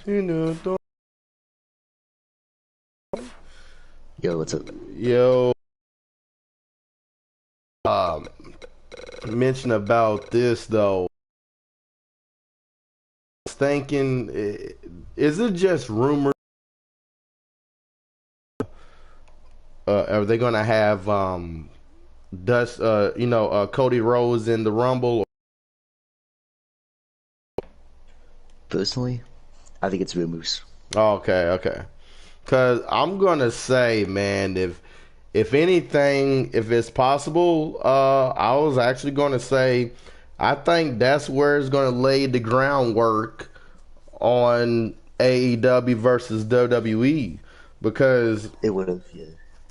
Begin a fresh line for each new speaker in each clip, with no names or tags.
You know,
Yo, what's up?
yo, um, mention about this though. I was thinking, is it just rumors? Are they gonna have Dust? Cody Rhodes in the Rumble?
Personally, I think it's rumors.
Okay, okay. Cause I'm gonna say, man, if anything, if it's possible, I was actually gonna say, I think that's where it's gonna lay the groundwork on AEW versus WWE because
It would have, yeah.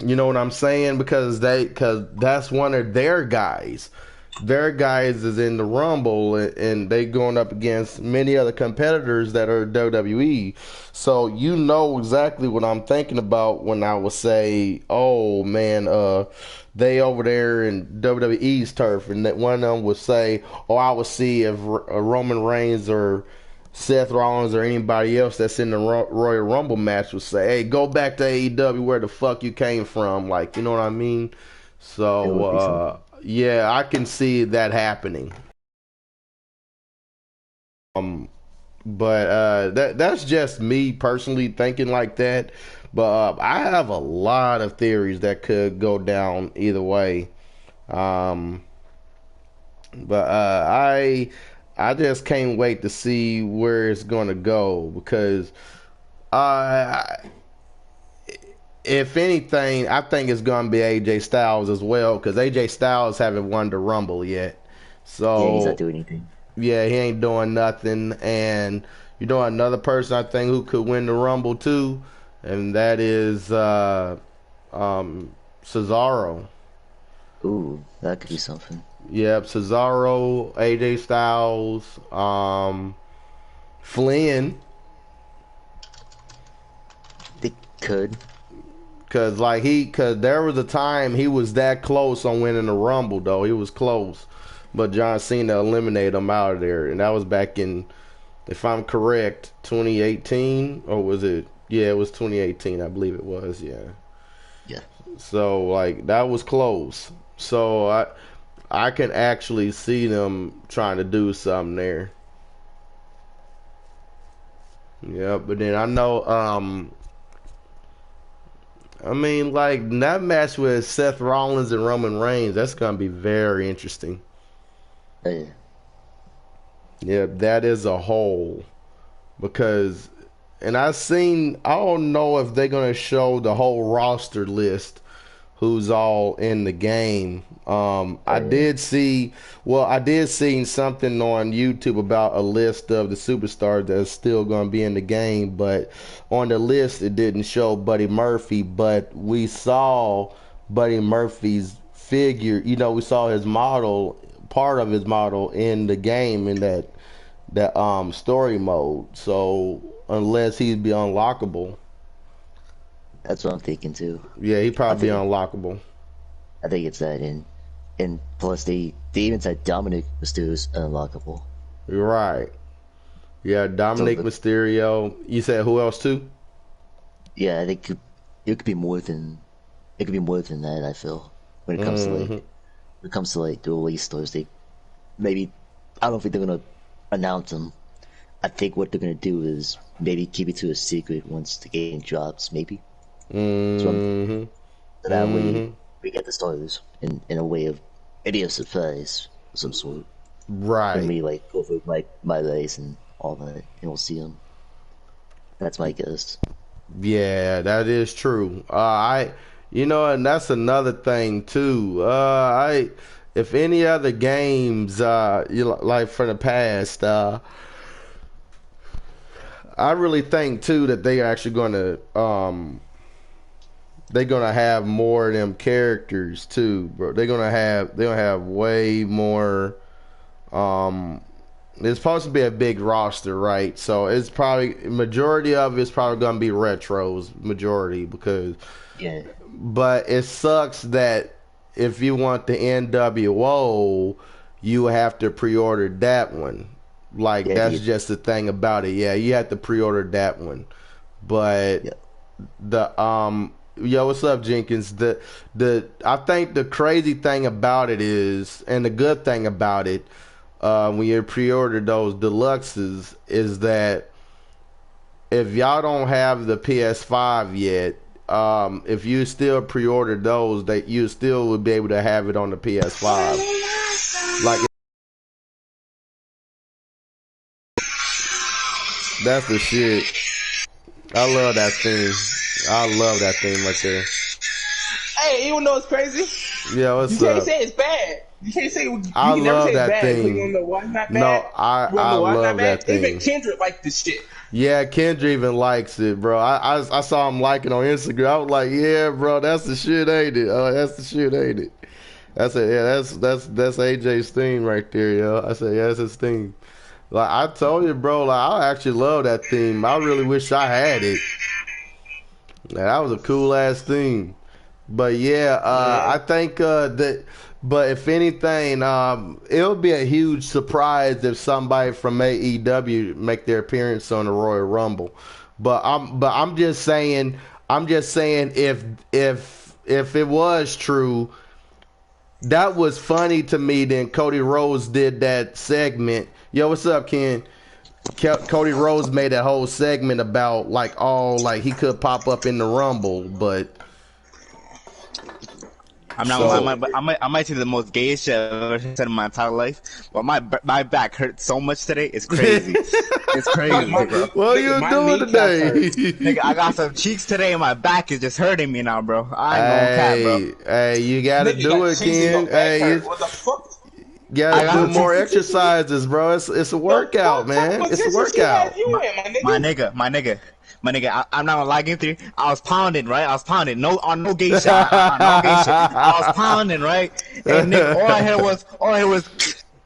you know what I'm saying, because that's one of their guys. Their guys is in the Rumble and they going up against many other competitors that are WWE. So you know exactly what I'm thinking about when I would say, "Oh man, they over there in WWE's turf," and that one of them would say, "Oh, I would see if Roman Reigns or Seth Rollins or anybody else that's in the Royal Rumble match would say, "Hey, go back to AEW where the fuck you came from." Like, you know what I mean?
It
So,
would be something.
yeah, I can see that happening. But that's just me personally thinking like that. But I have a lot of theories that could go down either way. Um, but I just can't wait to see where it's gonna go because uh, if anything, I think it's gonna be AJ Styles as well because AJ Styles haven't won the Rumble yet.
Yeah, he's not
So
doing anything.
yeah, he ain't doing nothing. And you know another person I think who could win the Rumble too, and that is Cesaro.
Ooh, that could be something.
Yep, Cesaro, AJ Styles, Flynn.
They could.
Cause there was a time he was that close on winning the Rumble though. He was close, but John Cena eliminated him out of there, and that was back in, if I'm correct, 2018 or was it? Yeah, it was 2018. I believe it was. Yeah.
Yeah,
So like that was close. So I can actually see them trying to do something there. Yeah, but then I know I mean, like that match with Seth Rollins and Roman Reigns, that's gonna be very interesting.
yeah.
Yeah, that is a whole because, and I don't know if they're gonna show the whole roster list who's all in the game.
Oh yeah.
I did see something on YouTube about a list of the superstars that's still going to be in the game, but on the list it didn't show Buddy Murphy, but we saw Buddy Murphy's figure. You know, we saw his model, part of his model in the game in that story mode. So unless he'd be unlockable,
That's what I'm thinking too.
yeah, he'd
I
probably be
think
unlockable.
I think it's that, and plus they even said Dominic Mysterio's unlockable.
You're right. Yeah,
So
Dominic
the
Mysterio. You said who else too?
yeah, I think it could be more than it could be more than that. I feel when it comes to
Hmm.
the release stores, they maybe I don't think they're gonna announce them. I think what they're gonna do is maybe keep it to a secret once the game drops. Maybe that's what I'm thinking.
Hmm.
So that way
Hmm.
we get the stars in a way of maybe a surprise of some sort. When
Right.
we like go through my race and all that, and we'll see them. That's my guess.
Yeah, that is true. And that's another thing too. If any other games, like from the past, I really think too that they are actually they're gonna have more of them characters too, bro. They're gonna have way more. Um, It's supposed to be a big roster, right? So it's probably majority of it's probably gonna be retros, majority because.
Yeah,
But it sucks that if you want the NWO, you have to pre-order that one. Like
Yeah,
that's just the thing about it. Yeah, you have to pre-order that one. But
yeah.
yo, what's up, Jenkins? The I think the crazy thing about it is, and the good thing about it, when you pre-order those deluxes, is that if y'all don't have the PS5 yet, if you still pre-order those, that you still would be able to have it on the PS5. Like that's the shit. I love that thing. I love that thing right there.
Hey, you know what's crazy?
Yeah, what's
You can't
up?
say it's bad. You can't say you
I
can never
love
say it's
that
bad.
thing.
You don't know why it's not bad.
No, I love that thing.
Even Kendrick liked this shit.
Yeah, Kendra even likes it, bro. I saw him liking on Instagram. I was like, yeah, bro, that's the shit, ain't it? Oh, that's the shit, ain't it? I said, yeah, that's AJ's theme right there, yo. I said, yeah, that's his theme. Like I told you, bro, like I actually love that theme. I really wish I had it. That was a cool ass theme. But yeah, I think that. But if anything, it'll be a huge surprise if somebody from AEW make their appearance on the Royal Rumble. But I'm just saying, if it was true, that was funny to me. Then Cody Rhodes did that segment. Yo, what's up, Ken? Cody Rhodes made that whole segment about like he could pop up in the Rumble, but
I'm not gonna lie, I might say the most gayest shit I've ever said in my entire life, but my back hurt so much today. It's crazy. It's crazy, bro.
What are you doing today?
Nigga, I got some cheeks today, and my back is just hurting me now, bro. I ain't gonna cap, bro.
Hey, you gotta do it, Ken. Hey,
what the fuck?
gotta do more exercises, bro. It's a workout, man. It's a workout.
My nigga. I'm not gonna lie, Game 3. I was pounding, right? I was pounding. No gay shit. No gay shit. I was pounding, right? And nigga, all I heard was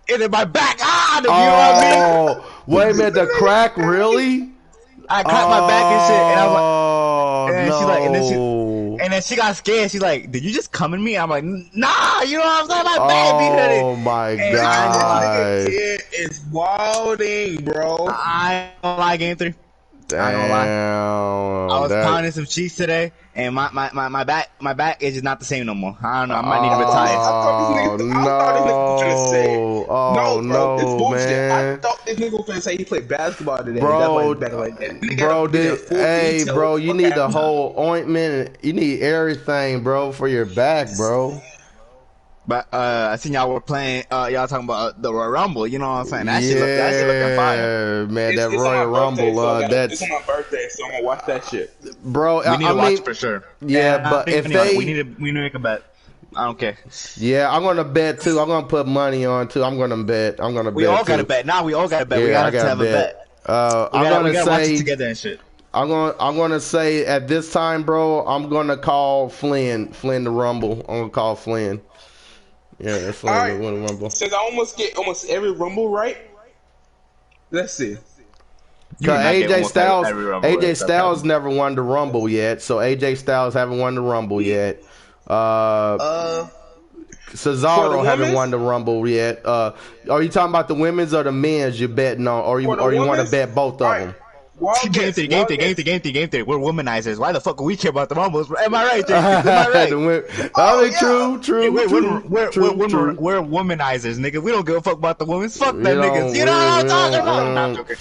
in my back. You know what I mean?
Wait a minute, the crack, really?
I cracked my back and shit, and I was like, and
no.
she's like, and then she got scared. She's like, "Did you just come in me?" I'm like, "Nah, you know what I'm saying? My back be hurting."
Oh my
And
god!
It is wilding, bro.
I ain't gonna lie, Game 3.
Damn.
I ain't gonna lie. I was pounding some cheeks today, and my back is just not the same no more. I don't know. I might need to retire.
Oh no! Oh no,
it's bullshit.
man!
I thought this nigga was gonna say he played basketball today.
Bro,
That like that.
hey, bro, you need the whole ointment. You need everything, bro, for your back, bro.
But I seen y'all were playing. Y'all talking about the Royal Rumble. You know what I'm saying? That shit looking fire.
Man, that Royal Rumble.
It's on my birthday, so I'm gonna watch that shit.
Bro,
We need to watch for sure.
Yeah, but if
we need to make a bet. I don't care.
Yeah, I'm gonna bet too. I'm gonna put money on too. I'm gonna bet.
We all gotta bet. Nah, we all gotta bet.
Yeah,
we gotta have a bet.
I'm gonna say
watch it together and shit.
I'm gonna say at this time, bro, I'm gonna call Flynn the Rumble. I'm gonna call Flynn. Yeah, that's Flynn
All right.
the Rumble.
Since I almost get every Rumble right, let's see.
Cause AJ Styles never won the Rumble yet, so AJ Styles haven't won the Rumble yet. Cesaro haven't won the Rumble yet. Are you talking about the women's or the men's you're betting on, or you want to bet both of them?
Game 3. We're womanizers. Why the fuck do we care about the Rumbles? Am I right, Jason? Am I right?
True.
We're womanizers, nigga. We don't give a fuck about the women. Fuck them niggas. You know what I'm talking about? Nah, I'm joking.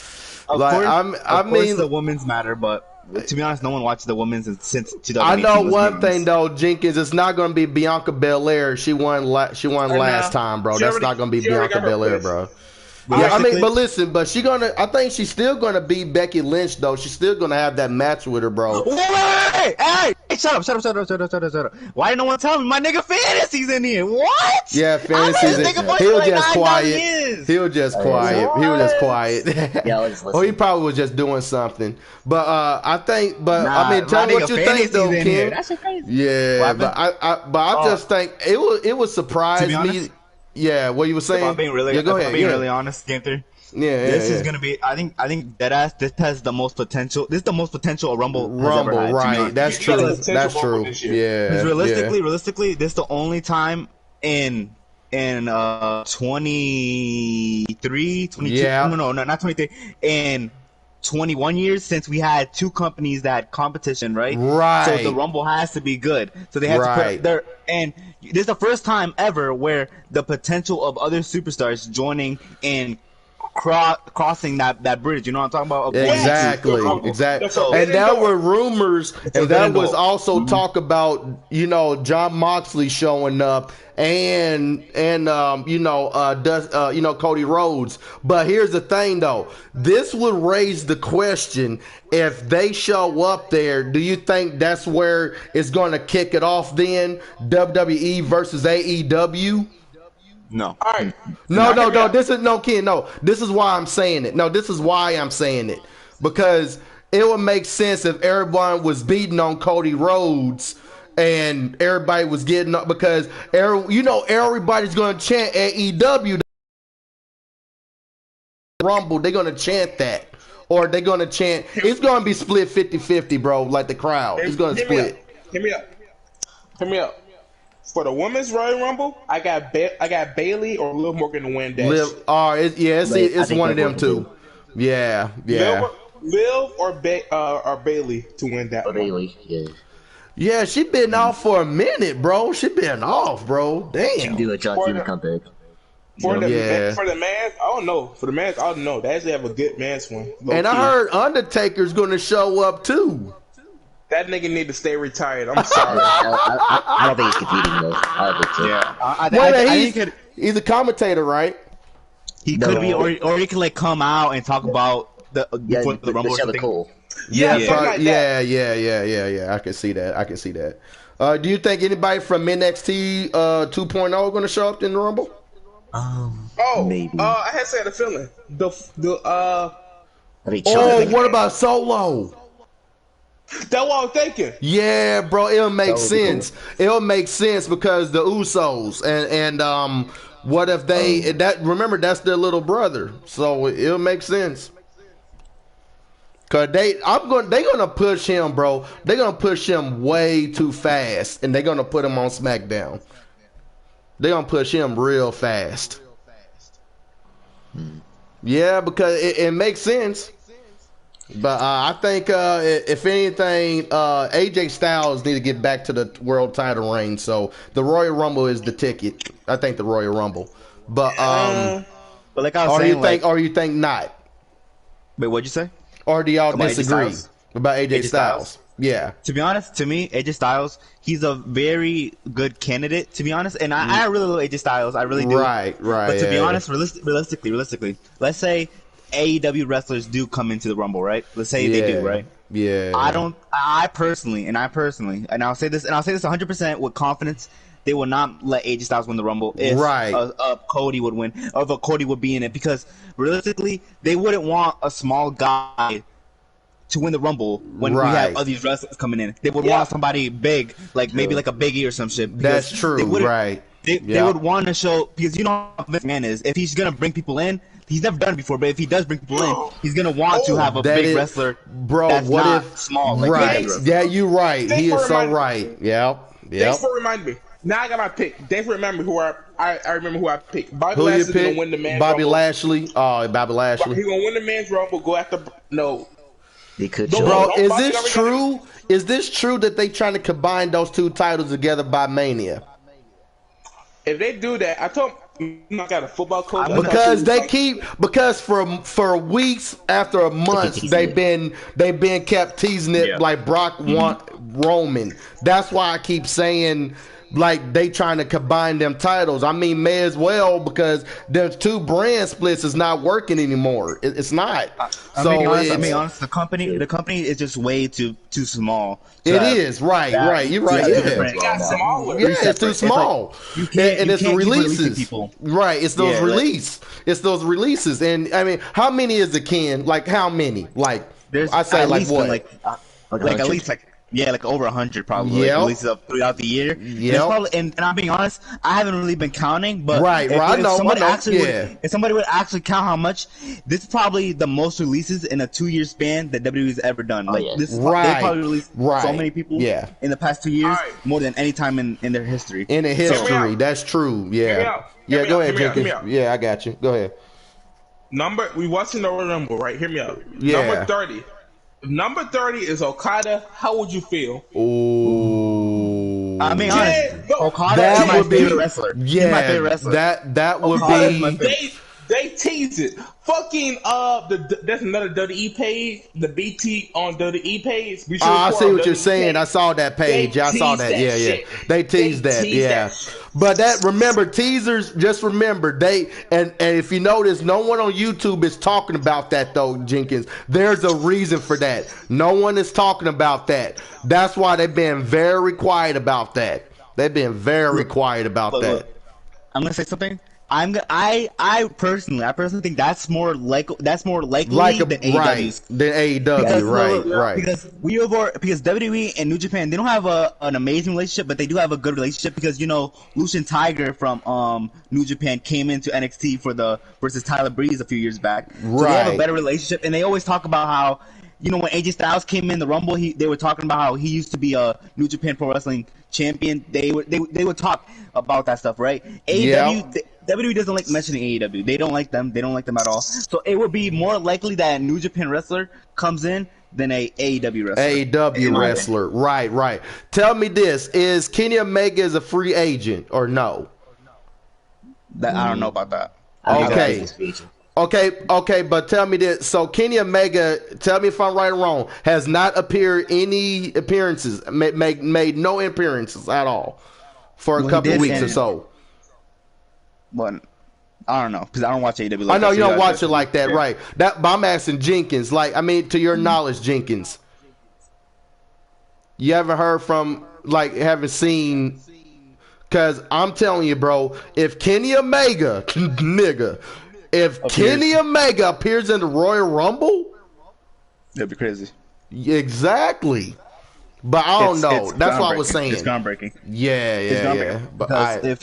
Of course, the women's matter, but to be honest, no one watches the women's since 2018.
I know one thing though, Jenkins. It's not going to be Bianca Belair. She won last time, bro. That's not going to be Bianca Belair, bro. Yeah, I mean, but listen, I think she's still gonna beat Becky Lynch though. She's still gonna have that match with her, bro.
Hey, shut up. Why no one tell me my nigga Fantasy's in here? What?
Yeah, Fantasy's in here. He was just quiet. He was just quiet.
Yeah,
or he probably was just doing something. But I think, I mean, tell me what you think though, Ken.
That's crazy.
Yeah, but I just think it would surprise me. Yeah, what you were saying?
If I'm being really, really honest, Game 3. This is gonna be. I think deadass. This has the most potential. This is the most potential a Rumble has ever had,
right? That's true. That's true. Yeah.
Realistically, this is the only time in in 23, 22.
Yeah.
No, not 23. In 21 years since we had two companies that competition, right?
Right.
So the Rumble has to be good. So they have to
Right.
put their, and this is the first time ever where the potential of other superstars joining and crossing that bridge. You know what I'm talking about? Of going to
Exactly,
Rumble. That's
exactly.
what
And
they
there
do.
were rumors,
what
and there
they
was
do.
also talk about, you know, John Moxley showing up and you know, Cody Rhodes. But here's the thing, though. This would raise the question: if they show up there, do you think that's where it's going to kick it off? Then WWE versus AEW.
No.
All right.
No.
Yeah.
This is no, Ken. No, this is why I'm saying it. No, this is why I'm saying it, because it would make sense if everyone was beating on Cody Rhodes and everybody was getting up, because everybody's going to chant AEW Rumble. They're going to chant that, or they're going to chant. It's going to be split 50-50, bro. Like the crowd, it's going to split.
Hear me up. For the women's Royal Rumble, I got Bailey or Liv Morgan to win that.
It's
think
one of them
Morgan
two. Yeah.
Liv or Bailey to win that.
Or
one.
Bailey, yeah.
Yeah, she been off for a minute, bro. She been off, bro. Damn.
Do a John
For
Cena
the-
comeback.
For the
Yeah.
for the man, I don't know. For the man, I don't know. They actually have a good man's one. Low
And I
key.
heard Undertaker's gonna show up too.
that nigga need to stay retired. I'm sorry.
I don't think he's competing though. I don't think so.
Yeah. I think
He's a commentator, right?
he
No.
could be, or he could like come out and talk about the
Yeah,
before the Rumble or
Michelle
something.
Cole.
Yeah,
Yeah.
something like that.
Yeah. I can see that. Do you think anybody from NXT 2.0 going to show up in the Rumble?
Oh,
Maybe.
I had said a feeling.
I mean,
Oh, what about Solo?
That's what I was thinking.
Yeah, bro, it'll make
That would be
sense. It'll make sense because the Usos and what if they remember that's their little brother, so it'll make sense. Cause they gonna push him, bro. They're gonna push him way too fast, and they're gonna put him on SmackDown. They're gonna push him real fast. Yeah, because it makes sense. But I think if anything, AJ Styles need to get back to the world title reign. So the Royal Rumble is the ticket. I think the Royal Rumble. But
But like I was saying,
or you think not?
wait, what'd you say?
Or do y'all
About AJ
disagree
Styles?
about AJ
AJ
Styles?
Styles?
Yeah.
To be honest, to me, AJ Styles, he's a very good candidate, to be honest. And I really love AJ Styles. I really do.
Right.
But to be
yeah.
honest, realistically, let's say AEW wrestlers do come into the Rumble, right? Let's say they do, right?
Yeah.
I personally, and I'll say this 100% with confidence, they will not let AJ Styles win the Rumble if
Right.
Cody would win, or if Cody would be in it, because realistically, they wouldn't want a small guy to win the Rumble when we
Right.
have other these wrestlers coming in. They would want somebody big, like maybe like a Big E or some shit. because
That's true,
they wouldn't-
right.
They
Yeah.
would want to show, because you know how Vince McMahon is. If he's gonna bring people in, he's never done it before. But if he does bring people in, he's gonna want to have a
That
big
is-
wrestler,
bro.
that's
What
not
if
small? Like
right?
Vince.
Yeah, you right.
Thanks
He
for
is so
reminding-
right. Yep.
Thanks for reminding me. Now I got my pick. Dave, remember who I remember who I picked. Bobby
Who you
Lashley's gonna
pick?
win the man's
Bobby
Rumble.
Lashley. Oh, Bobby Lashley.
He's gonna win the man's Rumble. Go after no.
They could
Bro,
show
Bro,
up.
is
Bobby
this
already
true? Is this true that they trying to combine those two titles together by Mania?
If they do that, I told him I got a football coach.
Because for weeks after a month they've been kept teasing it
Yeah.
like Brock want Roman. That's why I keep saying like they trying to combine them titles. I mean, may as well, because there's two brand splits is not working anymore. It's not.
I mean, honest, the company is just way too small.
It is right. You're right.
Yeah.
Yeah.
They got smaller.
Yeah, it's too small.
You can't-
and
you
it's the
can't keep releasing
releases.
people.
Right, it's those
Yeah, like-
It's those releases. And I mean, how many is it, Ken? Like how many? Like
There's
I say
at
like
least
what?
been, like at
100.
least like over 100 probably
Yep.
like, releases up throughout the year. And,
Yep.
it's probably, and I'm being honest, I haven't really been counting, but
Right, I know,
somebody
I know,
actually
yeah.
if somebody would actually count how much, this is probably the most releases in a 2-year span that WWE's ever done. Like
yeah.
this is
Right,
they probably released so
right,
many people
yeah.
in the past 2 years,
Alright.
more than any time in their history.
In the history,
out.
that's true.
Hear me
Yeah.
out.
Yeah, go ahead,
Hear me
Jenkins.
out.
Yeah, I got you. Go ahead.
We watching the Royal Rumble, right? Hear me out.
Yeah.
Number 30. If number 30 is Okada, how would you feel?
Ooh.
I mean,
Yeah,
honestly,
no,
Okada
that
is my
would be-
favorite wrestler.
Yeah,
He's my favorite wrestler.
that would
Okada is my
be.
favorite.
they tease it. Fucking there's another WWE page, the BT on WWE page. Be sure to
I
follow
see what you're
WWE
saying.
page.
I saw that page.
They
I saw
tease
that.
that
Yeah,
shit.
They teased
They
that.
tease
Yeah.
that shit.
But that remember teasers. Just remember they and if you notice, no one on YouTube is talking about that though, Jenkins. There's a reason for that. No one is talking about that. That's why they've been very quiet about that. They've been very quiet about
Look,
that.
look, I'm gonna say something. I personally think that's more likely than AEW's.
Right than AEW.
Because,
Right,
look,
right.
Because because WWE and New Japan, they don't have an amazing relationship, but they do have a good relationship because Lucian Tiger from New Japan came into NXT versus Tyler Breeze a few years back. So they have
Right.
a better relationship, and they always talk about how when AJ Styles came in the Rumble, they were talking about how he used to be a New Japan Pro Wrestling champion. They would talk about that stuff, right? AEW. WWE doesn't like mentioning AEW. They don't like them. They don't like them at all. So it would be more likely that a New Japan wrestler comes in than a AEW wrestler.
AEW wrestler. Right. Tell me this: is Kenny Omega is a free agent or no?
I don't know about that.
Okay. Okay, but tell me this. So Kenny Omega, tell me if I'm right or wrong, has not appeared any appearances, made no appearances at all for a couple weeks or so.
But I don't know because I don't watch AEW.
I know you don't watch it like that, right? But I'm asking Jenkins, to your knowledge, Jenkins, you haven't heard from, haven't seen, because I'm telling you, bro, if Kenny Omega, Kenny Omega appears in the Royal Rumble,
that'd be crazy.
Exactly. But I don't know. That's what I was saying.
It's groundbreaking.
Yeah. But
if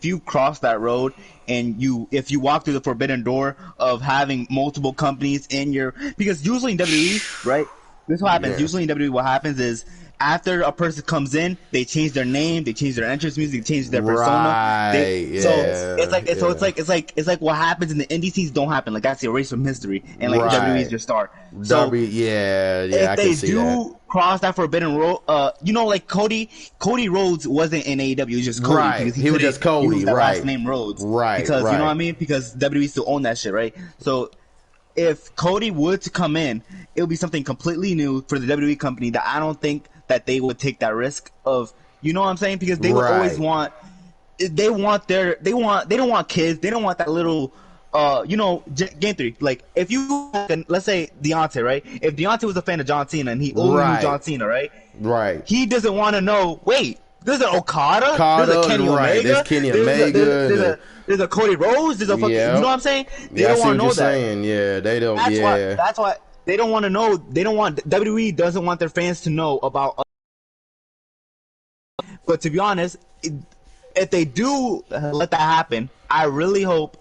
you cross that road and if you walk through the forbidden door of having multiple companies in your, because usually in WWE, right? This is what happens.
Yeah.
Usually in WWE, what happens is after a person comes in, they change their name, they change their entrance music, they change their persona. So it's like what happens in the indie scenes don't happen. Like that's the erase from history, and WWE is your star. So if they do cross that forbidden road, like Cody Rhodes wasn't in AEW, he was just Cody.
Right.
Because
he was just Cody.
use that
Right.
last name Rhodes.
Right.
Because
right.
you know what I mean? Because WWE still own that shit, right? So if Cody were to come in, it would be something completely new for the WWE company that I don't think that they would take that risk of. You know what I'm saying? Because they would always they don't want kids. They don't want that little, game theory. Like if you, let's say Deontay, right? If Deontay was a fan of John Cena and he only knew John Cena, right?
Right.
He doesn't want to know. Wait, there's an Okada. There's a Kenny Omega.
There's Kenny Omega.
There's a Cody Rhodes. There's a fucking. You know what I'm saying? They don't want to know that.
Saying. Yeah, they don't.
That's why they don't want to know. They don't want WWE doesn't want their fans to know about. But to be honest, if they do let that happen, I really hope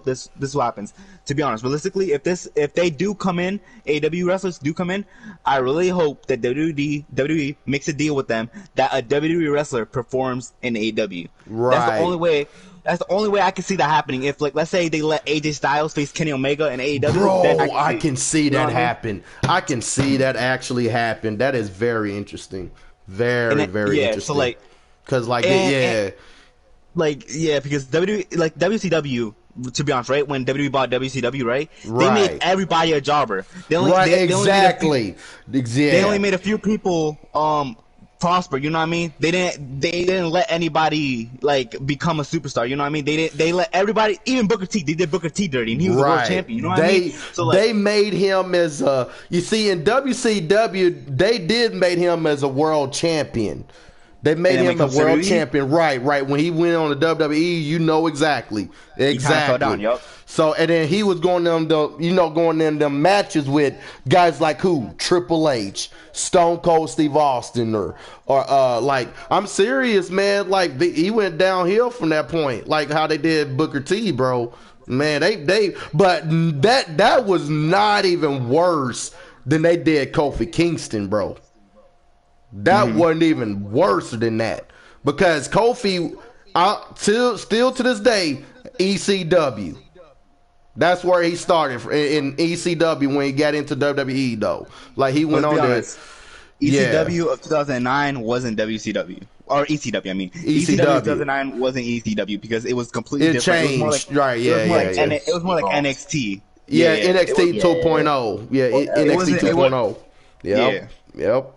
this what happens. To be honest, realistically, if they do come in, AEW wrestlers do come in, I really hope that WWE makes a deal with them that a WWE wrestler performs in AEW.
Right.
That's the only way I can see that happening. If let's say they let AJ Styles face Kenny Omega in AEW,
bro,
then
I can see that happen. I can see that actually happen. That is very interesting. Very interesting.
So because WCW, to be honest, right? When WWE bought WCW, right? They made everybody a jobber. They only made a few people prosper. You know what I mean? They didn't let anybody become a superstar. You know what I mean? They let everybody, even Booker T. They did Booker T dirty, and he was the world champion. You know what I mean? So
they made him as you see in WCW, they did made him as a world champion. They made him a world champion, right? When he went on the WWE, you know exactly.
He fell down, yep.
So and then he was going in them matches with guys like who? Triple H, Stone Cold Steve Austin, or I'm serious, man. He went downhill from that point, like how they did Booker T, bro. Man, but that was not even worse than they did Kofi Kingston, bro. That wasn't even worse than that, because Kofi, Still to this day, ECW. That's where he started in ECW when he got into WWE though. Like he went
Let's be
on
honest.
to
ECW of 2009 wasn't WCW. Or ECW, I mean. ECW of 2009 wasn't ECW because it was completely different.
Changed.
It was more like,
right, yeah.
It was more like NXT.
Yeah, NXT 2.0. Yeah, NXT 2.0. Yep.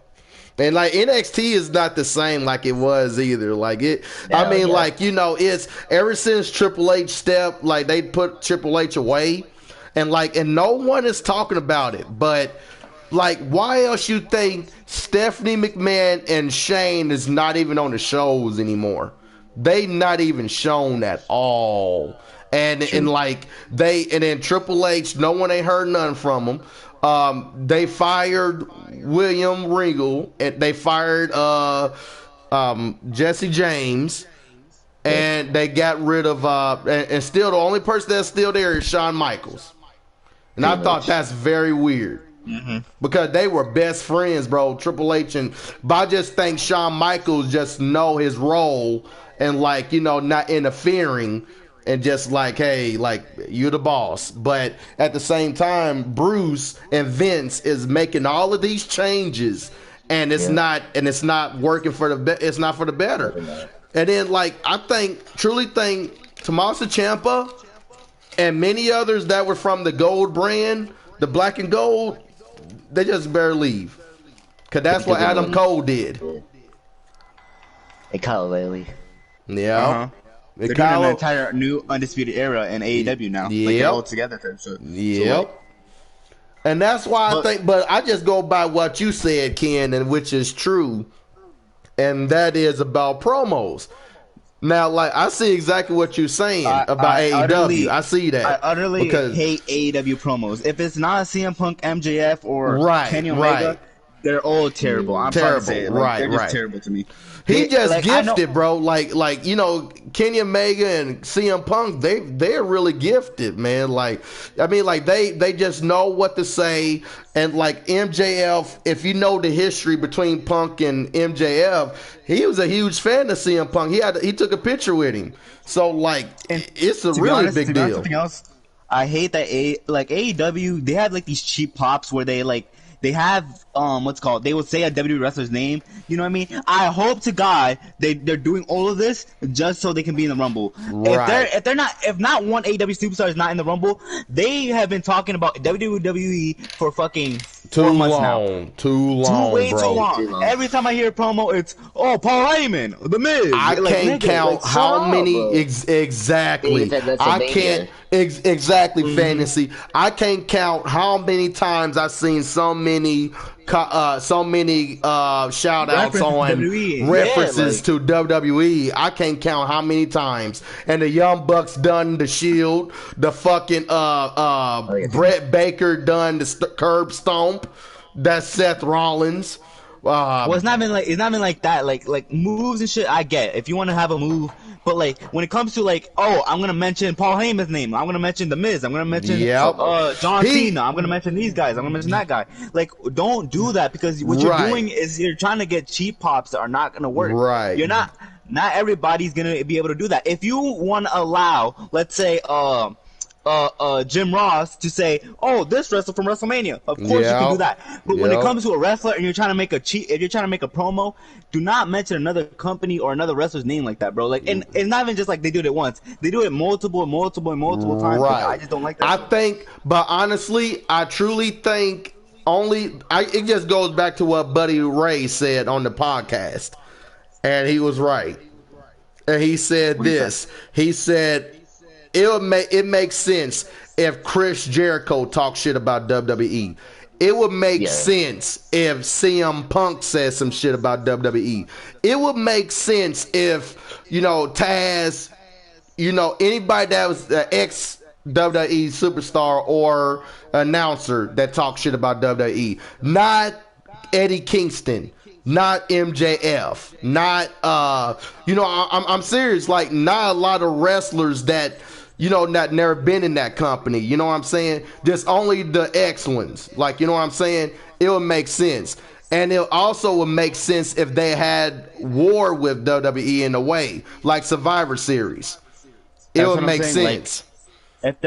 And like NXT is not the same like it was either. Like it, I mean, like, you know, it's ever since Triple H stepped, like they put Triple H away, and no one is talking about it. But like, why else you think Stephanie McMahon and Shane is not even on the shows anymore? They not even shown at all. And then Triple H, no one ain't heard nothing from him. They fired William Regal, and they fired Jesse James, and they got rid of and still the only person that's still there is Shawn Michaels. And I thought that's very weird. Because they were best friends, bro. Triple H but I just think Shawn Michaels just know his role and not interfering. And just like, hey, like, you're the boss. But at the same time, Bruce and Vince is making all of these changes, and it's not working for it's not for the better. And then I truly think Tommaso Ciampa and many others that were from the gold brand, the black and gold, they just better leave. Cause that's what Adam Cole did.
And Kyle O'Reilly.
Yeah.
They're doing an entire new undisputed era in AEW now.
Yep.
Like they're all together.
And that's why but I just go by what you said, Ken, and which is true. And that is about promos. Now, I see exactly what you're saying about AEW. I see that.
I utterly hate AEW promos. If it's not CM Punk, MJF, or Kenny Omega, they're all terrible. I'm sorry to say it. They're just terrible to me.
He just gifted, bro. Kenny Omega and CM Punk, they're really gifted, man. They just know what to say. And MJF, if you know the history between Punk and MJF, he was a huge fan of CM Punk. He took a picture with him. So it's a really big deal.
Something else, I hate that AEW, they have these cheap pops where they have they would say a WWE wrestler's name. You know what I mean? I hope to God they're doing all of this just so they can be in the Rumble. Right. If not one AEW superstar is not in the Rumble, they have been talking about WWE for fucking 4 months now.
Too long,
way
bro.
Too long. Every time I hear a promo, it's Paul Heyman, The Miz.
I can't count how many exactly. I can't exactly fantasy. I can't count how many times I've seen so many shout outs on references to WWE. I can't count how many times. And the Young Bucks done the Shield, the fucking Brett Baker done the curb stomp. That's Seth Rollins.
Well, it's not even like that. Like moves and shit. I get if you want to have a move, but when it comes to I'm gonna mention Paul Heyman's name. I'm gonna mention The Miz. I'm gonna mention John Cena. I'm gonna mention these guys. I'm gonna mention that guy. Don't do that because what you're doing is you're trying to get cheap pops that are not gonna work.
Right.
You're not. Not everybody's gonna be able to do that. If you want to allow, let's say, Jim Ross to say, "Oh, this wrestler from WrestleMania." Of course, you can do that. But when it comes to a wrestler and you're trying to make if you're trying to make a promo, do not mention another company or another wrestler's name like that, bro. And it's not even just they do it once; they do it multiple times.
Right.
I just don't like that.
But honestly, I truly think it just goes back to what Buddy Ray said on the podcast, and he was right. And he said this. He said, it makes sense if Chris Jericho talks shit about WWE. It would make sense if CM Punk says some shit about WWE. It would make sense if, Taz, anybody that was an ex-WWE superstar or announcer that talks shit about WWE. Not Eddie Kingston. Not MJF. Not, I'm serious. Not a lot of wrestlers that not never been in that company. You know what I'm saying? Just only the ex ones. You know what I'm saying? It would make sense. And it also would make sense if they had war with WWE in a way, like Survivor Series. It
That's
would
what I'm
make
saying,
sense.
If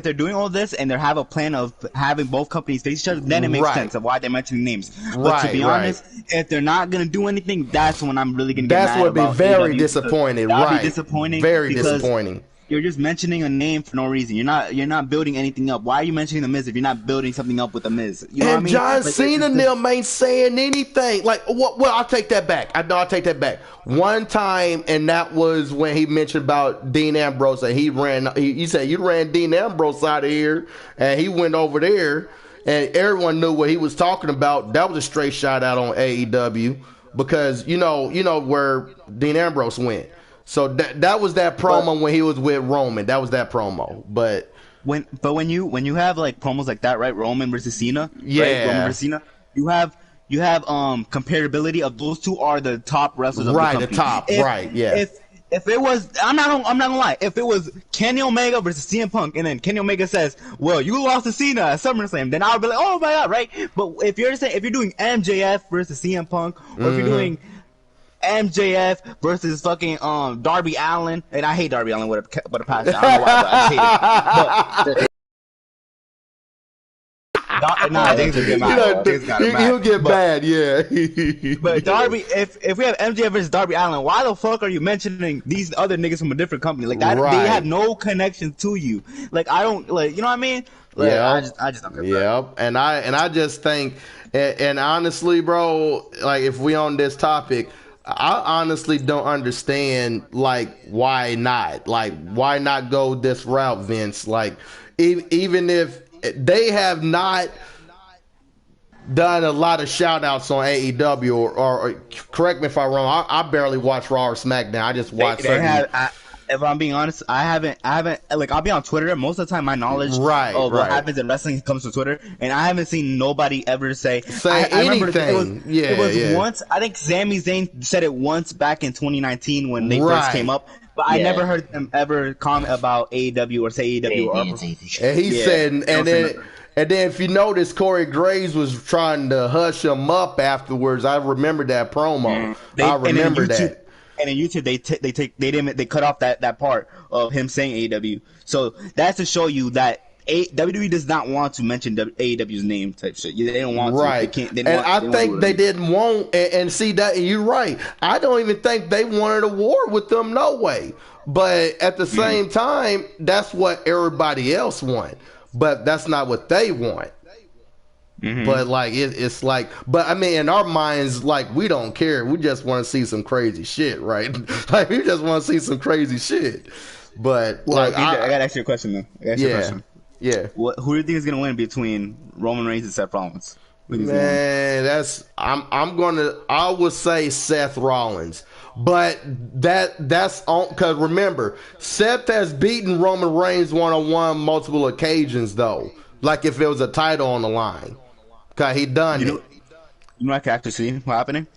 they're doing all this and they have a plan of having both companies face each other, then it makes
Right.
sense of why they're mentioning names. But
Right,
to be
right.
honest, if they're not gonna do anything, that's when I'm really gonna get
That's
mad
what would be
about
very
AEW,
disappointing.
that'd
Right.
be disappointing.
Very
because
disappointing.
You're just mentioning a name for no reason. You're not building anything up. Why are you mentioning the Miz if you're not building something up with the Miz? You know what I
And
mean?
John
Like,
Cena
it's
them ain't saying anything. Like, what? Well, I'll take that back. I'll take that back. One time, and that was when he mentioned about Dean Ambrose, and he said, you ran Dean Ambrose out of here, and he went over there, and everyone knew what he was talking about. That was a straight shot out on AEW, because you know where Dean Ambrose went. So that was that promo when he was with Roman. That was that promo. But
when you have like promos like that, right? Roman versus Cena,
Yeah.
right? Roman versus Cena. You have comparability of those two are the top wrestlers of
Right,
the
the
company.
top, right, yeah.
If it was, I'm not gonna lie. If it was Kenny Omega versus CM Punk, and then Kenny Omega says, "Well, you lost to Cena at SummerSlam," then I would be like, "Oh my god!" Right? But if you're doing MJF versus CM Punk, or if you're doing MJF versus fucking Darby Allin, and I hate Darby Allin with a passion. I don't know why, but I hate it. Nah, things will get mad. Things got mad.
He'll get bad, yeah.
But Darby, if we have MJF versus Darby Allin, why the fuck are you mentioning these other niggas from a different company? Like that,
Right.
they have no connection to you. Like I don't like, you know what I mean? Like,
Yeah.
I just don't get that.
Yep. And I just think, and honestly, bro, like if we on this topic, I honestly don't understand, like, why not? Like, why not go this route, Vince? Like, even if they have not done a lot of shout outs on AEW, or correct me if I'm wrong, I barely watch Raw or SmackDown. I just watch
They
certain.
have, if I'm being honest, I haven't like I'll be on Twitter most of the time. My knowledge
Right,
of what
right.
happens in wrestling comes to Twitter, and I haven't seen nobody ever say I remember
anything.
it was
Yeah.
once. I think Sami Zayn said it once back in 2019 when they
Right.
first came up, but I
Yeah.
never heard them ever comment about AEW or say AEW. Or,
And he
Yeah,
said,
I don't remember.
and then if you notice, Corey Graves was trying to hush him up afterwards. I remember that promo. I remember that.
And in YouTube, they cut off that part of him saying AEW. So that's to show you that WWE does not want to mention AEW's name type shit. They don't want
Right.
to. They can't. They
And
don't want,
I
they don't
think
want
they
to.
didn't want, and see that, you're right. I don't even think they wanted a war with them, no way. But at the same time, that's what everybody else want. But that's not what they want. But like it's like, but I mean, in our minds, like we don't care. We just want to see some crazy shit, right? Like we just want to see some crazy shit. But
Well,
like,
I gotta ask you a question though. I gotta ask you a question.
yeah.
Who do you think is gonna win between Roman Reigns and Seth Rollins? Who do you think is gonna win?
Man, I would say Seth Rollins. But that's on, because remember, Seth has beaten Roman Reigns one-on-one multiple occasions though. Like if it was a title on the line. Cause he done
You know,
it.
you know what I can actually see happening?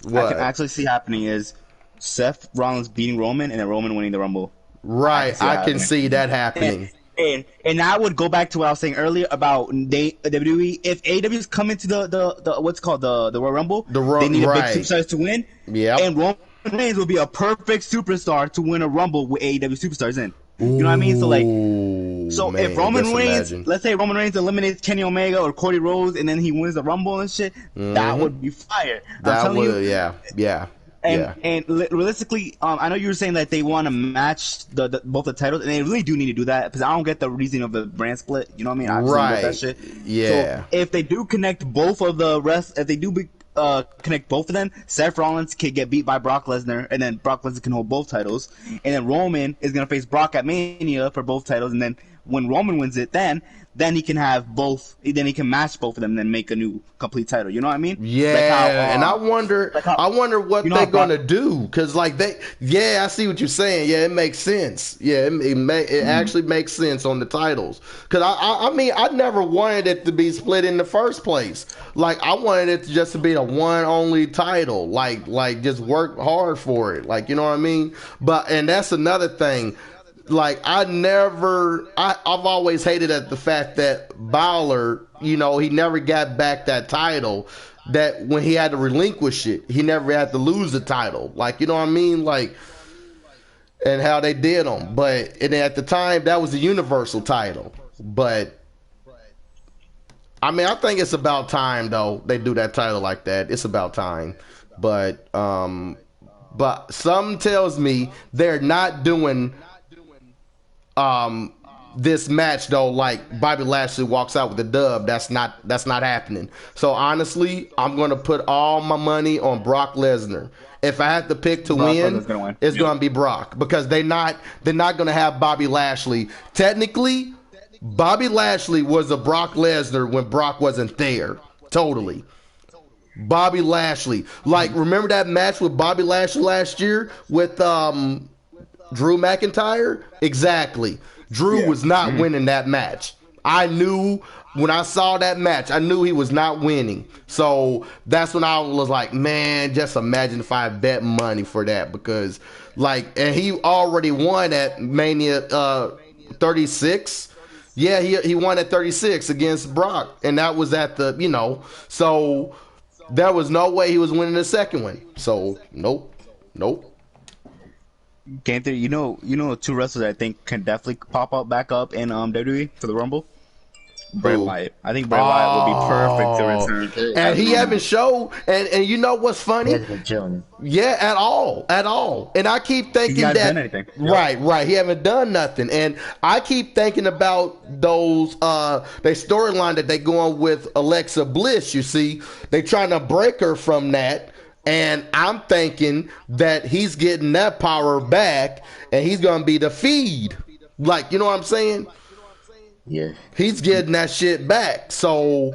What?
I can actually see happening is Seth Rollins beating Roman and then Roman winning the Rumble.
Right, I can
happening.
see that happening.
And that would go back to what I was saying earlier about WWE. If AEW is coming to the what's called the Royal Rumble, they need a big
right.
superstars to win.
Yep.
And Roman Reigns will be a perfect superstar to win a Rumble with AEW superstars in. You know what I mean? So like,
Man,
if Roman
just
Reigns,
imagine.
let's say Roman Reigns eliminates Kenny Omega or Cody Rhodes, and then he wins the Rumble and shit, that would be fire. I'm
that
telling
would,
you.
yeah.
And realistically, I know you were saying that they want to match both the titles, and they really do need to do that because I don't get the reason of the brand split. You know what I mean? I just don't get that shit.
Yeah.
So if they do connect both of the rest, if they do connect both of them, Seth Rollins can get beat by Brock Lesnar, and then Brock Lesnar can hold both titles, and then Roman is gonna face Brock at Mania for both titles, and then when Roman wins it, then he can have both. Then he can match both of them, and then make a new complete title. You know what I mean?
Yeah,
Like how,
and I wonder what
you know
they're
how
gonna do, cause like I see what you're saying. Yeah, it makes sense. Yeah, it actually makes sense on the titles. Cause I mean, I never wanted it to be split in the first place. Like I wanted it just to be a one only title. Like just work hard for it. Like you know what I mean. And that's another thing. Like I've always hated at the fact that Balor, he never got back that title that when he had to relinquish it, he never had to lose the title. Like, you know what I mean? Like, and how they did him. But and at the time, that was the Universal title. But I mean, I think it's about time though they do that title like that. It's about time. But something tells me they're not doing this match though. Like Bobby Lashley walks out with the dub. That's not happening. So honestly, I'm gonna put all my money on Brock Lesnar. If I have to pick to win, it's gonna be Brock, because they're not gonna have Bobby Lashley. Technically, Bobby Lashley was a Brock Lesnar when Brock wasn't there. Totally. Bobby Lashley. Like, remember that match with Bobby Lashley last year with Drew McIntyre? Exactly. Drew was not winning that match. I knew when I saw that match, I knew he was not winning. So that's when I was like, man, just imagine if I bet money for that, because like, and he already won at Mania 36. Yeah, he won at 36 against Brock, and that was at the, you know, so there was no way he was winning the second one. So nope.
Ganther, you know, two wrestlers I think can definitely pop up back up in WWE for the Rumble. Bray Wyatt. I think Bray Wyatt would be perfect to return.
And he haven't showed. And you know what's funny? Yeah, at all. And I keep thinking
he hasn't
that
done anything.
Right. He haven't done nothing. And I keep thinking about those they storyline that they going with Alexa Bliss. You see, they trying to break her from that. And I'm thinking that he's getting that power back, and he's gonna be the feed. Like, you know what I'm saying?
Yeah.
He's getting that shit back. So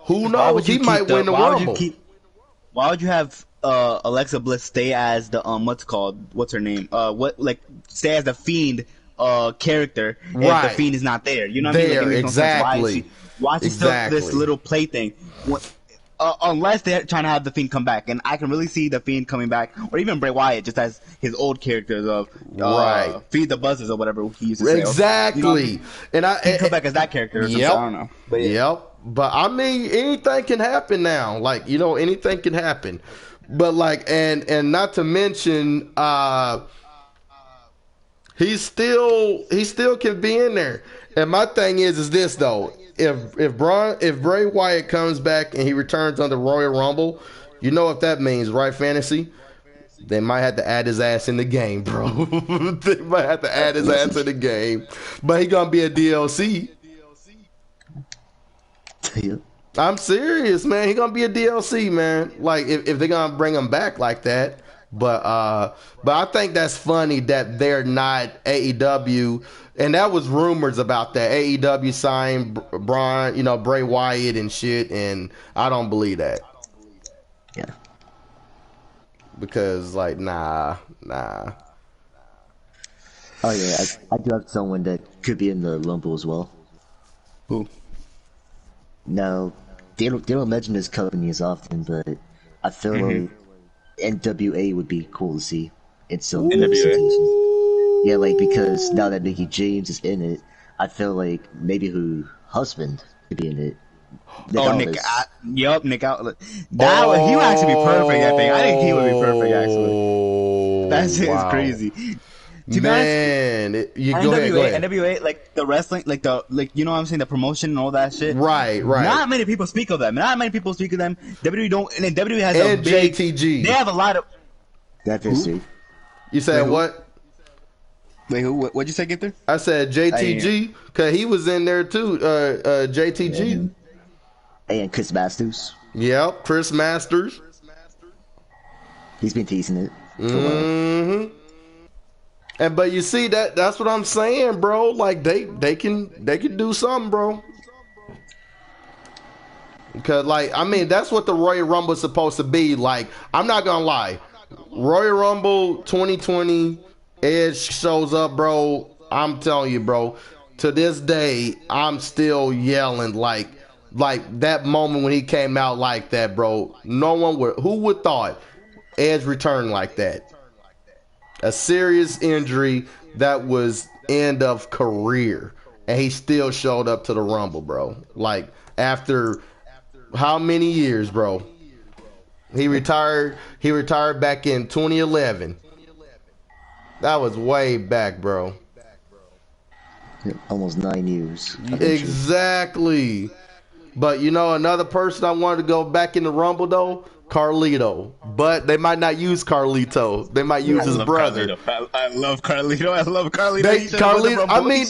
who knows? He might win the Rumble.
Why would you have Alexa Bliss stay as the what's her name? Stay as the Fiend character if the Fiend is not there? You know what I mean? Like,
exactly.
Why is she still this little plaything? Unless they're trying to have the Fiend come back, and I can really see the Fiend coming back, or even Bray Wyatt just as his old characters of Feed the Buzzers or whatever he used to say.
Exactly.
You know, and come back as that character. I don't know. But
But I mean, anything can happen now. Like, you know, anything can happen. But like, and not to mention, he still can be in there. And my thing is this though. If Bray Wyatt comes back and he returns on the Royal Rumble, you know what that means, right, Fantasy? They might have to add his ass in the game, bro. They might have to add his ass in the game. But he gonna be a DLC. I'm serious, man. He gonna be a DLC, man. Like if they're gonna bring him back like that. But I think that's funny that they're not AEW. And that was rumors about that. AEW signed Bray Wyatt and shit, and I don't believe that.
Yeah.
Because, like, nah.
Oh, yeah, I do have someone that could be in the Rumble as well.
Who?
No, they don't mention this company as often, but I feel like NWA would be cool to see in some situations. Yeah, like, because now that Mickey James is in it, I feel like maybe her husband could be in it.
Nick Outlet. He would actually be perfect, I think. I think he would be perfect, actually. That shit is crazy.
You go ahead.
NWA, like the wrestling, like you know what I'm saying, the promotion and all that shit.
Right.
Not many people speak of them. WWE don't, and then WWE has
and JTG.
They have a lot of.
That's it.
You said what?
Wait, who? What'd you say, Gifter?
I said JTG, because he was in there too. JTG.
And Chris Masters.
Yep, Chris Masters.
He's been teasing it.
But you see that's what I'm saying, bro. Like they can do something, bro. Because like, I mean, that's what the Royal Rumble is supposed to be. Like, I'm not gonna lie, Royal Rumble 2020. Edge shows up, bro. I'm telling you, bro. To this day, I'm still yelling like that moment when he came out like that, bro. Who would thought Edge returned like that? A serious injury that was end of career, and he still showed up to the Rumble, bro. Like, after how many years, bro? He retired. He retired back in 2011. That was way back, bro.
Almost 9 years.
Exactly. But you know, another person I wanted to go back in the Rumble though, Carlito. But they might not use Carlito. They might use his brother.
I love Carlito. I love Carlito.
Carlito. I mean,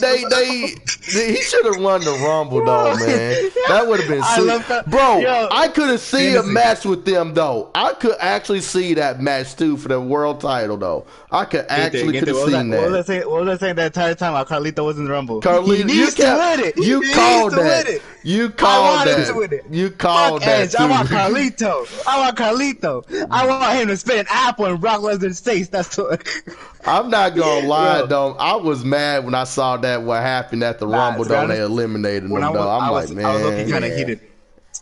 he should have won the Rumble though, man. That would have been sweet. Bro, yo, I could have seen a match with them though. I could actually see that match too for the world title though. I could actually could have seen that.
What was I saying that entire time while Carlito was in the Rumble?
Carlito, you called that. You called that. You called that.
I want Carlito. I want Carlito. I want him to spit an apple in Brock Lesnar's face. That's what.
I'm not gonna lie though. I was mad when I saw that what happened at the Rumble though. They eliminated him though. I'm like, man.
I was looking kind of heated.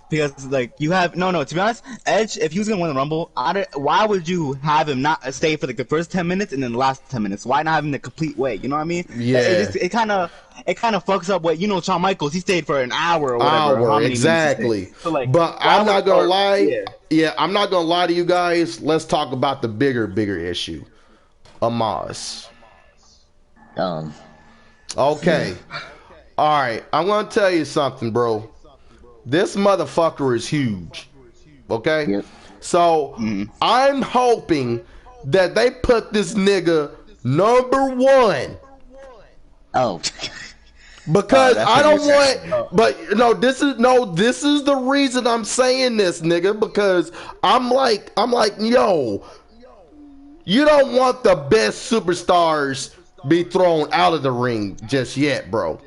Because like you have to be honest, Edge, if he was gonna win the Rumble, why would you have him not stay for like the first 10 minutes and then the last 10 minutes? Why not have him the complete way? You know what I mean?
Yeah.
It kind of fucks up what Shawn Michaels. He stayed for an hour or whatever.
Exactly.
So, like,
but I'm not gonna lie. Yeah, I'm not gonna lie to you guys. Let's talk about the bigger issue. Omos. Okay. All right. I'm gonna tell you something, bro. This motherfucker is huge. Okay?
Yep.
So, I'm hoping that they put this nigga #1.
Oh.
Because I don't want, but this is the reason I'm saying this, nigga, because I'm like, yo, you don't want the best superstars be thrown out of the ring just yet, bro.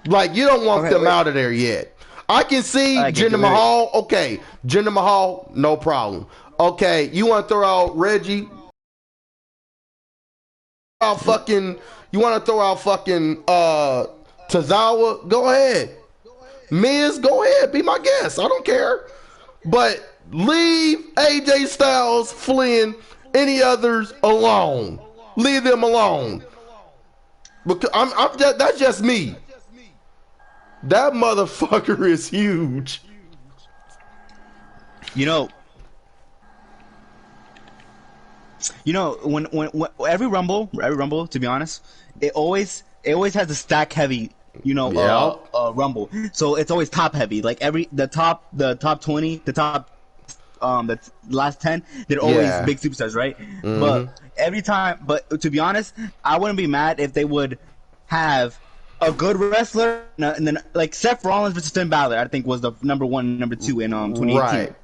Like, you don't want them out of there yet. I can see Jinder Mahal. Okay, Jinder Mahal, no problem. Okay, you want to throw out Reggie? You want to throw out fucking Tozawa? Go ahead. Miz, go ahead. Be my guest. I don't care. But leave AJ Styles, Flynn, any others alone. Leave them alone. Because that's just me. That motherfucker is huge.
When every Rumble, to be honest, it always has a stack heavy, Rumble. So it's always top heavy. Like the top 20, the last 10, they're always big superstars, right?
Mm-hmm.
But to be honest, I wouldn't be mad if they would have a good wrestler, and then like Seth Rollins versus Finn Balor, I think was the #1, #2 in 2018.
Right.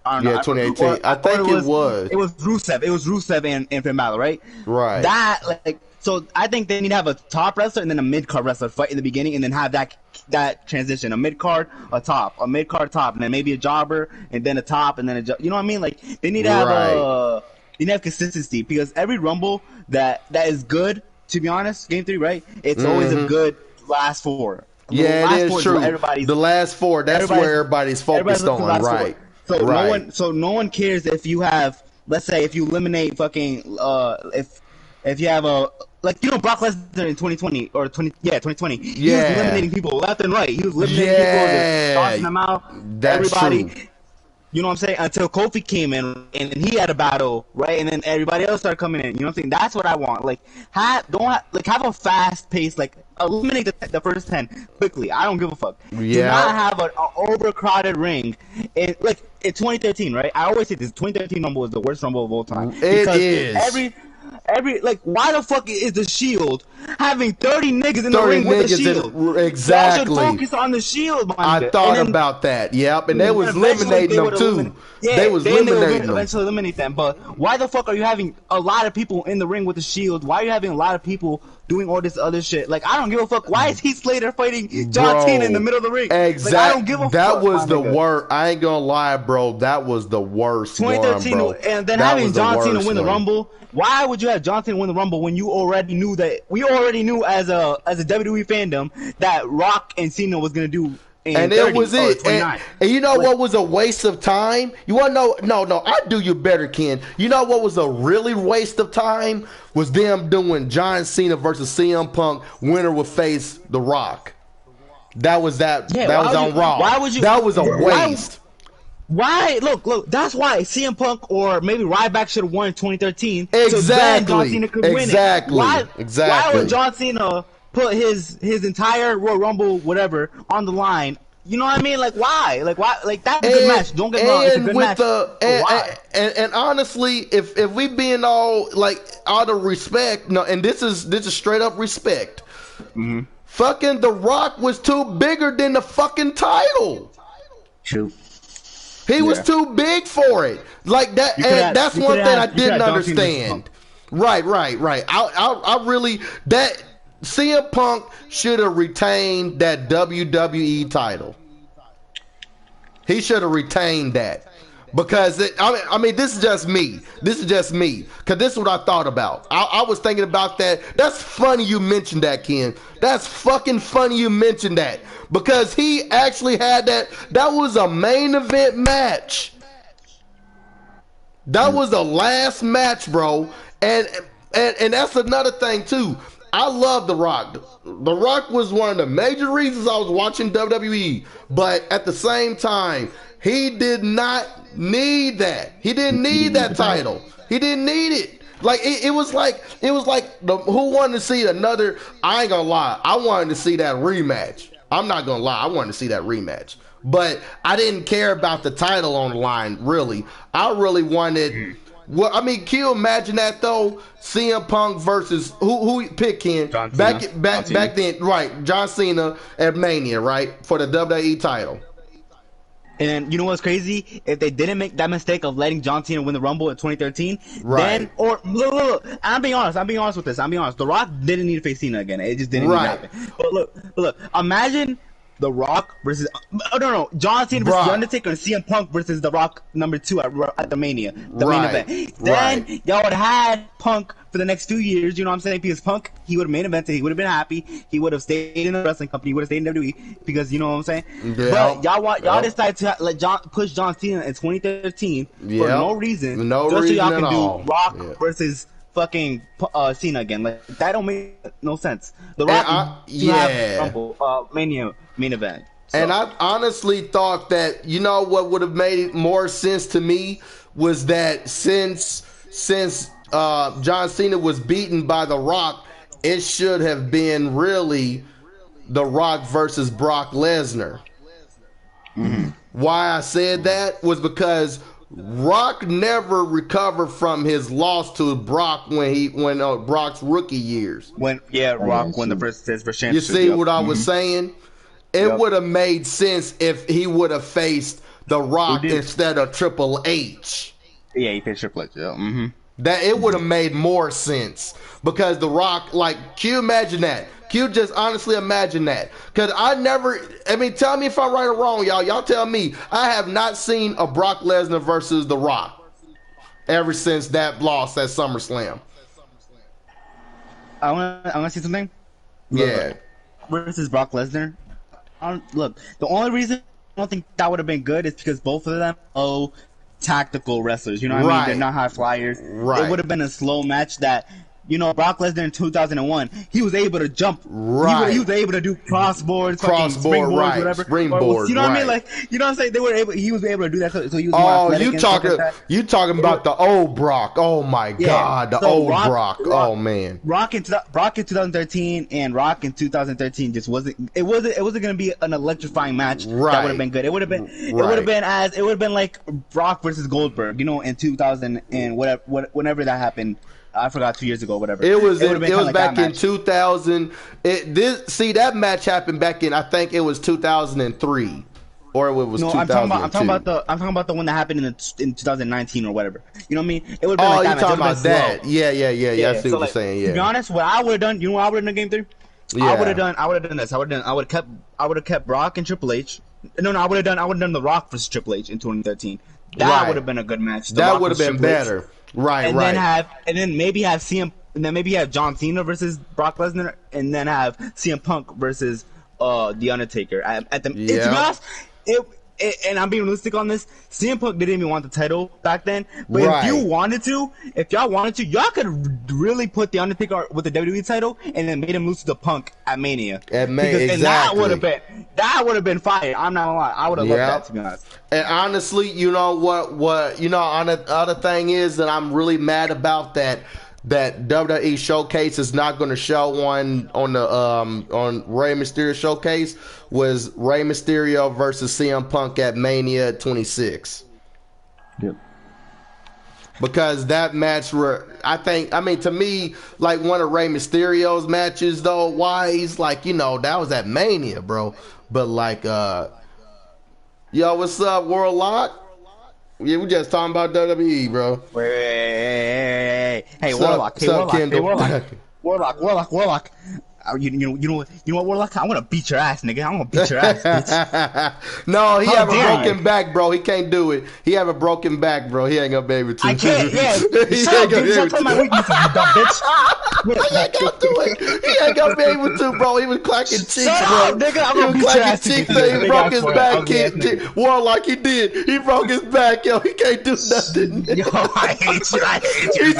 2018. I think it was.
It was Rusev. It was Rusev and Finn Balor, right?
Right.
So I think they need to have a top wrestler and then a mid card wrestler fight in the beginning, and then have that transition: a mid card, a mid card, top, and then maybe a jobber, and then a top, and then you know what I mean? Like they need to have consistency, because every Rumble that is good, to be honest, Game 3, right? It's always a good last 4.
Yeah, it is true. The last 4, that's where everybody's focused on, right?
So no one cares if you have, let's say, if you eliminate fucking if you have Brock Lesnar in 2020 or 2020. He was eliminating people left and right. He was eliminating people, tossing them out.
That's
everybody.
True.
You know what I'm saying? Until Kofi came in and he had a battle, right? And then everybody else started coming in. You know what I'm saying? That's what I want. Like, have a fast pace. Like, eliminate the first 10 quickly. I don't give a fuck.
Yeah.
Do not have an overcrowded ring. In 2013, right? I always say this: 2013 Rumble is the worst Rumble of all time.
It is.
Why the fuck is the Shield having 30 niggas in the ring with the Shield?
Exactly.
Y'all should focus on the Shield, man.
I thought about that. Yep, and they was eliminating them too. They was eliminating them.
Eventually eliminate them. But why the fuck are you having a lot of people in the ring with the Shield? Why are you having a lot of people doing all this other shit? Like, I don't give a fuck. Why is Heath Slater fighting John Cena in the middle of the ring?
Exactly.
Like, I don't give a fuck.
That was the worst. I ain't gonna lie, bro. That was the worst
2013,
one, bro.
And then having John Cena win the Rumble. Why would you have John Cena win the Rumble when you already knew as a WWE fandom that Rock and Cena was gonna do?
And it was it. And you know what was a waste of time? You want to know? No, I do you better, Ken. You know what was a really waste of time? Was them doing John Cena versus CM Punk. Winner would face The Rock. That was that.
Yeah,
that was on Raw.
Why would you?
That was a waste.
Why? Look. That's why CM Punk or maybe Ryback should have won in 2013.
Exactly.
So then John Cena could win it. Why would John Cena put his entire Royal Rumble whatever on the line? You know what I mean? Like why? Like that's a good match. Don't get me wrong, it's a good match.
And honestly, if we being all like out of respect, no, and this is straight up respect.
Mm-hmm.
Fucking The Rock was too bigger than the fucking title.
True.
He was too big for it. Like that. And that's one thing I didn't understand. Right. I really that CM Punk should have retained that WWE title. He should have retained that. Because I mean, this is just me. Because this is what I thought about. I was thinking about that. That's funny you mentioned that, Ken. That's fucking funny you mentioned that. Because he actually had that. That was a main event match. That was the last match, bro. And that's another thing, too. I love The Rock. The Rock was one of the major reasons I was watching WWE. But at the same time, he did not need that. He didn't need that title. He didn't need it. Like it was like who wanted to see another? I ain't gonna lie. I wanted to see that rematch. I'm not gonna lie. I wanted to see that rematch. But I didn't care about the title on the line. Really, I really wanted. Well, I mean, can you imagine that though? CM Punk versus who picked Ken back then, right? John Cena at Mania, right, for the WWE title.
And you know what's crazy? If they didn't make that mistake of letting John Cena win the Rumble in 2013,
right?
Then look. I'm being honest with this. The Rock didn't need to face Cena again. It just didn't need to happen. But look. Imagine The Rock versus John Cena versus The Undertaker and CM Punk versus The Rock #2 at the Mania, the main event. Then y'all would have had Punk for the next 2 years. You know what I'm saying? Because Punk, he would have main evented. He would have been happy. He would have stayed in the wrestling company. He would have stayed in WWE because you know what I'm saying.
Yeah.
But y'all decided to let push John Cena in 2013 for no reason.
No
just
reason
so y'all
at
can
all.
do Rock versus fucking Cena again. Like that don't make no sense. The Rock have Rumble, Mania main event. So.
And I honestly thought that, you know, what would have made more sense to me was that since John Cena was beaten by The Rock, it should have been really The Rock versus Brock Lesnar.
Mm-hmm.
Why I said that was because Rock never recovered from his loss to Brock when Brock's rookie years.
Rock won his first championship.
You see what I was saying? It would have made sense if he would have faced The Rock instead of Triple H.
Yeah, he faced Triple H. Yeah. Mm-hmm.
That it would have made more sense because The Rock, like, can you imagine that? Can you just honestly imagine that? Because tell me if I'm right or wrong, y'all. Y'all tell me. I have not seen a Brock Lesnar versus The Rock ever since that loss at SummerSlam.
I want to see something.
Yeah.
Versus Brock Lesnar. Look, the only reason I don't think that would have been good is because both of them are tactical wrestlers. You know what I mean? They're not high flyers.
Right.
It would have been a slow match that, you know, Brock Lesnar in 2001, he was able to jump.
Right.
He was able to do crossboards, springboards, whatever.
Springboard,
you know what I mean? Like, you know what I'm saying? He was able to do that, so he was more athletic.
You talking about the old Brock. Oh my God, the old Brock. Oh man.
Brock in 2013 and Rock in 2013 just wasn't going to be an electrifying match that would have been good. It would have been like Brock versus Goldberg, you know, in 2000 and whenever that happened. I forgot 2 years ago, whatever.
It was back in 2000. That match happened back in, I think it was 2003, or it was 2002.
I'm talking about the one that happened in 2019 or whatever. You know what I mean? It would have been like that.
You're talking about that? Yeah. I see what you're saying. Yeah.
To be honest, what I would have done, you know what I would have done Game 3?
Yeah.
I would have done this. I would have kept Brock and Triple H. No, I would have done The Rock versus Triple H in 2013. That would have been a good match.
That would have been better. Right.
Then maybe have John Cena versus Brock Lesnar, and then have CM Punk versus The Undertaker. To be honest, and I'm being realistic on this. CM Punk didn't even want the title back then. But
Right.
if y'all wanted to, y'all could really put the Undertaker with the WWE title and then made him lose to the Punk at Mania. And that would have been fire. I'm not gonna lie. I would have loved that, to be honest.
And honestly, you know what you know, on the other thing is that I'm really mad about that WWE Showcase is not going to show on Rey Mysterio Showcase was Rey Mysterio versus CM Punk at Mania 26.
Yep.
Because that match to me, like one of Rey Mysterio's matches though, wise, like, you know, that was at Mania, bro. But like, yo, what's up, Warlock? Yeah, we just talking about WWE, bro.
Hey, Warlock. You know what, Warlock? I'm gonna beat your ass, nigga. I'm gonna beat your ass, bitch.
No, he have a broken back, bro. He can't do it. He have a broken back, bro. He ain't gonna be able to.
I can't. Yeah. Shut up, dude. Shut my weaknesses, you dumb bitch.
He ain't gonna do it. He ain't gonna be able to, bro. He was clacking cheeks, bro.
Nigga, I'm
he
gonna
was
beat your
clacking
ass.
cheeks. He broke his back. Warlock, he did. He broke his back, yo. He can't do nothing.
Yo, I hate you. I hate you.
He's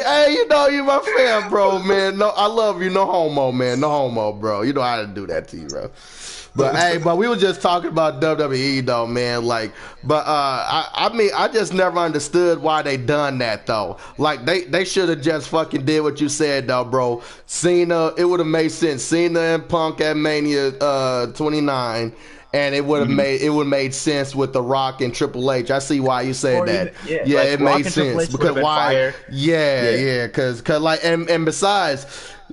Hey, you know you my fan, bro, man. No, I love you. No homo, man. No homo, bro. You know how to do that to you, bro. But hey, but we were just talking about WWE though, man. Like, but I mean, I just never understood why they done that though. Like, they should have just fucking did what you said though, bro. Cena, it would have made sense. Cena and Punk at Mania 29. And it would have made sense with The Rock and Triple H. I see why you said that. Yeah, like it made sense because why? Yeah, because like and besides,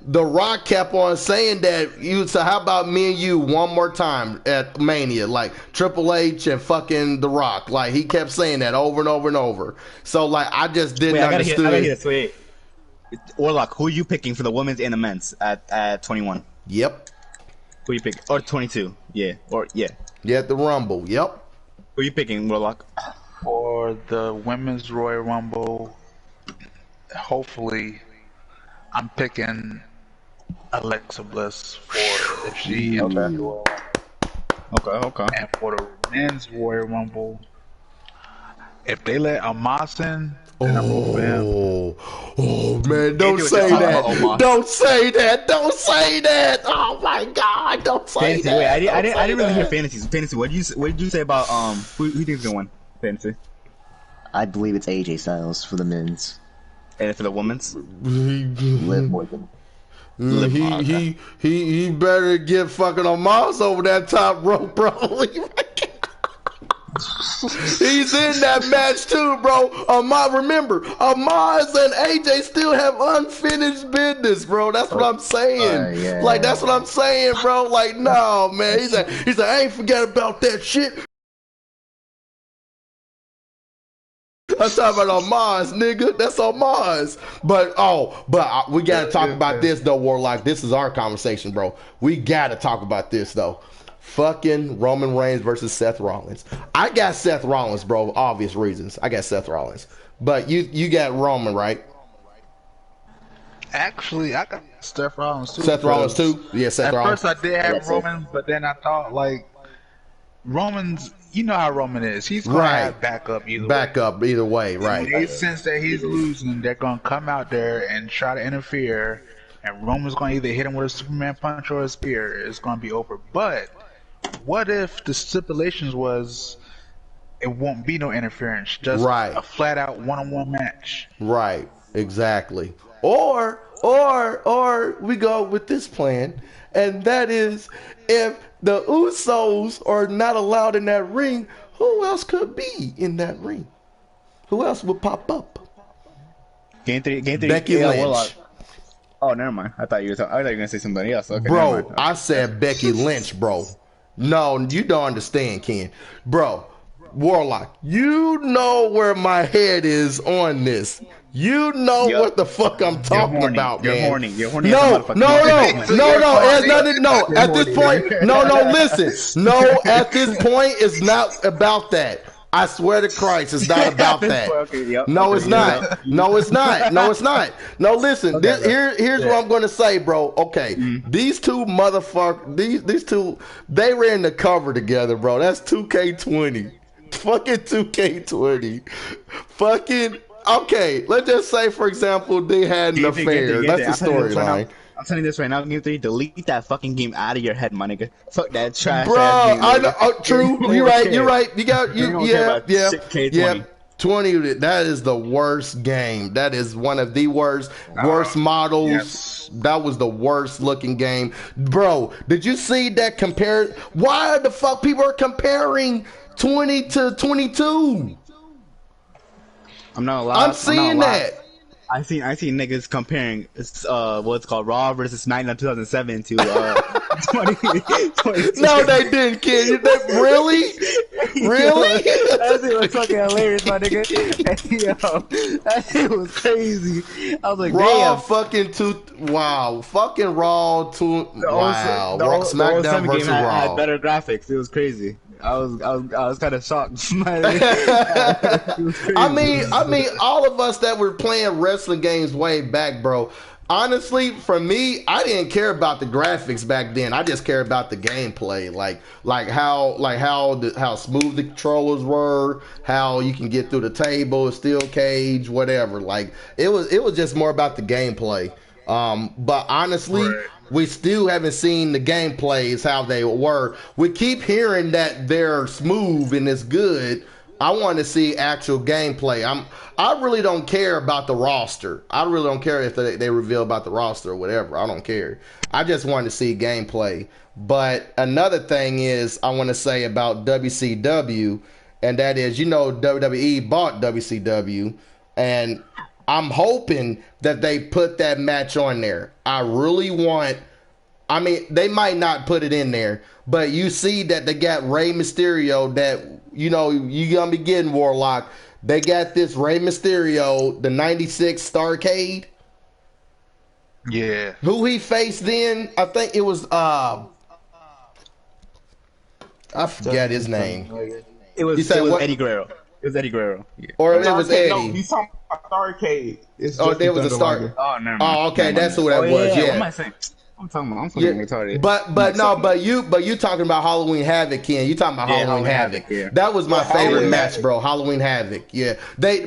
The Rock kept on saying that you. So how about me and you one more time at Mania, like Triple H and fucking The Rock? Like he kept saying that over and over and over. So like I just didn't understand.
I gotta hear this. Wait, Warlock, who are you picking for the women's and the men's at 21?
Yep.
Who you pick? Or 22? Yeah.
Yeah, the Rumble. Yep.
Who you picking, Warlock?
For the Women's Royal Rumble, hopefully, I'm picking Alexa Bliss for if she enters the Royal Rumble.
Okay.
And for the Men's Royal Rumble, if they let Omos in, then I'm over him.
Oh man, don't say that. Don't say that. Don't say that. Oh my God, don't say
Fantasy,
that.
Wait, I didn't really hear Fantasy. Fantasy, what did you say about who do you think's gonna win? Fantasy.
I believe it's AJ Styles for the men's.
And for the women's?
Liv Morgan.
He better get fucking Omos over that top rope, bro. He's in that match too, bro. Remember, Omos and AJ still have unfinished business, bro. That's what I'm saying.
Yeah.
Like that's what I'm saying, bro. Like no, man. He's like, I ain't forget about that shit. I'm talking about Omos, nigga. That's Omos. But we gotta talk about this though, Warlock. This is our conversation, bro. We gotta talk about this though. Fucking Roman Reigns versus Seth Rollins. I got Seth Rollins, bro. Obvious reasons. I got Seth Rollins. But you got Roman, right?
Actually, I got Seth Rollins too.
Seth Rollins too? Yeah, Seth Rollins.
At first I did have Roman, but then I thought like Roman's. You know how Roman is. He's gonna have backup
either way, right?
They sense that he's losing. They're gonna come out there and try to interfere, and Roman's gonna either hit him with a Superman punch or a spear. It's gonna be over. But what if the stipulations was it won't be no interference, just a flat out one-on-one match?
Right, exactly. Or we go with this plan, and that is if the Usos are not allowed in that ring, who else could be in that ring? Who else would pop up?
Becky
Lynch.
Oh, never mind. I thought you were gonna say somebody else. Okay,
bro, I said Becky Lynch, bro. No, you don't understand, Ken. Bro, Warlock, you know where my head is on this. You know what the fuck I'm talking about, man.
You're horny.
No. It's nothing. No, at this point, listen. No, at this point, it's not about that. I swear to Christ, it's not about that.
Okay, yep.
No,
Okay,
it's not. No, it's not. No, it's not. No, listen. Here's what I'm going to say, bro. Okay, these two motherfuckers, these two, they ran the cover together, bro. That's 2K20. Fucking 2K20. Fucking. Okay, let's just say, for example, they had an affair. That's the storyline.
I'm telling you this right now, Game 3, delete that fucking game out of your head, my nigga. Fuck that trash.
Bro,
ass game,
I know. True. You're right. You're right. You got yeah. 20. That is the worst game. That is one of the worst models. Yes. That was the worst looking game, bro. Did you see that compare? Why the fuck people are comparing 20 to 22?
I'm not allowed.
I'm seeing that.
I see niggas comparing what's called Raw versus SmackDown 2007 to 20.
No, they didn't, kid. Really? Really?
That shit was fucking hilarious, my nigga. Hey, yo, that shit was crazy. I was like,
Raw
damn.
Fucking Raw SmackDown versus Raw
had better graphics. It was crazy. I was kind of shocked.
I mean, all of us that were playing wrestling games way back, bro. Honestly, for me, I didn't care about the graphics back then. I just cared about the gameplay, like how smooth the controllers were, how you can get through the table, steel cage, whatever. Like it was just more about the gameplay. But honestly, we still haven't seen the gameplays how they were. We keep hearing that they're smooth and it's good. I want to see actual gameplay. I really don't care about the roster. I really don't care if they reveal about the roster or whatever. I don't care. I just want to see gameplay. But another thing is I want to say about WCW, and that is, WWE bought WCW, and I'm hoping that they put that match on there. I really want. I mean, they might not put it in there, but you see that they got Rey Mysterio that, you're going to be getting, Warlock. They got this Rey Mysterio, the 96 Starrcade.
Yeah.
Who he faced then, I think it was, I forget his name.
It was Eddie Guerrero. It was Eddie Guerrero. Yeah.
Or it was Eddie.
No, he's talking about Starrcade.
There was a Star.
Oh, never mind.
Oh, okay, that's who that was. Yeah.
What am I saying? I'm fucking retarded.
But you talking about Halloween Havoc, Ken. You talking about Halloween Havoc.
Yeah.
That was my favorite match, bro. Halloween Havoc. Yeah. They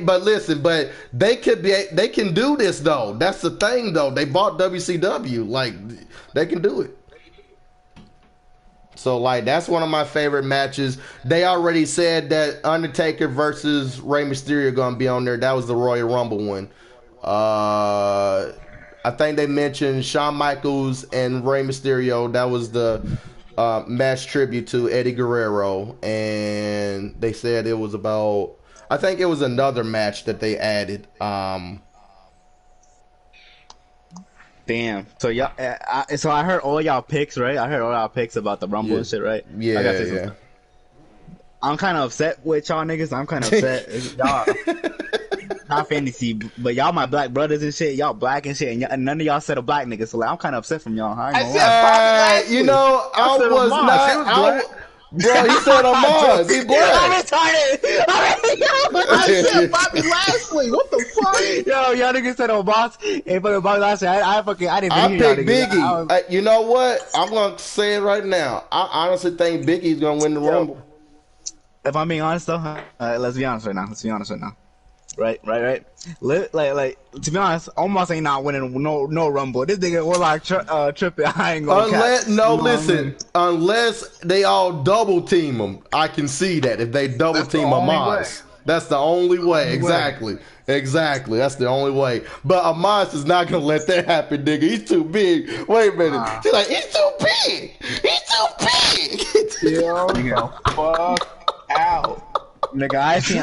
can do this though. That's the thing though. They bought WCW. Like, they can do it. So, like, that's one of my favorite matches. They already said that Undertaker versus Rey Mysterio gonna be on there. That was the Royal Rumble one. I think they mentioned Shawn Michaels and Rey Mysterio. That was the match tribute to Eddie Guerrero. And they said it was about... I think it was another match that they added.
Damn. So y'all, so I heard all y'all picks, right? I heard all y'all picks about the Rumble and shit, right?
Yeah.
I'm kind of upset with y'all niggas. I'm kind of upset. Y'all... Not fantasy, but y'all my black brothers and shit. Y'all black and shit, and none of y'all said a black nigga. So like, I'm kind of upset from y'all. I
was not. Bro, he said Amaz. He black.
I'm retarded.
I said Bobby Lashley. What the fuck?
Yo, y'all niggas said Amaz. Hey, fucking Bobby Lashley. I didn't hear
picked Biggie. You know what? I'm gonna say it right now. I honestly think Biggie's gonna win the Rumble.
If I'm being honest though, let's be honest right now. Right. Like to be honest, almost ain't not winning no Rumble. This nigga was like tripping. I ain't gonna
unless they all double team him. I can see that if they double team Amaz. That's the only way. Exactly. That's the only way. But Amaz is not gonna let that happen, nigga. He's too big. Wait a minute. She's like, he's too big.
Yo, fuck out.
Nigga, I seen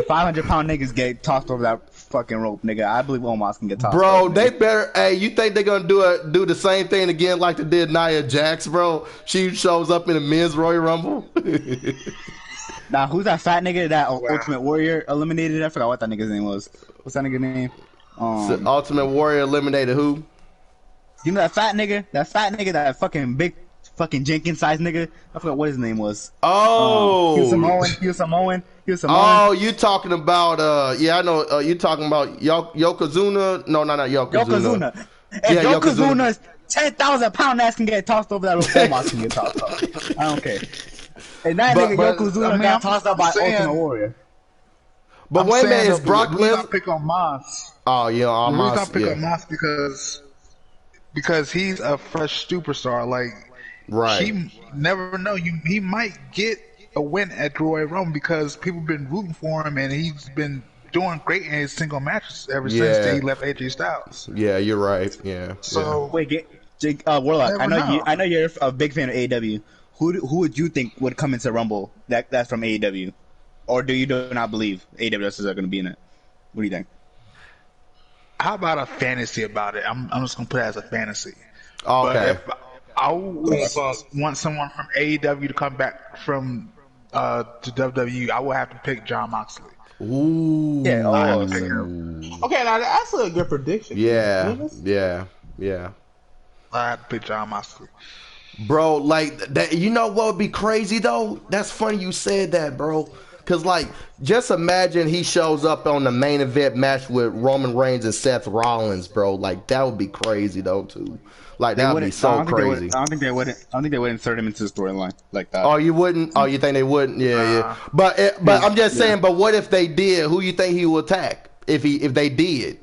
500-pound niggas get tossed over that fucking rope, nigga. I believe Omos can get tossed.
Bro,
over,
they better. Hey, you think they're gonna do the same thing again like they did Nia Jax, bro? She shows up in the men's Royal Rumble.
Now, who's that fat nigga that Ultimate Warrior eliminated? I forgot what that nigga's name was. What's that nigga's name?
Ultimate Warrior eliminated who?
You know that fat nigga? That fucking big fucking Jenkins size nigga. I forgot what his name was.
Oh,
He was Samoan.
Oh, you talking about? Yeah, I know. You talking about Yokozuna? No, not Yokozuna.
If Yokozuna's 10,000 pound ass can get tossed over, that Omos can get tossed up. I don't care. And that nigga Yokozuna got tossed up by Ultimate Warrior.
But wait a minute, is Brock Lesnar?
Pick on Moss.
Oh yeah, on
The reason
Moss.
I pick on Moss because he's a fresh superstar. Like,
Right.
he never know. He might get a win at Royal Rumble because people been rooting for him, and he's been doing great in his single matches ever since he left AJ Styles.
Yeah, you're right. Yeah.
So
wait, Warlock.
Never
I know you're a big fan of AEW. Who would you think would come into Rumble that's from AEW, or do you not believe AEW is going to be in it? What do you think?
how about a fantasy about it? I'm just gonna put it as a fantasy.
Okay.
But if I want someone from AEW to come back from to WWE, I would have to pick Jon Moxley.
Ooh.
Yeah.
I
Oh,
have to pick him.
Okay, now that's a good prediction.
Yeah.
Yes.
Yeah.
I have to pick Jon Moxley.
Bro, like that. You know what would be crazy though? That's funny you said that, bro. Cause like, just imagine he shows up on the main event match with Roman Reigns and Seth Rollins, bro. Like that would be crazy though too. Like that would be so crazy.
I don't think they would insert him into the storyline like that.
Oh, you wouldn't? Oh, you think they wouldn't? Yeah. But I'm just saying. But what if they did? Who you think he would attack if they did?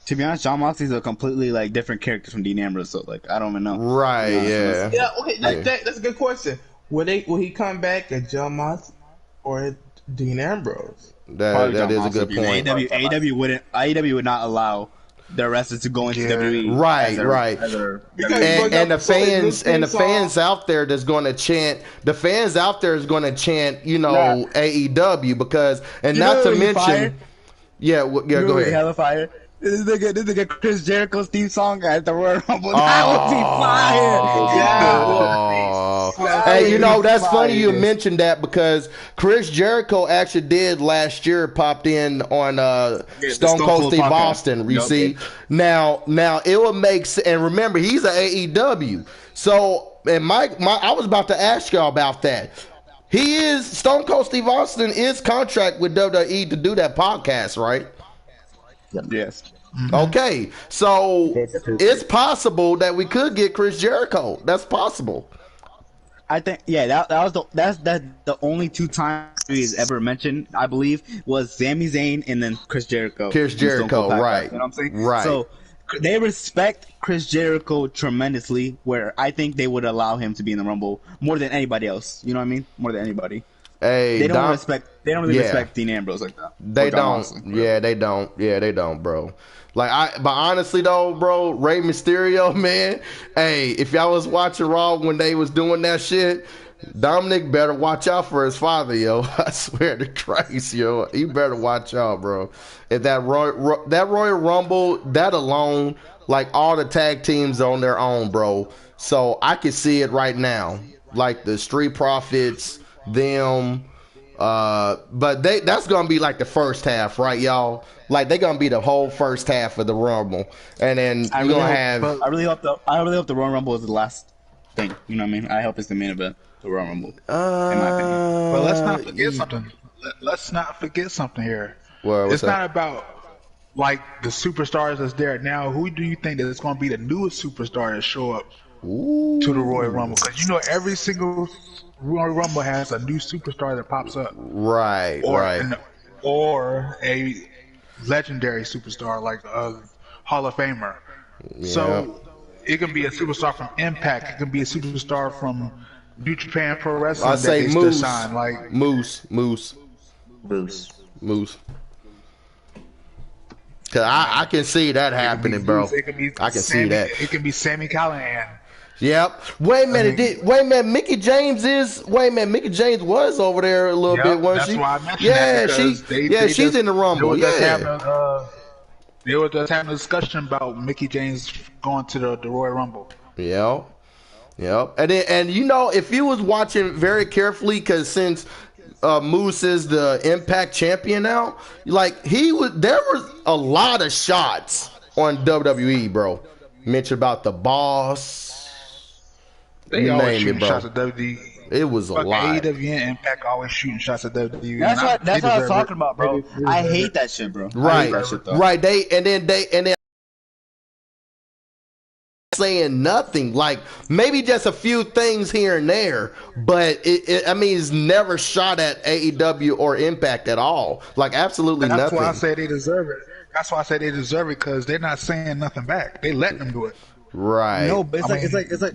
To be honest, Jon Moxley's a completely like different character from Dean Ambrose, so like I don't even know.
Right? Yeah.
Yeah. Okay. That's a good question. Will he come back at Jon Moxley or Dean Ambrose?
That is a good point.
AEW would not allow their wrestlers to go into WWE.
Right. And the fans
song.
out there that's going to chant. The fans out there is going to chant. You know, AEW because not to mention.
Fire?
Go ahead.
Hella fire. This nigga Chris Jericho's theme song at the Royal Rumble. That would be fire.
Hey, you know, that's funny you mentioned that because Chris Jericho actually did last year popped in on Stone Cold Steve Austin. You see, now it will make sense. And remember, he's an AEW. So, and Mike, I was about to ask y'all about that. Stone Cold Steve Austin is contract with WWE to do that podcast, right?
Yes.
Mm-hmm.
Okay, so it's possible that we could get Chris Jericho. That's possible.
I think that's the only two times he's ever mentioned, I believe, was Sami Zayn and then Chris Jericho.
Right.
You know what I'm saying?
Right.
So they respect Chris Jericho tremendously, where I think they would allow him to be in the Rumble more than anybody else. You know what I mean? More than anybody.
Hey,
they don't really respect Dean Ambrose like that.
They don't. They don't, bro. But honestly though, bro, Rey Mysterio, man. Hey, if y'all was watching Raw when they was doing that shit, Dominic better watch out for his father, yo. I swear to Christ, yo. He better watch out, bro. If that Royal Rumble, that alone, like all the tag teams on their own, bro. So I can see it right now. Like the Street Profits, them, but that's gonna be like the first half, right, y'all? Like they're gonna be the whole first half of the Rumble, and then I really hope the
Royal Rumble is the last thing. You know what I mean? I hope it's the main event, the Royal Rumble. In my opinion.
But let's not forget something. Let's not forget something here. It's not about like the superstars that's there now. Who do you think that is going to be the newest superstar to show up to the Royal Rumble? Because you know every single Royal Rumble has a new superstar that pops up.
Right.
Or a legendary superstar like a Hall of Famer. Yeah. So it can be a superstar from Impact. It can be a superstar from New Japan Pro Wrestling.
I say Moose.
Like
Moose. Cause I can see that happening, bro. I can see that.
It can be Sami Callihan.
Yep. Wait a minute. Mickie James was over there a little bit, wasn't she?
That's why I mentioned that.
She's in the Rumble.
They were just having a discussion about Mickie James going to the Royal Rumble.
Yep. And you know, if you was watching very carefully, because since Moose is the Impact champion now, like there was a lot of shots on WWE, bro. Mentioned about the Boss.
They
You
always
name it,
shooting
bro.
shots at WWE.
It was a
Fucking
lot.
AEW and Impact always shooting shots at WWE.
That's what
They
I was
deserve
talking
it.
about, bro.
They
I
deserve
hate
it.
that shit, bro. I hate
Right,
that shit, though.
right. They saying nothing. Like maybe just a few things here and there, but I mean, it's never shot at AEW or Impact at all. Like absolutely
That's
nothing.
why I say they deserve it. That's why I say they deserve it because they're not saying nothing back. They letting them do it.
Right.
No, but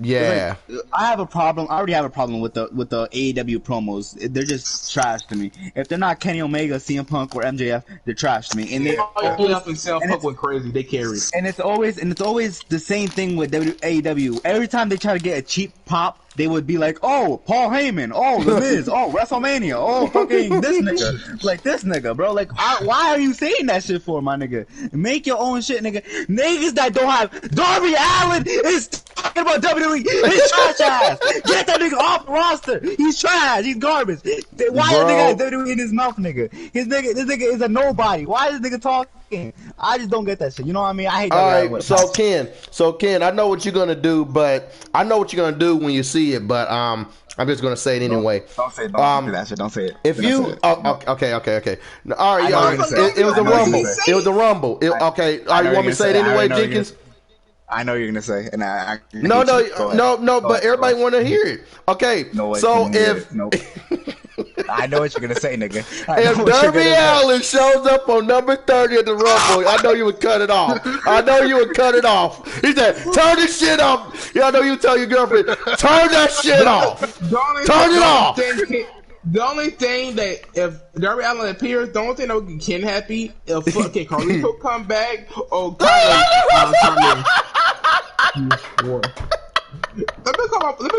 Yeah.
I have a problem. I already have a problem with the AEW promos. They're just trash to me. If they're not Kenny Omega, CM Punk, or MJF, they're trash to me. And they
MJF and CM Punk went crazy. They carry.
and it's always the same thing with AEW. Every time they try to get a cheap pop, they would be like, "Oh, Paul Heyman, oh, The Miz, oh, WrestleMania, oh, fucking this nigga, like this nigga, bro. Like, why are you saying that shit for, my nigga? Make your own shit, nigga. Niggas that don't have Darby Allin is talking about WWE. He's trash ass. Get that nigga off the roster. He's trash. He's garbage. Why
Bro.
this nigga has WWE in his mouth, nigga? This nigga is a nobody. Why is this nigga talking? I just don't get that shit. You know what I mean? I hate that.
All
guy
right, so Ken, I know what you're gonna do, but I know what you're gonna do when you see it, but I'm just gonna say it anyway.
Don't say it. Don't do that shit. Don't say it.
If
Don't
you,
say it.
okay. All right,
I know
y'all.
you're gonna say
It was
I
a
know you're
rumble.
gonna
It was a rumble. Okay, all right, you
you're
want me to say it
gonna say it. I
anyway,
already know you're
Jenkins?
I know you're gonna say, and I
No,
Go ahead.
but everybody want to hear it. Okay,
No way.
so if
Nope. I know what you're gonna say, nigga.
if Darby Allin shows up on number 30 at the Rumble, I know you would cut it off. I know you would cut it off. He said, "Turn this shit off." Yeah, I know you tell your girlfriend, "Turn that shit off. Turn it off."
The only thing that if Darby Allin appears, the only thing that would Ken happy if fucking Carlito come back or come in. Let me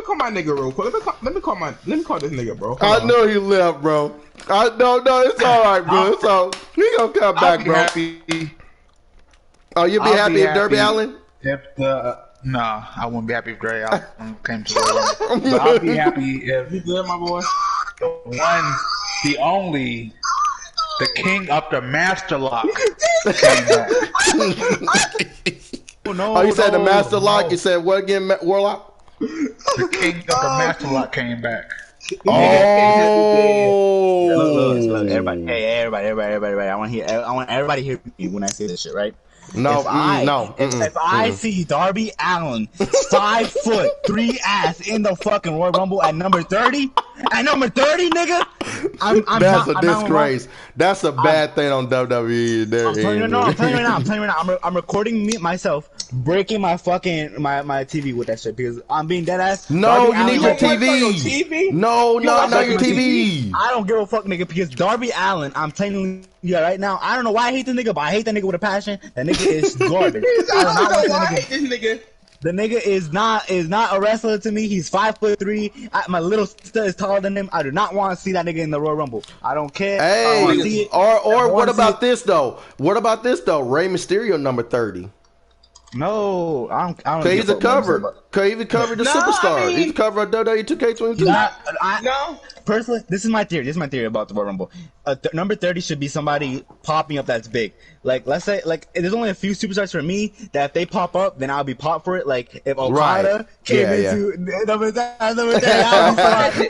call my nigga real quick. Let me call this nigga, bro.
I know he left, bro. No, it's all right, bro. It's all. He gonna come back, bro. Oh, you'll be happy if Darby Allin?
No, I wouldn't be happy if Darby Allin came to the But I'll be happy if
You good, my boy?
the one, the only, the king of the Master Lock came back.
Oh, you said the Master Lock? You said what again, Warlock?
The king of the Master Lock came back.
Oh.
Look, everybody. Hey, everybody. I want everybody to hear me when I say this shit, right?
No,
If I see Darby Allin 5'3" ass in the fucking Royal Rumble at number 30, nigga,
that's a disgrace. That's a bad thing on WWE.
I'm telling you right now. I'm recording myself breaking my fucking my TV with that shit because I'm being dead ass.
No,
Darby
you need your
Allin-
TV. No, not your TV.
I don't give a fuck, nigga, because Darby Allin, I'm telling you right now, I don't know why I hate this nigga, but I hate that nigga with a passion. That nigga is garbage. I do not like that nigga.
This nigga.
The nigga is not a wrestler to me. He's 5'3". My little sister is taller than him. I do not want to see that nigga in the Royal Rumble. I don't care. I don't wanna see
Hey,
it.
or what about this though? What about this though? Rey Mysterio number 30.
No, I don't.
Cause he's a cover. Cause he covered the
No,
superstar.
I mean-
He's covered WWE 2K22.
No.
Personally, this is my theory about the Royal Rumble. Number 30 should be somebody popping up that's big. Like, let's say, like, there's only a few superstars for me that if they pop up, then I'll be popped for it. Like, if Okada came into number 30, I'll be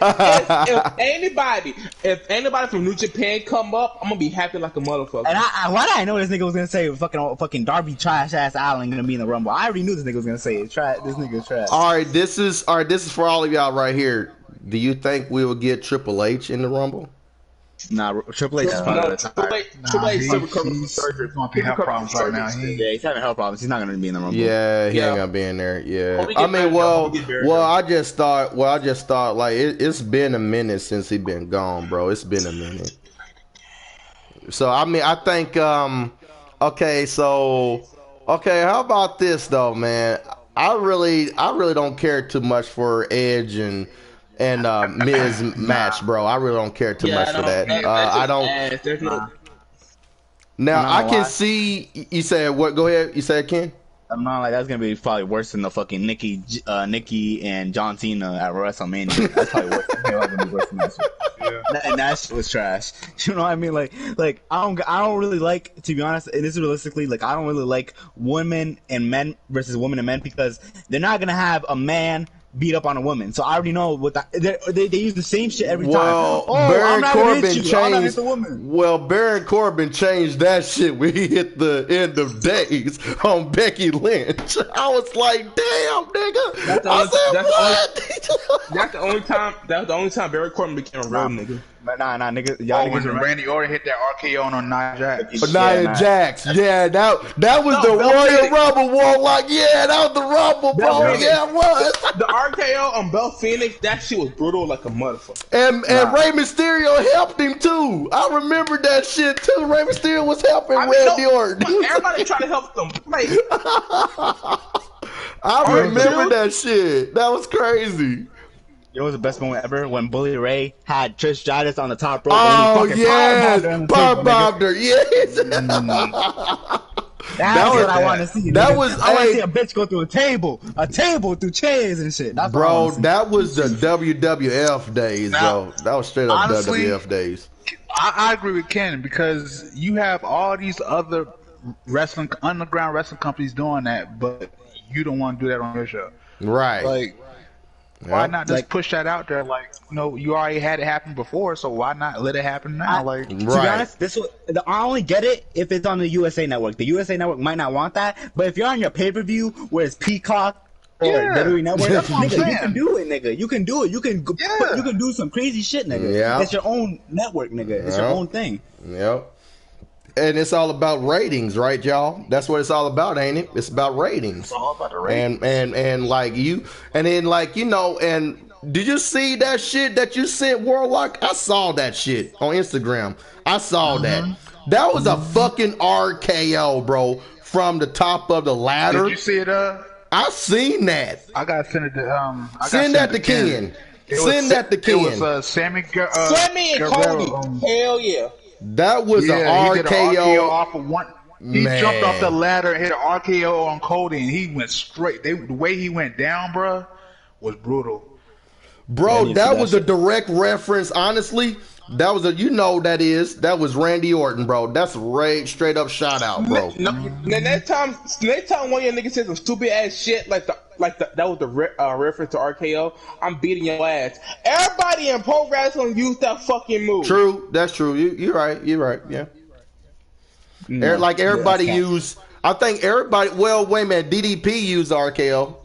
if anybody from New Japan come up, I'm gonna be happy like a motherfucker.
And why did I know this nigga was gonna say fucking Darby trash ass Allen gonna be in the Rumble? I already knew this nigga was gonna say it. This nigga's trash.
All right, this is for all of y'all right here. Do you think we will get Triple H in the Rumble?
Nah, Triple H is probably gonna retire.
Triple H still recovering from
He's
surgery.
going through health problems right now.
Yeah, he's having health problems. He's not gonna be in the Rumble.
Yeah, he
Yeah.
ain't gonna be in there. Yeah,
When we get
I mean,
buried,
well,
when we get buried,
I just thought like it's been a minute since he been gone, bro. It's been a minute. So I mean, I think okay, how about this though, man? I really don't care too much for Edge and Miz match, bro. I really don't care too much for that. I don't.
There's no.
Now I can
why?
see. You said what? Go ahead. You said Ken.
I'm not like that's gonna be probably worse than the fucking Nikki and John Cena at WrestleMania. That's probably worse. Gonna be worse than that shit. And that shit was trash. You know what I mean? Like I don't really like, to be honest, and this is realistically, like I don't really like women and men versus women and men because they're not gonna have a man beat up on a woman. So I already know what that they use the same shit every
Well,
time. Oh,
Baron
I'm not gonna hit
Corbin
you. I'm not hit
changed.
the woman.
Well, Baron Corbin changed that shit when he hit the end of days on Becky Lynch. I was like, damn, nigga.
That's the
I
only-
said,
that's the only-
what?
That's the only time. That was the only time Baron Corbin became a real nigga.
But nah, niggas, y'all
Oh, when
niggas.
Randy Orton hit that RKO on Nia Jax.
But Nia
nah.
Jax, yeah, that was
No,
the
Bel
Royal
Phoenix.
Rumble Warlock. Yeah, that was the Rumble, bro.
Phoenix.
Yeah, it was.
The RKO on Bel Phoenix, that shit was brutal like a motherfucker.
And Rey Mysterio helped him too. I remember that shit too. Rey Mysterio was helping Randy Orton.
Everybody trying to help them. Like,
I remember that shit. That was crazy.
It was the best moment ever when Bully Ray had Trish Stratus on the top rope.
Oh
and he fucking
yes,
power bombed her in the table, nigga.
power bombed her. Yes.
That's
was-
what I want to see.
that
nigga.
was-
I want
hey.
to see a bitch go through a table through chairs and shit. That's what I
Bro,
wanna see.
that was the WWF days,
Now,
bro. That was straight up
honestly,
WWF days.
I agree with Ken because you have all these other underground wrestling companies doing that, but you don't want to do that on your show.
Right.
Like, why
Yeah.
not just push that out there? Like, you already had it happen before, so why not let it happen now? Like,
To be
Right.
honest, I only get it if it's on the USA Network. The USA Network might not want that, but if you're on your pay-per-view where it's Peacock or
Yeah.
WWE Network,
That's what I'm
nigga, you
saying.
can do it, nigga. You can do it. You can
Yeah.
you can do some crazy shit, nigga.
Yeah.
It's your own network, nigga. It's your
Yeah.
own thing.
Yep. And it's all about ratings, right, y'all? That's what it's all about, ain't it? It's about ratings.
all about the ratings.
And like you, and then like and did you see that shit that you sent Warlock? I saw that shit on Instagram. I saw that. That was a fucking RKO, bro, from the top of the ladder.
did you see it?
I seen that.
I gotta send it to
Send that to Ken. Send that to Ken.
It was Sammy
Sammy and
Guerrero.
Cody. Hell yeah.
That was
Yeah,
an
he did an RKO
RKO.
off of one. He
Man.
jumped off the ladder and hit an RKO on Cody, and he went straight. The way he went down, bruh, was brutal.
Bro,
Yeah,
that
I
was
see
a
that
direct reference. Honestly, that was that was Randy Orton, bro. That's straight up shout out, bro.
No, next time one of your niggas says some stupid ass shit like that was the reference to RKO, I'm beating your ass. Everybody in pro wrestling used that fucking move.
True, that's true. You're right. You're right. Yeah. Like everybody used. I think everybody. Well, wait a minute. DDP used RKO.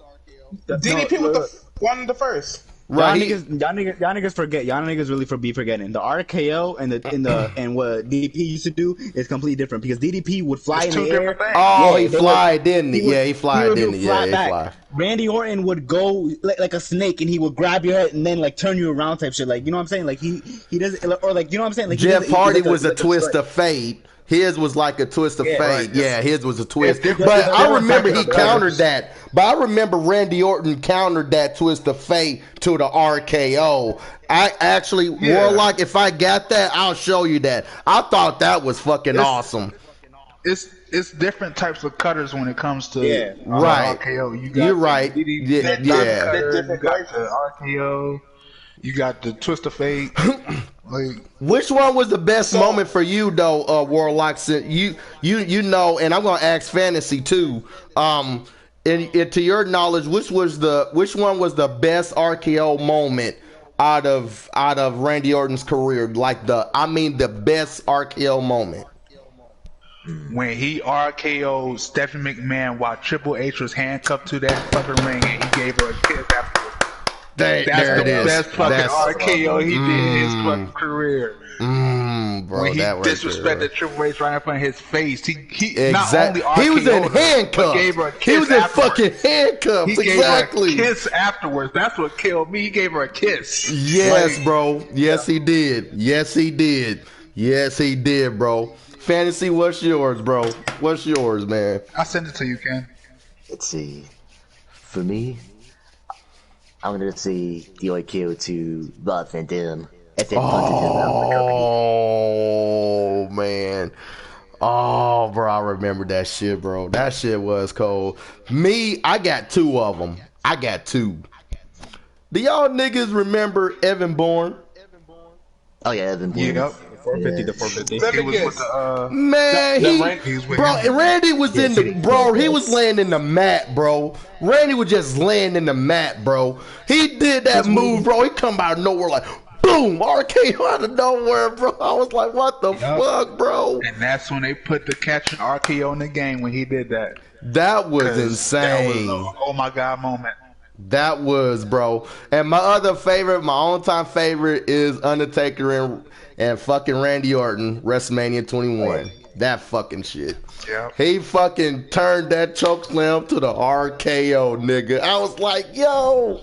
DDP was one of the first.
Right.
Y'all niggas forget. Y'all niggas really be forgetting. The RKO and what DDP used to do is completely different because DDP would fly
It's
in
two
the air.
different things.
Oh,
Yeah,
he
they
fly,
would-
didn't he?
would-
Yeah, he fly,
would
didn't he? Yeah, he
back.
fly.
Randy Orton would go like a snake and he would grab your head and then like turn you around type shit. Like, you know what I'm saying? Like he doesn't, or like, you know what I'm saying? Like he
Jeff
doesn't-
Hardy
like
was a
like
twist
strike.
of fate. His was like a twist of
Yeah,
fate.
right.
Yeah, his was a twist.
different-
But
it's
I
different
remember
types
he
of
countered
brothers.
that. But I remember Randy Orton countered that twist of fate to the RKO. I actually,
Yeah.
Warlock, if I got that, I'll show you that. I thought that was fucking awesome.
It's different types of cutters when it comes to
Yeah.
Right.
RKO. You got
You're
the
right.
DDP
Yeah, yeah.
cutter, you got the RKO. You got the twist of fate. Like,
Which one was the best moment for you though, Warlock? Since you know, and I'm gonna ask Fantasy too. And to your knowledge, which one was the best RKO moment out of Randy Orton's career? Like the best RKO moment.
when he RKO'd Stephanie McMahon while Triple H was handcuffed to that fucking ring and he gave her a kiss afterwards. That's
there
the
it is.
best fucking
That's-
RKO he did in his fucking career.
Bro,
When he
that right
disrespected
there.
Triple H right in front of his face, he
Exactly.
not only
He was in
RKO'd her, but
handcuffs.
gave her a kiss
He was in
afterwards.
fucking handcuffs.
He
Exactly.
gave her a kiss afterwards. That's what killed me. He gave her a kiss.
Yes,
Like,
bro. Yes, he did. Yes, he did. Yes, he did, bro. Fantasy, what's yours, bro? What's yours, man?
I'll send it to you, Ken.
Let's see. For me, I'm gonna say the RKO to Rob Van Dam. If they punted him out of the company.
Oh man. Oh, bro, I remember that shit, bro. That shit was cold. Me, I got two of them. I got two. Do y'all niggas remember Evan Bourne?
Oh yeah, Evan Bourne.
Yep.
450 to 450.
Let
He
me
was
guess.
with the
Man,
He's with him.
Randy was in the bro. He was laying in the mat, bro. Randy was just laying in the mat, bro. He did that move, bro. He come out of nowhere like, boom, RKO out of nowhere, bro. I was like, what the fuck, bro?
And that's when they put the catch and RKO in the game when he did that.
That was
'Cause
insane.
That was a, oh my god moment.
That was, bro. And my other favorite, my all-time favorite is Undertaker and fucking Randy Orton, WrestleMania 21. That fucking shit.
Yeah.
He fucking turned that choke slam to the RKO, nigga. I was like, yo.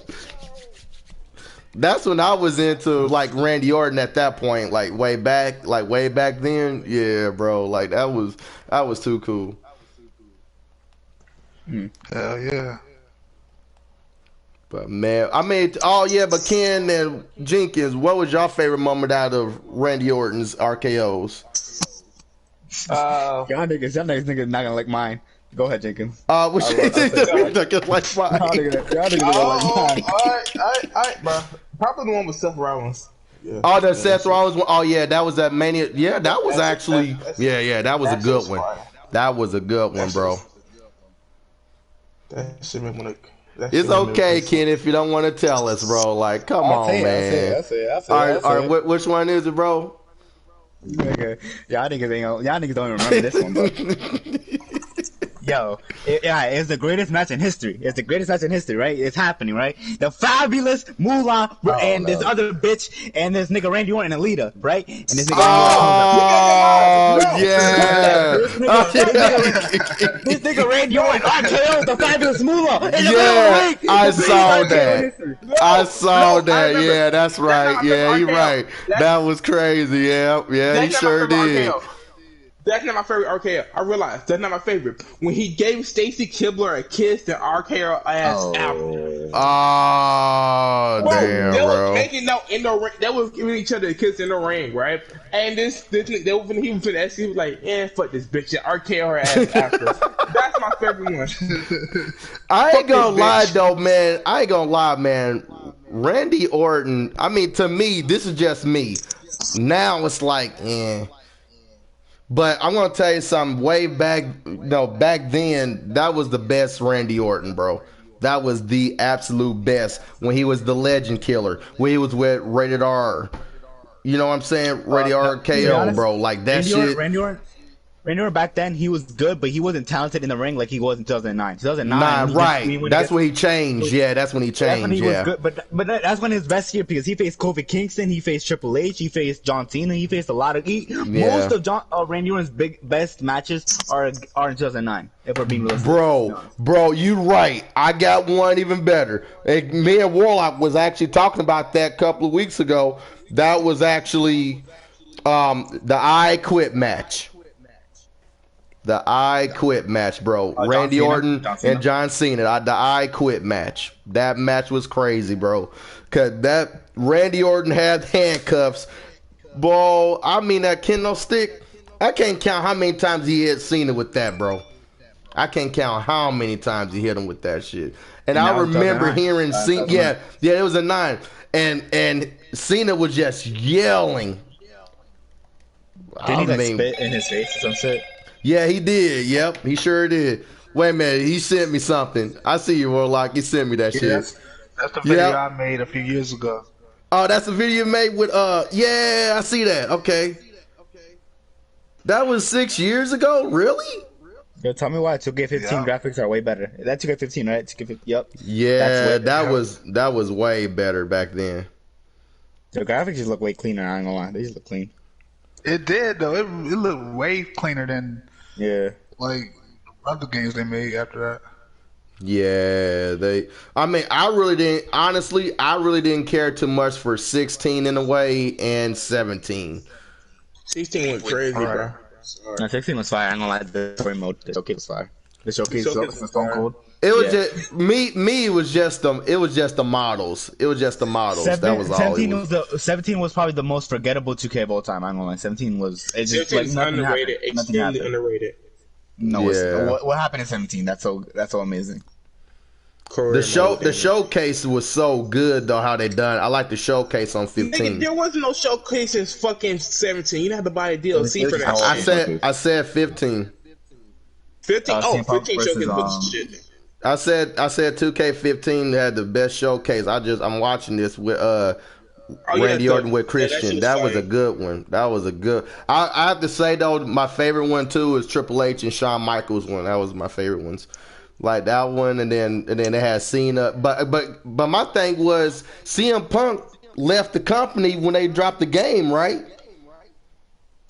That's when I was into like Randy Orton at that point, like way back then. Yeah, bro. Like that was too cool.
Hell yeah.
But man, I mean, oh yeah, but Ken and Jenkins, what was your favorite moment out of Randy Orton's RKO's?
Y'all niggas not gonna like mine. Go ahead, Jenkins.
Which is like
Y'all
mine.
niggas don't like mine.
Alright, bro. Probably the one with Seth Rollins. Yeah.
Oh, the Seth Rollins one. Oh yeah, that was that Mania. Yeah, that was actually. Yeah, that was a good one. That was a good one, bro.
That shit made me look.
It's okay, Ken, if you don't want to tell us, bro. Like, come on, man.
I'll say it.
All right, which one is it, bro?
Okay. Y'all niggas don't even remember this one, bro. Yo, it's the greatest match in history. It's the greatest match in history, right? It's happening, right? The fabulous Moolah and this other bitch and this nigga Randy Orton and Alita, right? And this nigga. This nigga Randy Orton, RKO, the fabulous Moolah.
Yeah, I saw that. I saw that. Yeah, that's right. Yeah, you're right. That was crazy. Yeah, he sure did.
That's not my favorite RKO. I realized that's not my favorite. When he gave Stacy Kibler a kiss, the RKO ass out.
Oh, damn,
they
bro.
was making out in the ring. They was giving each other a kiss in the ring, right? And he was finna he was like, fuck this bitch, and RKO her ass after. That's my favorite one.
I ain't gonna lie though, man. I ain't gonna lie, man. Randy Orton. I mean, to me, this is just me. Now it's like, But I'm gonna tell you something. Way back, back then, that was the best Randy Orton, bro. That was the absolute best when he was the Legend Killer. When he was with Rated R. You know what I'm saying? Rated R KO, bro. Like that shit.
Randy Orton back then, he was good, but he wasn't talented in the ring like he was in 2009. 2009,
right? That's when he changed. Yeah, that's when he changed. That's when he was good,
but that's when his best year because he faced Kofi Kingston, he faced Triple H, he faced John Cena, he faced a lot of. Most of Randy Orton's best matches are in 2009. If we're being realistic,
bro, you right. I got one even better. Me and Warlock was actually talking about that a couple of weeks ago. That was actually the I Quit match. The I Quit match, bro. Randy Orton and John Cena. The I Quit match. That match was crazy, bro. Cause that Randy Orton had handcuffs. Bro, I mean that kendo stick. I can't count how many times he hit Cena with that, bro. I can't count how many times he hit him with that shit. And I remember hearing Cena. Yeah, it was a 9. And Cena was just yelling.
Didn't he spit in his face or some shit?
Yeah, he did. Yep, he sure did. Wait a minute, he sent me something. I see you, Warlock. He sent me that shit.
That's the video I made a few years ago.
Oh, that's the video you made with yeah, I see that. Okay. That was 6 years ago? Really?
Yo, tell me why 2K15 graphics are way better. That 2K15, right? 2K15, yep.
Yeah, that was way better back then.
The graphics just look way cleaner, I ain't gonna lie. They just look clean.
It did though. It looked way cleaner than like other games they made after that.
Yeah, I mean, I really didn't care too much for 16 in a way and 17.
16 went crazy, bro.
No, 16 was fire. I'm gonna lie. The story mode, the showcase was fire. The showcase was Stone Cold.
It was just me. It was just the models. It was just the models. That was all.
17 was probably the most forgettable 2K of all time. I'm gonna lie. 17 was. It's just like
underrated. Extremely underrated.
No, what happened in 17? That's so amazing.
The showcase was so good though. How they done? I like the showcase on 15.
Nigga, there wasn't no showcase since fucking 17. You didn't have to buy a DLC for that.
I said 15.
15. 15 showcase was shit.
I said 2K15 had the best showcase. I'm watching this with Randy Orton with Christian. That was a good one. I have to say though, my favorite one too is Triple H and Shawn Michaels one. That was my favorite ones. Like that one, and then they had Cena. But my thing was CM Punk left the company when they dropped the game, right?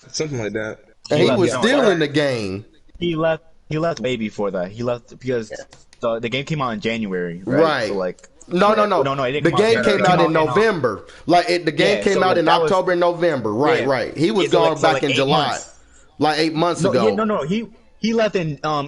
Something like that.
And he was still in the game.
He left way before that. He left because the game came out in January, right? So like
no. The game came out in November. The game came out in October and November. Right. He was gone back in July, like 8 months ago.
He left in January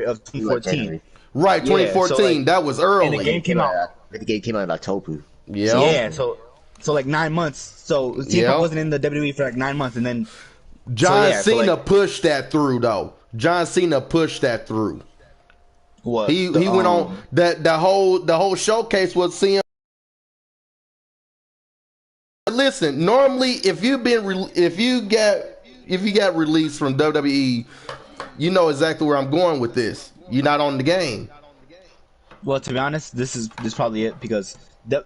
of 2014.
Right, 2014. That was early.
And the game came out.
The game came out in October.
Yeah.
So like 9 months. So CM wasn't in the WWE for like 9 months, and then
John Cena pushed that through though. John Cena pushed that through.
What
he went on that the whole showcase was CM. Listen, normally if you got released from WWE, you know exactly where I'm going with this. You're not on the game.
Well, to be honest, this is probably it because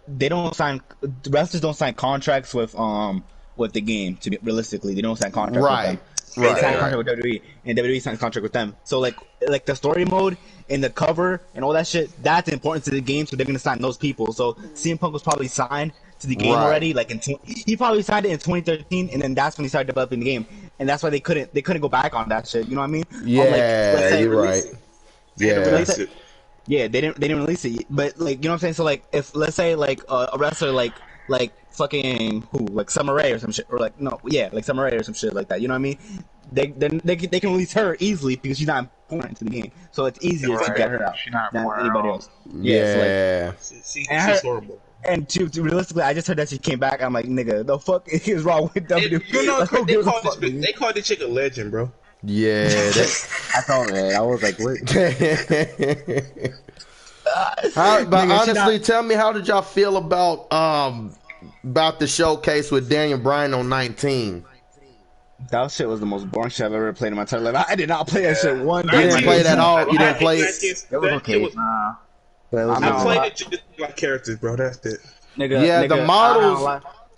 they don't sign. The wrestlers don't sign contracts with the game. To be realistically, they don't sign contracts with them. They sign a contract with WWE, and WWE signs a contract with them. So like the story mode and the cover and all that shit, that's important to the game. So they're gonna sign those people. So CM Punk was probably signed to the game already. Like he probably signed it in 2013, and then that's when he started developing the game. And that's why they couldn't go back on that shit. You know what I mean?
Yeah, you're right.
Yeah, they didn't release it. But like, you know what I'm saying? So like, if let's say like a wrestler like fucking like Summer Rae or some shit, or like Summer Rae or some shit like that. You know what I mean? They can release her easily because she's not important to the game, so it's easier to get her out than anybody else.
Yeah.
She's horrible.
And to realistically, I just heard that she came back. I'm like, nigga, the fuck is wrong with WWE?
They called this chick a legend, bro.
Yeah,
I thought, man, I was like, what?
But honestly, tell me, how did y'all feel about the showcase with Daniel Bryan on 19?
That shit was the most boring shit I've ever played in my entire life. I did not play that shit one
day. You didn't play that all? You didn't play it?
It was okay.
I played it just like characters, bro. That's it.
Nigga, the models.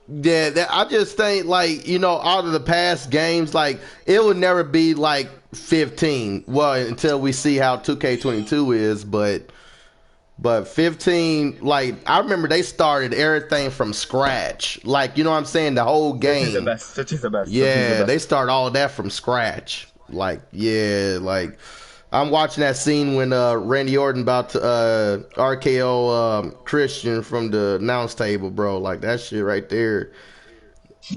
I just think, like, out of the past games, like, it would never be like 15. Well, until we see how 2K22 is, but 15, like, I remember they started everything from scratch. Like, you know what I'm saying? The whole game.
15 is the best.
Yeah, they start all that from scratch. Like, I'm watching that scene when Randy Orton about to RKO Christian from the announce table, bro. Like, that shit right there.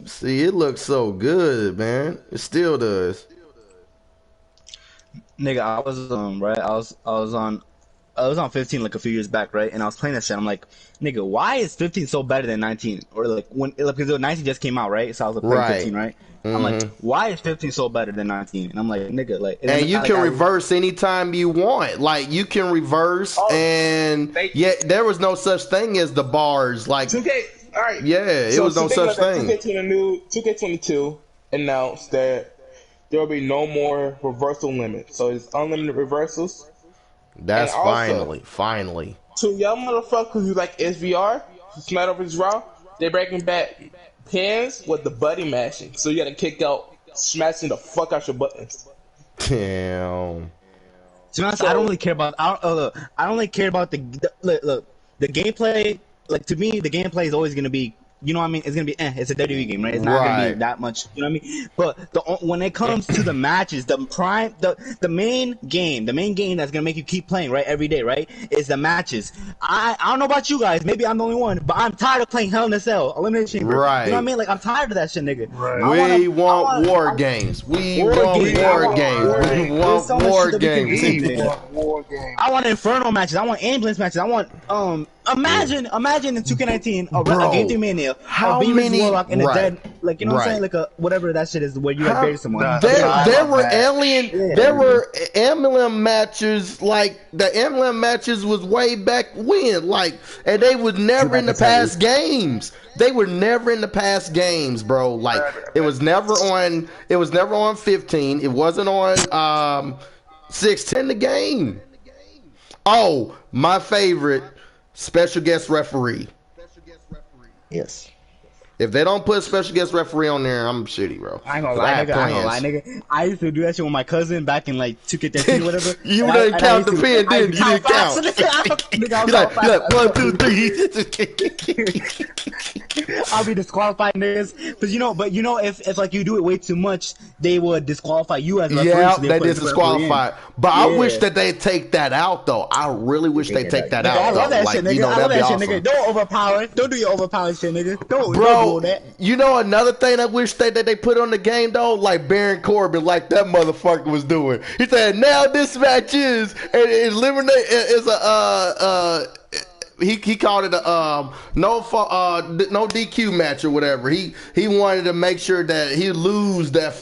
See, it looks so good, man. It still does.
Nigga, I was on 15 like a few years back, right? And I was playing that shit. I'm like, nigga, why is 15 so better than 19? Or like because 19 just came out, right? So I was playing 15, right? Mm-hmm. I'm like, why is 15 so better than 19? And I'm like, nigga, like,
and you can reverse anytime you want. Like, you can reverse, there was no such thing as the bars. Like,
2K, all right.
Yeah, it was no such thing.
2K22 announced that there will be no more reversal limit. So it's unlimited reversals.
That's finally.
To y'all motherfuckers who like SVR, Smash vs. Raw, they're breaking back pins with the buddy mashing. So you gotta kick out, smashing the fuck out your buttons.
Damn.
To be honest, I don't really care about. I don't really care about the gameplay. Like, to me, the gameplay is always gonna be. You know what I mean? It's gonna be it's a WWE game, right? It's not gonna be that much. You know what I mean? But when it comes to the matches, the main game that's gonna make you keep playing, right, every day, right, is the matches. I don't know about you guys, maybe I'm the only one, but I'm tired of playing Hell in a Cell, Elimination Chamber.
Right.
You know what I mean? Like, I'm tired of that shit, nigga.
Right. We want war games. We want war games. We want war games.
I want Inferno matches. I want ambulance matches. I want Imagine in 2K19 a
Bro,
Game 3 Mania,
how
a Beavis
many-
Warlock and a
right,
dead, like you know what I'm
right.
saying, like a whatever that shit is where you like
How-
bury someone.
There were
match.
alien. There were emblem matches. Like the emblem matches was way back when. Like, and they was never in the past games. They were never in the past games, bro. Like it was never on. It was never on 15. It wasn't on 16. The game. Oh, my favorite special guest referee.
Yes.
If they don't put special guest referee on there, I'm shitty, bro.
I ain't gonna
I
lie,
have
nigga. I ain't gonna lie,
plans.
nigga. I used to do that shit with my cousin back in like 2K13 or whatever.
You
And
didn't
I
count
used
the pin,
I
didn't you? You didn't
fast,
count.
nigga, I was
You're like,
so
look,
fast.
1, 2, 3.
I'll be disqualified niggas. But you know, if like you do it way too much, they would disqualify you as a referee.
Yeah,
so
they
put the referee
disqualified. But
Yeah.
I wish that they take that out, though. I really wish they take that
in. Nigga, I
out,
love
though.
that
Like,
shit, nigga.
you know,
I love
that'd be
that
awesome.
shit, nigga. Don't overpower. Don't do your overpowered shit, nigga. Don't
Bro,
do that.
you know another thing I wish that they put on the game, though? Like Baron Corbin, like that motherfucker was doing. He said, now this match is, and eliminate, is a, he called it a no DQ match or whatever. He wanted to make sure that he lose that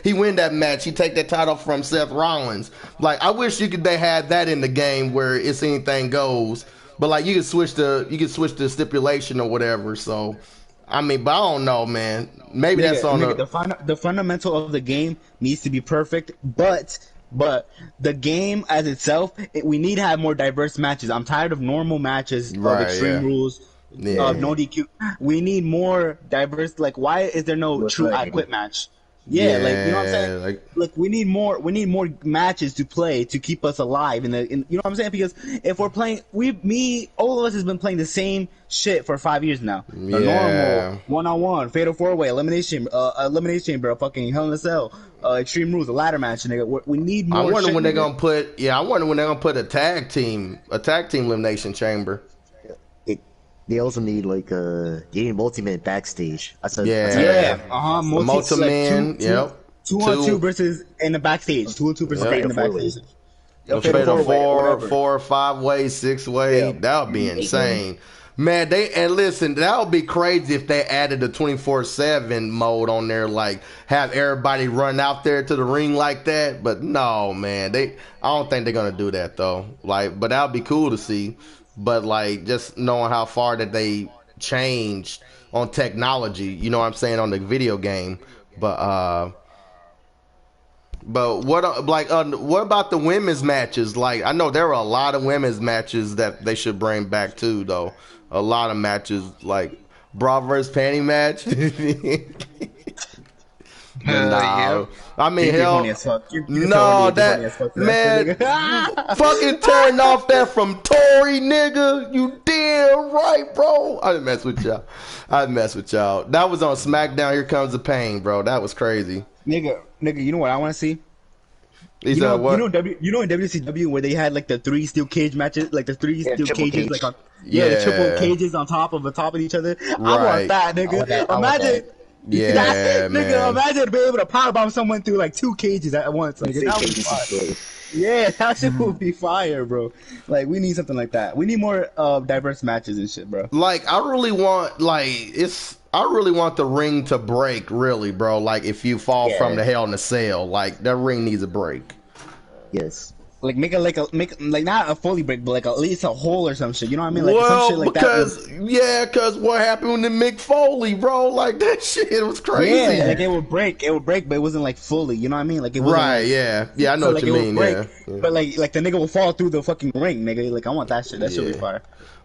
he win that match. He take that title from Seth Rollins. Like I wish they had that in the game where it's anything goes. But like you could switch the stipulation or whatever. So I mean, but I don't know, man. Maybe that's on
the fundamental of the game needs to be perfect, but the game as itself, we need to have more diverse matches. I'm tired of normal matches
Right,
of Extreme
yeah.
Rules,
Yeah.
no DQ. We need more diverse. Like, why is there no
What's
true
that?
I Quit match? Yeah, like you know what I'm
Yeah,
saying.
like-
Like we need more matches to play to keep us alive. You know what I'm saying? Because if we're playing, all of us has been playing the same shit for 5 years now. The
Yeah.
normal 1-on-1, fatal 4-way, elimination chamber, fucking Hell in a Cell, Extreme Rules, a ladder match, nigga. We need more.
I wonder
shit,
when they're
nigga.
gonna put. Yeah, I wonder when they're gonna put a tag team elimination chamber.
They also need like you need multi-man backstage. I said,
Yeah.
Yeah,
Multi-man, yep.
2-on-2 versus in the backstage. 2-on-2 versus
Yeah.
in the backstage.
Fatal
whatever.
4, 5-way, 6-way.
Yeah.
That would be insane. Man, listen, that would be crazy if they added a 24/7 mode on there, like have everybody run out there to the ring like that. But no, man, I don't think they're gonna do that though. Like, but that would be cool to see. But like, just knowing how far that they changed on technology, you know what I'm saying, on the video game. But what about the women's matches? Like, I know there are a lot of women's matches that they should bring back too, though. A lot of matches, like bra versus panty match.
Yeah.
I mean,
You're
hell,
funny as fuck. You're
no,
funny as fuck
that
for
man,
shit, nigga.
fucking turn off that from Tory, nigga. You damn right, bro. I didn't mess with y'all. That was on SmackDown. Here Comes the Pain, bro. That was crazy.
nigga, you know what I want to see?
He
You
said
know,
what?
you know in WCW where they had like the 3 steel cage matches, like the 3 steel
triple
cages,
cage.
like on the
Yeah.
triple cages on top of each other. I
Right.
want that, nigga.
I want that.
Imagine,
Yeah,
nigga,
man.
imagine being able to powerbomb someone through like 2 cages at once, nigga. That would be fire. Yeah, that shit would be fire, bro. Like we need something like that. We need more diverse matches and shit, bro.
Like, I really want the ring to break, really, bro. Like, if you fall
Yeah.
from the Hell in a Cell, like that ring needs a break.
Yes.
Like make not a fully break, but like at least a hole or some shit. You know what I mean? Like some
Well,
shit like
because what happened with Mick Foley, bro? Like that shit was crazy.
Yeah, like it would break, but it wasn't like fully. You know what I mean? Like it wasn't
Right?
like,
Yeah. I know
so,
what
like,
you
it would
mean.
break,
Yeah.
But like the nigga will fall through the fucking ring, nigga. Like I want that shit. That should be
Yeah.
fire.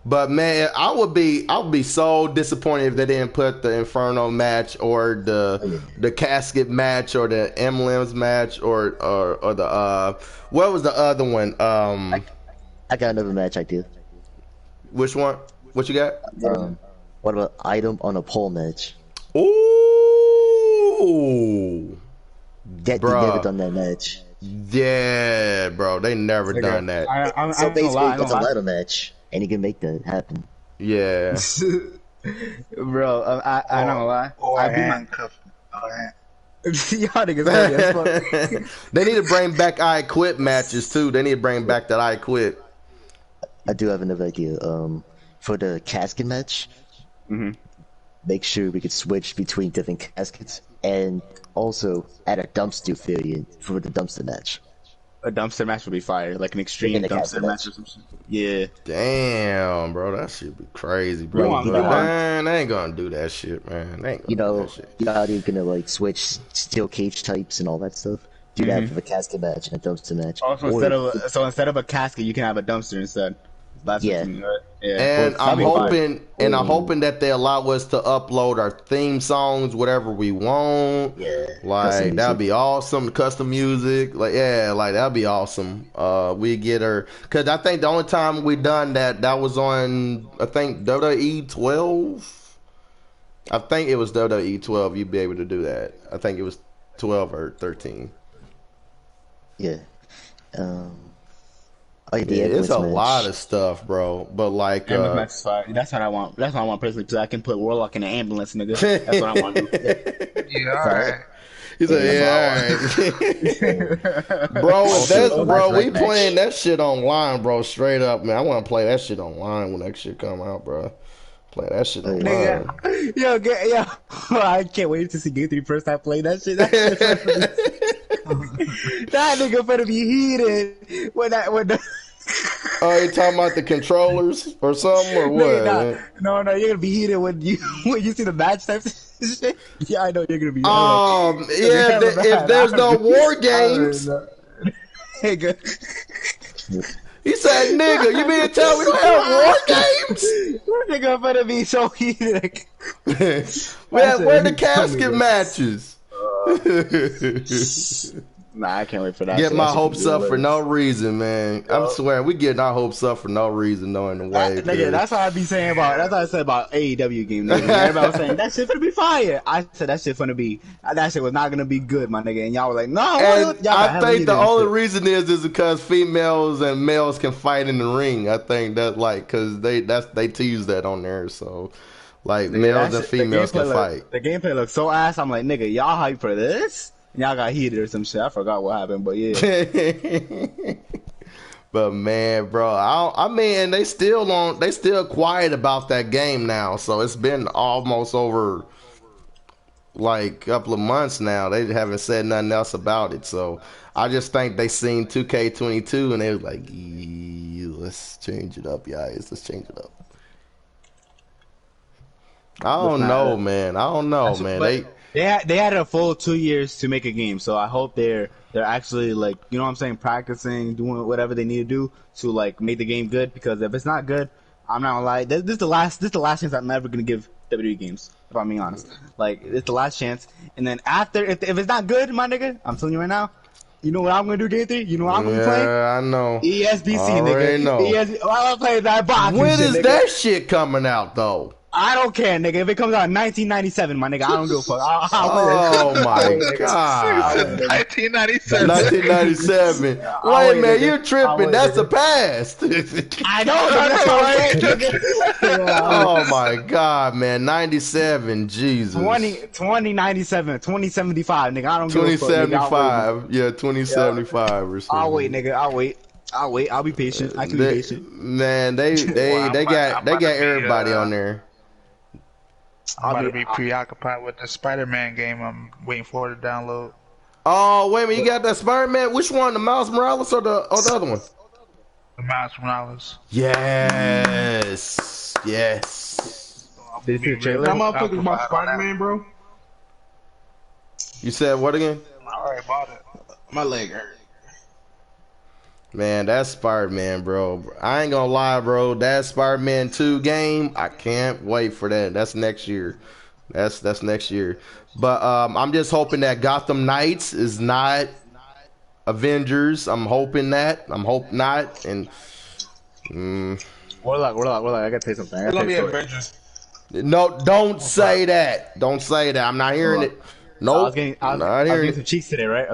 But man, I would be so disappointed if they didn't put the Inferno match or the casket match or the emblems match or the what was the other one?
I got another match idea.
Which one? What you got?
What about item on a pole match?
Ooh,
That
Bruh.
they never done that match.
yeah, bro. They never done that.
I'm
So
gonna lie,
basically, it's a ladder match, and you can make that happen.
Yeah.
bro. I'm not gonna lie.
Or
I beat my
handcuff.
y'all niggas funny as fuck.
They need to bring back I Quit matches too. They need to bring back that I Quit.
I do have another idea. For the casket match, make sure we could switch between different caskets, and also add a dumpster variant for the dumpster match.
A dumpster match would be fire, like an extreme
In the
dumpster
casket
match or something. Yeah.
Damn, bro, that shit be crazy, bro.
want-
Man, they ain't gonna do that shit, man. They ain't gonna do that shit.
You know how they're gonna like switch steel cage types and all that stuff. Do that for the casket match and a dumpster match.
Also, instead of a casket, you can have a dumpster instead. That's
Yeah.
what you know, right? Yeah.
And
That'd
I'm
be fire.
hoping that they allow us to upload our theme songs, whatever we want.
Yeah,
Like
custom
that'd
music.
be awesome. Custom music, like that'd be awesome. We get her because I think the only time we done that was on I think WWE 12. I think it was WWE 12. You'd be able to do that. I think it was 12 or 13.
Yeah.
Yeah, it's a lot of stuff, bro. But like,
Ambulance match is fire. That's what I want. That's what I want personally, because I can put Warlock in an ambulance, nigga. That's what I want to do.
Yeah, alright.
he said, "Yeah, all right." Bro, if that's bro. We playing that shit online, bro. Straight up, man. I want to play that shit online when that shit come out, bro. Play that shit online.
Nigga, yo, I can't wait to see Game 3 first time play that shit. That nigga better be heated when the
Oh, you talking about the controllers or something or what?
Nigga, no, you're gonna be heated when you see the match types and shit. Yeah, I know you're gonna be.
Yeah. If there's no war games,
Nigga.
he said, "Nigga, you mean to tell me we don't have war games?"
That nigga better be so heated.
Where the casket matches?
Nah, I can't wait for that.
Get
So
my
that shit
hopes
be
up
lit.
for no reason, man. I'm swearing, we getting our hopes up for no reason, knowing the way.
Nigga, that's what I be saying about. That's what I said about AEW game. Nigga. Everybody was saying that shit finna be fire. I said that shit finna be. That shit was not gonna be good, my nigga. And y'all were like, no.
And
y'all
I think the only
shit.
reason is because females and males can fight in the ring. I think that like because they tease that on there, so like males and females can fight.
The gameplay looks so ass. I'm like, nigga, y'all hype for this? And y'all got heated or some shit. I forgot what happened, but yeah.
But man, bro, I mean, they still quiet about that game now. So it's been almost over like a couple of months now. They haven't said nothing else about it. So I just think they seen 2K22 and they was like, let's change it up, guys. Let's change it up. I don't know, man.
They had a full 2 years to make a game, so I hope they're actually like, you know what I'm saying, practicing, doing whatever they need to do to like make the game good. Because if it's not good, I'm not gonna lie, this is the last chance I'm ever gonna give WWE games. If I'm being honest, like it's the last chance. And then after, if it's not good, my nigga, I'm telling you right now, you know what I'm gonna do, Game 3? You know what I'm gonna be playing?
Yeah, I know.
ESBC,
Already
nigga.
know.
I'm playing that boxing
When
shit,
is
nigga.
that shit coming out though?
I don't care, nigga. If it comes out in 1997, my nigga, I don't give a fuck.
Oh my god.
1997.
1997. Wait a minute, you're tripping. That's the past.
I know, that's what I'm saying.
Oh my god, man. 97. Jesus.
2097, 2075, nigga. I don't give a fuck. Nigga.
2075. Yeah, 2075 or something.
I'll wait, nigga. I'll wait. I'll be patient. I can be patient.
Man, they
Well, I'm
got
about to be,
everybody on there.
I'm about to be preoccupied with the Spider-Man game I'm waiting for to download.
Oh, wait a minute, you got that Spider-Man? Which one? The Miles Morales or the other one?
The Miles Morales.
Yes. Yes.
Did you see the trailer?
That motherfucker's my Spider-Man, bro.
You said what again?
I already bought it.
My leg hurt.
Man, that's Spider-Man, bro. I ain't gonna lie, bro. That Spider-Man 2 game, I can't wait for that. That's next year. That's next year. But I'm just hoping that Gotham Knights is not Avengers. I'm hoping that. I'm hope not. And
Warlock. I gotta tell you something.
It's gonna be Avengers.
no, don't say that. Don't say that. I'm not hearing it. Nope.
I was getting some cheeks today, right?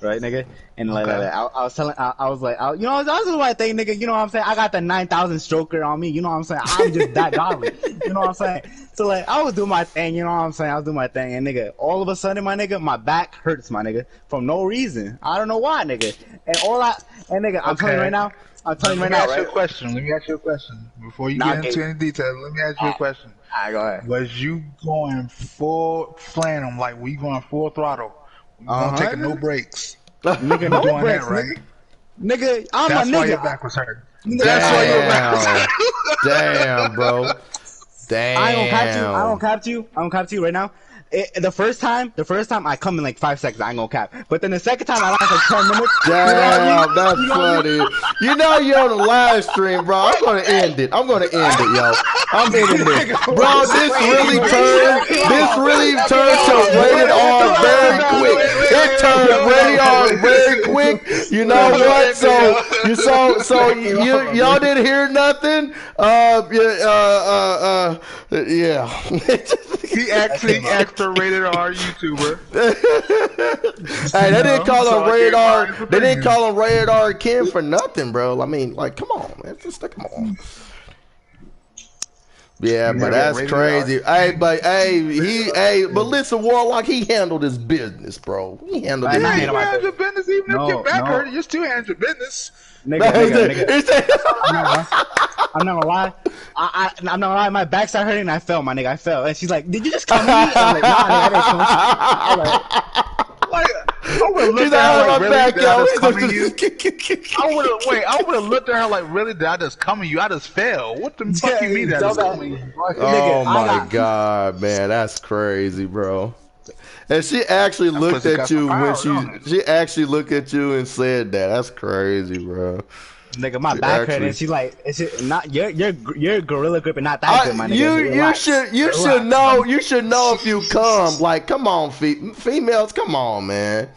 Right, nigga. And like, I was telling, I was like, you know, that's the right thing, nigga. You know what I'm saying? I got the 9,000 stroker on me. You know what I'm saying? I'm just that godly. You know what I'm saying? So like, I was doing my thing. You know what I'm saying? I was doing my thing, and nigga, all of a sudden, my nigga, my back hurts, my nigga, from no reason. I don't know why, nigga. And nigga, I'm telling you right now, I'm telling you
Let
right
me
now,
ask you
right?
a question. Let me ask you a question. Before you
Nah,
get into any details, let me ask you a question.
Alright, go ahead.
Was you going full phantom, like we going full throttle? We weren't taking no breaks.
Nigga,
You
no
doing
breaks,
that, right?
nigga. I'm
That's
a
why
nigga.
your back was hurt.
Nigga,
That's why your back was hurt.
Damn, bro. Damn.
I don't cap you. I don't cap you. I don't cap you right now. The first time I come in like 5 seconds. I ain't gonna cap. But then the second time I last like 10 minutes.
Damn, that's funny. You know you're on the live stream, bro. I'm gonna end it. I'm gonna end it, yo. I'm ending this, bro. This really turned to rated R very quick. It turned rated R very quick. You know what? So y'all didn't hear nothing. Yeah.
He actually rated R YouTuber.
Hey, they didn't call
So
him
I
rated
gave
R.
mine for
They didn't
premium.
call him rated R Ken for nothing, bro. I mean, like, come on, man. Just come on. Yeah, but that's
rated
crazy.
R.
But listen, Warlock, he handled his business, bro. He handled his
Man, I
You
handle my
business.
handle your business even if
No,
your back
no.
hurt. You still handle your business.
Nigga.
He said-
I'm not gonna lie. I'm not gonna lie. My back started hurting and I fell, my nigga. I fell. And she's like, "Did you just come at me?" I'm like, "Nah, nigga, I didn't come at you." I'm like,
Like, I would have
He's
looked at her
like,
like,
"Oh, my
really?
back,
Did I
yo."
just come at you? I would have looked at her like, really? Did I just come at you? I just fell. What the fuck you mean that I just come at you?
Oh
Nigga,
my god, man, that's crazy, bro. And she actually looked
pussy
at
got
you
some
when
power, don't it?
she actually looked at you and said that. That's crazy, bro.
nigga, my
She
back hurt.
actually-
And she's like, "It's not your gorilla grip and not that good, my nigga."
You
Relax.
should
Relax.
know if you come. Like, come on, females, come on, man.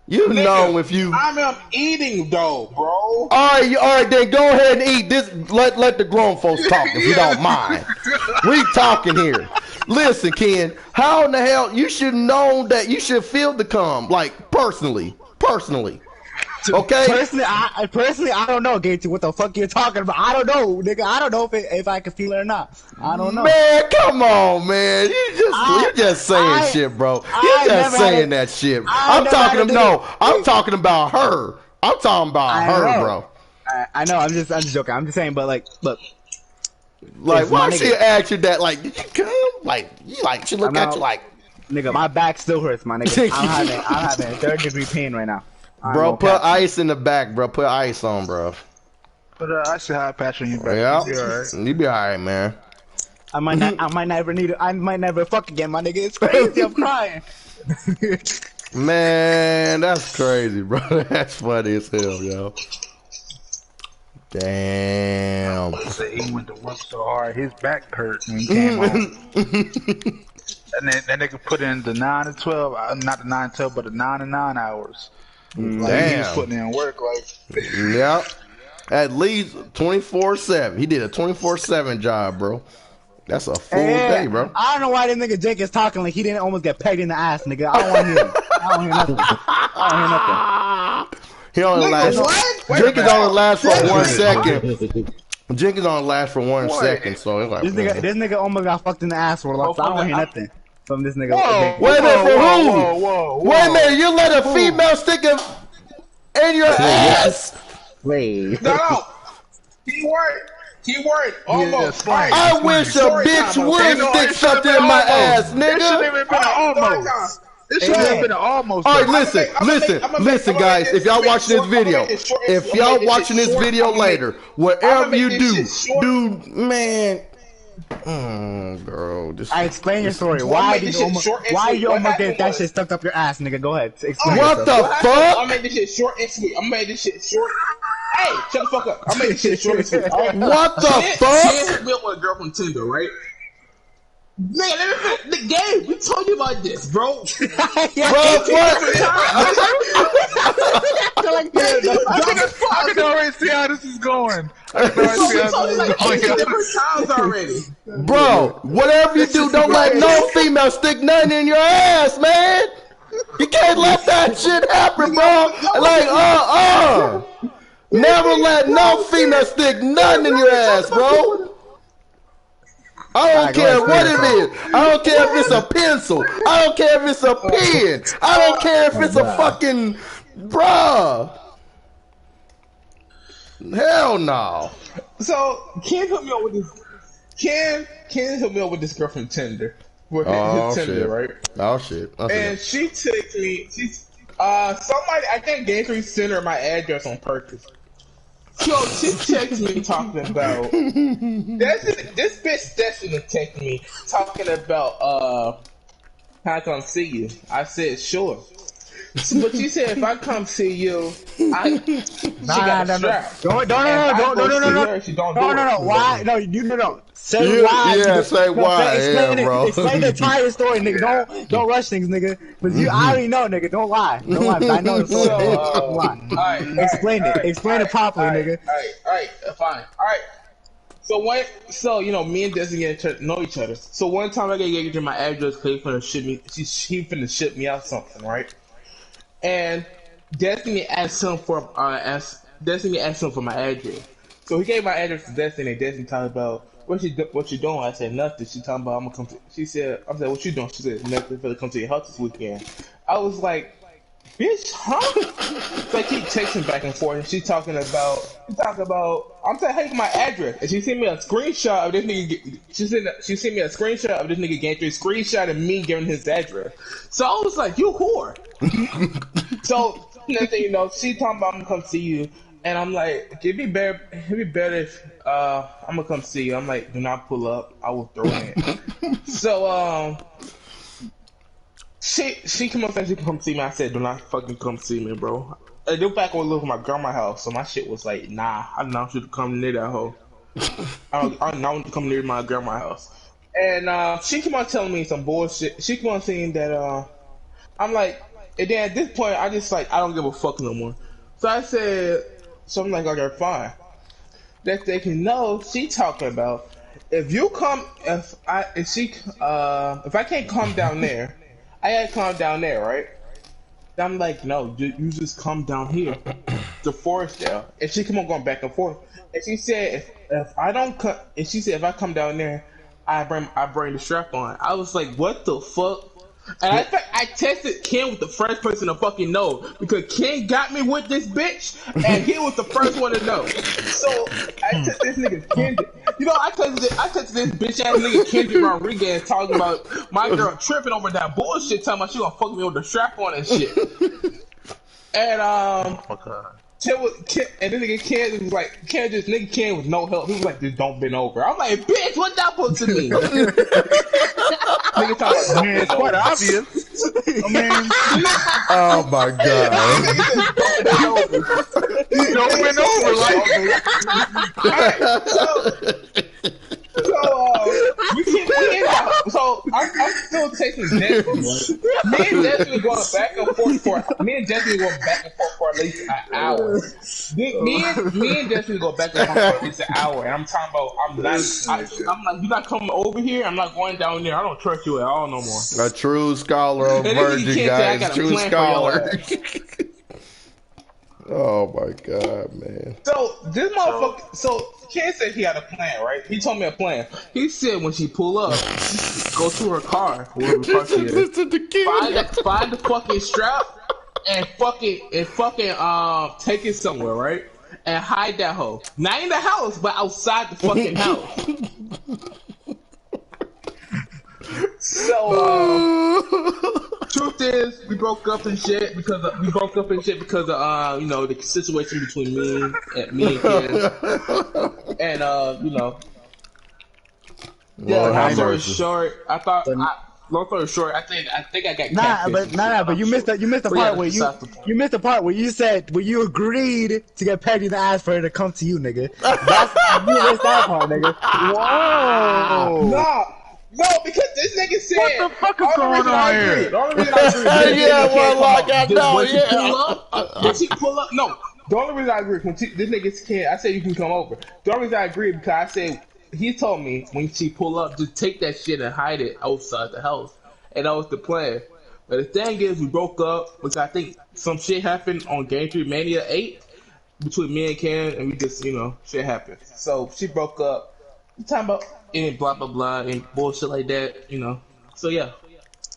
You know if you.
I'm eating though, bro.
All right, then go ahead and eat this. Let the grown folks talk if you don't mind. We talking here. Listen, Ken, how in the hell you should know that you should feel the cum, like personally. Okay.
Personally, I don't know, Gates. What the fuck you're talking about? I don't know, nigga. I don't know if I can feel it or not. I don't know.
Man, come on, man. You just saying shit, bro. You
I
just
never
saying
had a-
that shit.
I
I'm
never
talking
had a
no. I'm talking about her. I'm talking about
I
her,
know.
bro.
I know. I'm just joking. I'm just saying, but like, look.
Like,
If
why
my
she
nigga-
ask you that? Like, did you come? Like, she look
I'm
at
out.
you like,
Nigga, my back still hurts, my nigga. I'm having a 3rd-degree pain right now.
bro, put ice in the back, bro. Put ice on, bro.
But I see how I patch on your back.
Yeah,
You all right?
you be alright, man.
I might never fuck again, my nigga. It's crazy. I'm crying.
Man, that's crazy, bro. That's funny as hell, yo. Damn.
Say he went to work so hard, his back hurt when he came home. And then they could put in the 9 to 12, not the 9 to 12, but the 9 to 9 hours. Like he was
Damn.
putting in work, like
Yep. At least 24/7. He did a 24/7 job, bro. That's a full day, bro.
I don't know why this nigga Jake is talking like he didn't almost get pegged in the ass, nigga. I don't want to hear him. I don't hear nothing. I don't hear nothing.
He only
Nigga,
lasts.
what? Wait a
Jenkins
minute.
only lasts for 1 second. Jenkins only lasts for 1 second, so it's like.
This nigga almost got fucked in the ass for like, so I don't hear nothing from this nigga.
Whoa,
Wait a minute, for who?
whoa.
Wait a minute, you let a female stick in your ass?
Wait.
No. Keyword. Almost.
Yeah,
Right.
I wish a
Story
bitch
time,
would
okay?
stick something in my ass,
It shouldn't even
nigga.
been an almost. It should have been an almost.
All right,
I'ma
listen,
make
guys.
this
If y'all
shit
watching this
short, I'ma
video,
make this short,
if
I'ma
y'all
make this
watching
shit
this
short,
video
I'ma make-
later,
I'ma
whatever
make
you
this shit short.
do, man. Bro, this.
I explain your story.
I'ma
Why
make
did
this
you
shit
almost?
short and
Why
sweet.
you
What
almost get
happened
that
was-
shit stuck up your ass, nigga? Go ahead. Explain
What
yourself.
the fuck?
I'm make this shit short and sweet. I'm make this shit short. Hey, shut the fuck up. I'm make this shit short and sweet.
What the
Ken
fuck?
hooked me up with a girl from Tinder, right? Nigga, let me the game. We told you about this, bro.
Bro, what?
I can already see how this is going. I can already see
We
how
told you
this
like
is
80
going.
different times already.
Bro, whatever you do, don't let no female stick nothing in your ass, man. You can't let that shit happen, bro. Like, never let no female stick nothing in your ass, bro. I don't care what it is. I don't care if it's a pencil. I don't care if it's a pen. I don't care if it's a fucking bruh. Hell no.
So Ken hooked me up with this. Ken hooked me up with this girl from Tinder. With his Tinder,
shit.
right?
Oh shit.
And she texted me. Somebody, I think Game3 sent her my address on purpose. So she texted me talking about this bitch Destiny texted me talking about how I come see you. I said sure. But she said if I come see you, she got a strap.
No. Why? No. Say why.
Yeah, say why. Bro.
Explain the entire story, nigga. Don't rush things, nigga. But I already know, nigga. Don't lie. I know the story. Don't lie. Explain it. Explain it properly, nigga.
Alright, fine. Alright. So me and Destiny know each other. So one time I gave her my address because she finna ship me out something, right? And Destiny asked him for my address. So he gave my address to Destiny. Destiny talked about what you doing. I said nothing. She talking about I'm gonna come. I said what you doing? She said nothing. Finna come to your house this weekend. I was like, bitch, huh? So I keep texting back and forth, and she talking about. I'm saying, hey, my address, and she sent me a screenshot of this nigga. She sent me a screenshot of this nigga Game3 screenshot of me giving his address. So I was like, you whore. So next thing you know, she talking about I'm gonna come see you, and I'm like, it'd be better if I'm gonna come see you. I'm like, do not pull up. I will throw it. So she come up and she can come see me. I said, do not fucking come see me, bro. I do back when I lived with my grandma's house, so my shit was like, nah, I don't want you to come near that hoe. I don't want you to come near my grandma's house. And she came on telling me some bullshit. She came on saying that I'm like, and then at this point I just like I don't give a fuck no more. So I said, so I'm like, okay, fine. That they can know she talking about if I can't come down there, I gotta come down there, right? I'm like, no, you just come down here to Forestdale. And she come on going back and forth. And she said, if I don't come, and she said, if I come down there, I bring the strap on. I was like, what the fuck? And I tested Ken with the first person to fucking know because Ken got me with this bitch, and he was the first one to know. So I tested this nigga Kendrick. I tested this bitch ass nigga Kendrick Rodriguez talking about my girl tripping over that bullshit, talking about she gonna fuck me with the strap on and shit. And and then nigga Ken was like, Ken with no help. He was like, just don't bend over. I'm like, bitch, what that supposed to mean? Nigga talking about,
it's quite obvious. I mean,
Oh my god.
don't bend over,
I'm still taking Destiny. Me and Destiny going back and forth for at least an hour. Me and Destiny go back and forth for at least an hour, and I'm talking about I'm like, you not coming over here? I'm not going down there. I don't trust you at all no more.
A true scholar of virgin, guys. True scholar. Oh my god, man.
So this motherfucker. So Ken said he had a plan, right? He told me a plan. He said when she pull up, go to her car, wherever the car she is, find the fucking strap and fucking take it somewhere, right? And hide that hoe. Not in the house, but outside the fucking house. So truth is, we broke up and shit because of the situation between me and Ken. And long story short, I think I got
but you missed the part where you missed the part where you said when you agreed to get Peggy to ask for her to come to you, nigga. You missed that part, nigga.
whoa.
No, because this nigga said.
What the fuck is going on here?
The only reason I agree. Did she pull up? No. The only reason I agree this nigga can't. I said you can come over. The only reason I agree because I said he told me when she pull up, just take that shit and hide it outside the house, and that was the plan. But the thing is, we broke up because I think some shit happened on Game3 Mania 8 between me and Ken, and we just shit happened. So she broke up. We talking about. And blah blah blah and bullshit like that, So yeah.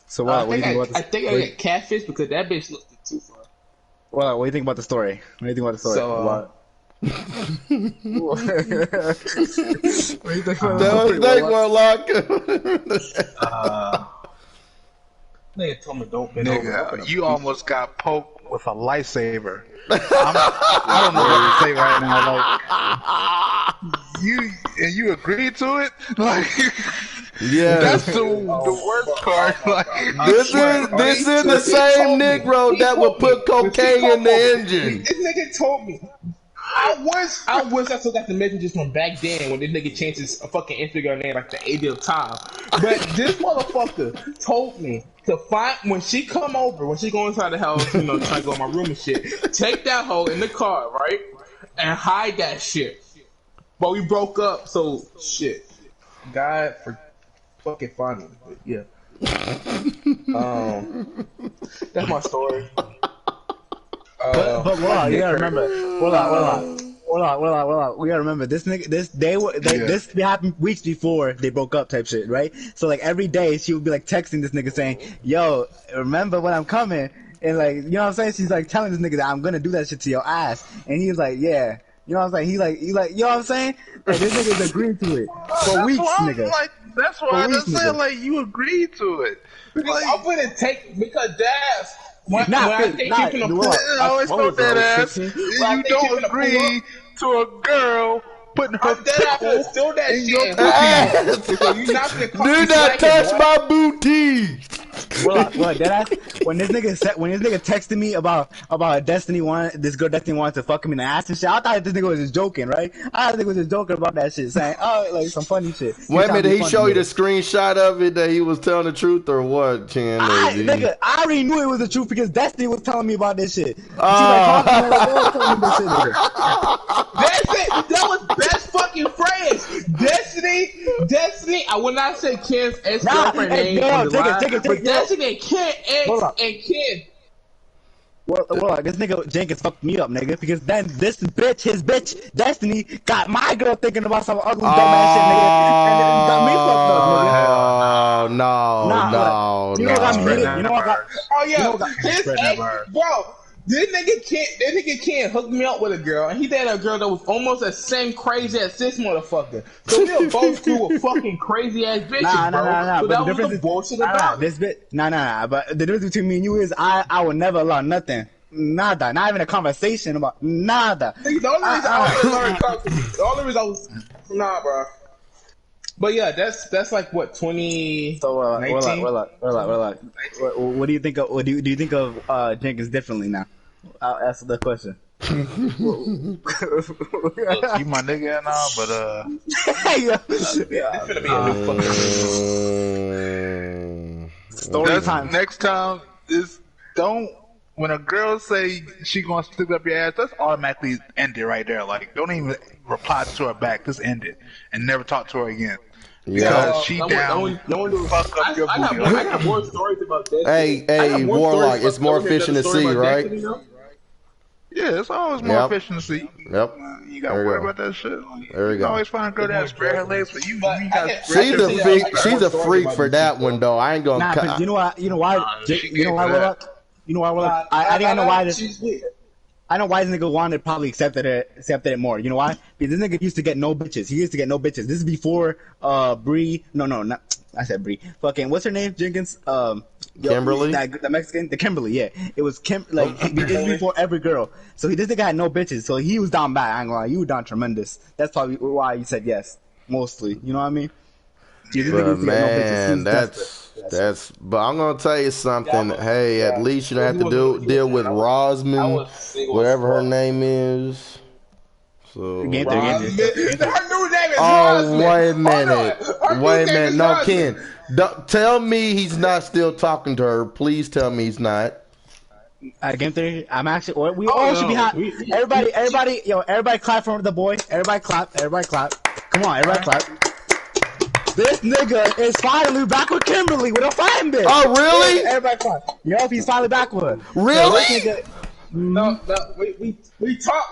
So what? What do you think about this?
I think I got catfish because that bitch looked too far.
What do you think about the story? What do you think about the story?
So
What do you think?
Warlock.
Nigga told me don't bend over.
Nigga, you almost got poked with a lightsaber. I don't know what to say right now. Like you agreed to it. Like
Yeah,
that's the worst part. Like
this is the same Negro that would put cocaine in the engine.
This nigga told me. I wish I still got the messages from back then when this nigga changed his fucking Instagram name like the age of time. But this motherfucker told me to find when she come over, when she go inside the house, trying to go in my room and shit. Take that hoe in the car, right, and hide that shit. But we broke up, so shit. God for fucking finding me. But yeah. That's my story.
But Warlock, you gotta remember. Warlock. We gotta remember this nigga. This happened weeks before they broke up, type shit, right? So like every day she would be like texting this nigga saying, "Yo, remember when I'm coming?" And like, you know what I'm saying? She's like telling this nigga that I'm gonna do that shit to your ass, and he's like, "Yeah." You know what I'm saying? He like, you know what I'm saying? And this nigga's agreed to it for weeks, nigga.
That's why I just said like you agreed to it.
Like, I'm gonna take because that's. When I think you can
I always thought that ass. You don't agree to a girl putting her pickle in your pussy.
Do not touch my booty.
When this nigga texted me about this girl Destiny wanted to fuck him in the ass and shit, I thought this nigga was just joking, right? I thought this nigga was just joking about that shit, saying, oh, like some funny shit.
Wait a minute, did he show you the screenshot of it that he was telling the truth or what, Chan?
Nigga, I already knew it was the truth because Destiny was telling me about this shit. She like talking to me, like, telling me this shit, nigga.
That's it. That was best fucking friends. Destiny. I would not say Ken's ex-girlfriend name. Take it. Destiny and Ken, and Ken.
Well, this nigga Jenkins fucked me up, nigga, because then his bitch, Destiny, got my girl thinking about some ugly dumbass shit, nigga, and then got me fucked up, nigga.
No.
You know what got me heated? You know what got?
Oh yeah, his ex, bro. This nigga Ken hooked me up with a girl, and he dated a girl that was almost the same crazy as this motherfucker. So we were both two with fucking crazy ass bitches, bro. So
but
that
the
was the bullshit about it.
This bit, But the difference between me and you is I will never allow nothing. Nada. Not even a conversation about nada.
The only reason I was nah, bro. But yeah, that's like what 20.
So what do you think of? Do you think of Jenkins differently now? I'll ask the question.
You my nigga and all, but
It's gonna be a new fucking
story time.
Next time is don't. When a girl say she gonna stick up your ass, that's automatically end it right there. Like, don't even reply to her back. Just end it and never talk to her again. Because she down. No one fuck up your booty.
I got more stories about this.
Hey, Warlock, it's more fish in the sea, right?
Yeah, it's always more fish in the sea.
Yep.
You gotta worry about that shit.
There we go.
You always find a girl that has spread her legs, but you got.
She's a freak for that one though. I ain't gonna.
Nah, you know why? You know why, Warlock? I think I know why this. I know why this nigga wanted to probably accepted it more. You know why? Because this nigga used to get no bitches. He used to get no bitches. This is before Bree. No, not. I said Bree. Fucking what's her name? Jenkins.
Kimberly.
The Mexican. The Kimberly. Yeah. It was Kim. Like this is before every girl. So this nigga had no bitches. So he was down bad. I ain't gonna lie. You were down tremendous. That's probably why you said yes. Mostly. You know what I mean?
But man, that's. But I'm gonna tell you something. Hey, at least you don't have to deal with Rosman, whatever her name is. So.
Her new name is
Oh, wait a minute. No, Ken. Tell me he's not still talking to her. Please tell me he's not.
Game 3. I'm actually. We all should be happy. Everybody clap for the boy. Everybody clap. Come on, everybody clap. This nigga is finally back with Kimberly with a fine bitch.
Oh, really?
Yeah, everybody clap. Yup, he's finally back with her.
Really?
No, we talk,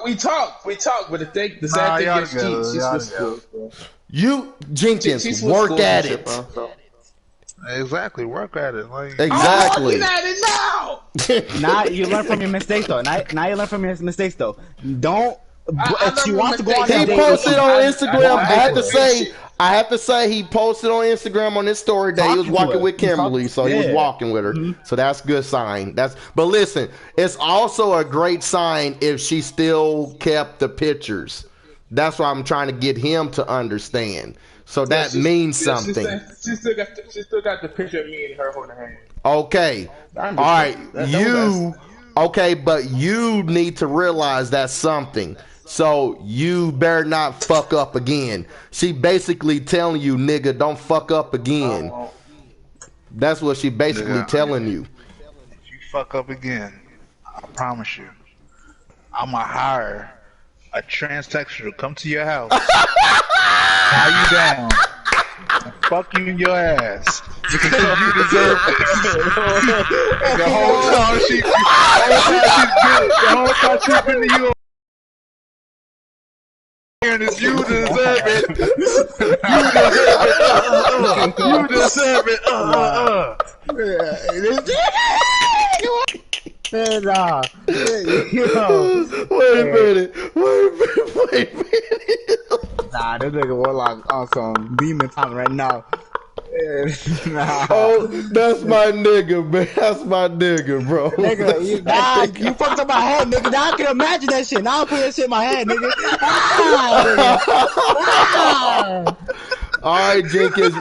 but the sad thing is she was cool, bro.
You, Jenkins, work at it.
Exactly, work at it. Like,
exactly.
I'm working at it now.
Now you learn from your mistakes, though. Now you learn from your mistakes, though. Don't If she wants to go on
He
a date,
posted on Instagram.
I
I have to say, he posted on Instagram on his story that he was
Talking to
walking
her.
with Kimberly, so he was
Yeah.
walking with her. So that's a good sign. But listen, it's also a great sign if she still kept the pictures. That's what I'm trying to get him to understand. So that means something.
She still got the picture of me and her holding her hand.
Okay. All right. Okay, but you need to realize that's something. So you better not fuck up again. She basically telling you, nigga, don't fuck up again. That's what she basically telling you.
If you fuck up again, I promise you, I'ma hire a transsexual to come to your house, tie you down, and fuck you in your ass. Because you deserve it. The whole time she's been to you. And it's you deserve it. You deserve it.
Nah.
Wait a minute.
Nah, this nigga Warlock on some demon time right now. Nah.
Oh, that's my nigga, man. That's my nigga, bro.
Nigga, you fucked up my head, nigga. Now I can imagine that shit. Now I put that shit in my head, nigga.
All right, Jenkins,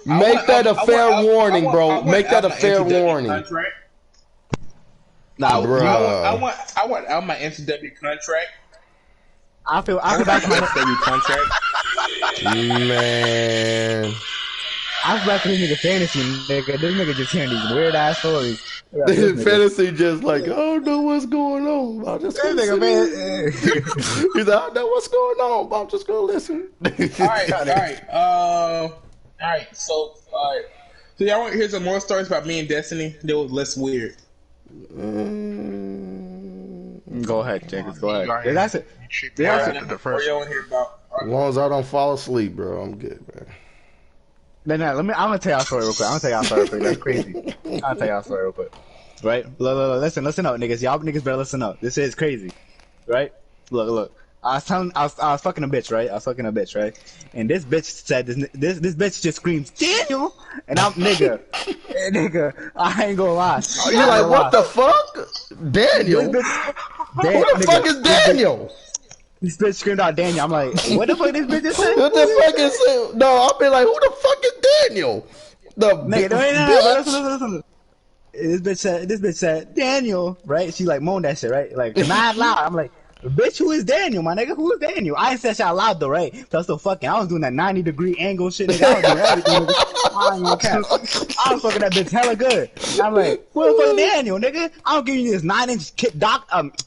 make that a fair warning, bro. Make that a fair warning.
Nah,
Bruh.
I want out my NCW contract.
I feel back to my
NCW contract.
Man.
I was back to this nigga fantasy, nigga. This nigga just hearing these weird ass stories.
Fantasy just like, I don't know what's going on. I'm just gonna
Nigga,
listen.
man.
He's like, I don't know what's going on, but I'm just gonna listen.
Alright. So y'all want to hear some more stories about me and Destiny? They was less weird.
Go ahead, Jenkins. Go ahead.
Yeah,
That's it.
That's it. The first.
Y'all want to hear about?
As long as I don't fall asleep, bro, I'm good, man.
I'm gonna tell y'all a story real quick. That's crazy. I'll tell y'all a story real quick. Right? Look, listen up, niggas. Y'all niggas better listen up. This is crazy. Right? Look. I was fucking a bitch, right? Right? And this bitch said, this bitch just screams, Daniel! And I'm, nigga, I ain't gonna lie.
You're like, what the fuck? Daniel? Who the fuck is Daniel?
This bitch screamed out Daniel. I'm like, what the fuck this bitch just said?
What the fuck is it? No, I'll be like, who the fuck is Daniel?
Nigga,
bitch?
listen. This bitch said, Daniel, right? She like moaned that shit, right? Like, mad loud. I'm like, bitch, who is Daniel, my nigga? Who is Daniel? I ain't said shit out loud though, right? So I was still fucking. I was doing that 90-degree angle shit, nigga. I was doing everything, nigga. I was fucking that bitch hella good. And I'm like, who the fuck is Daniel, nigga? I don't give you this 9-inch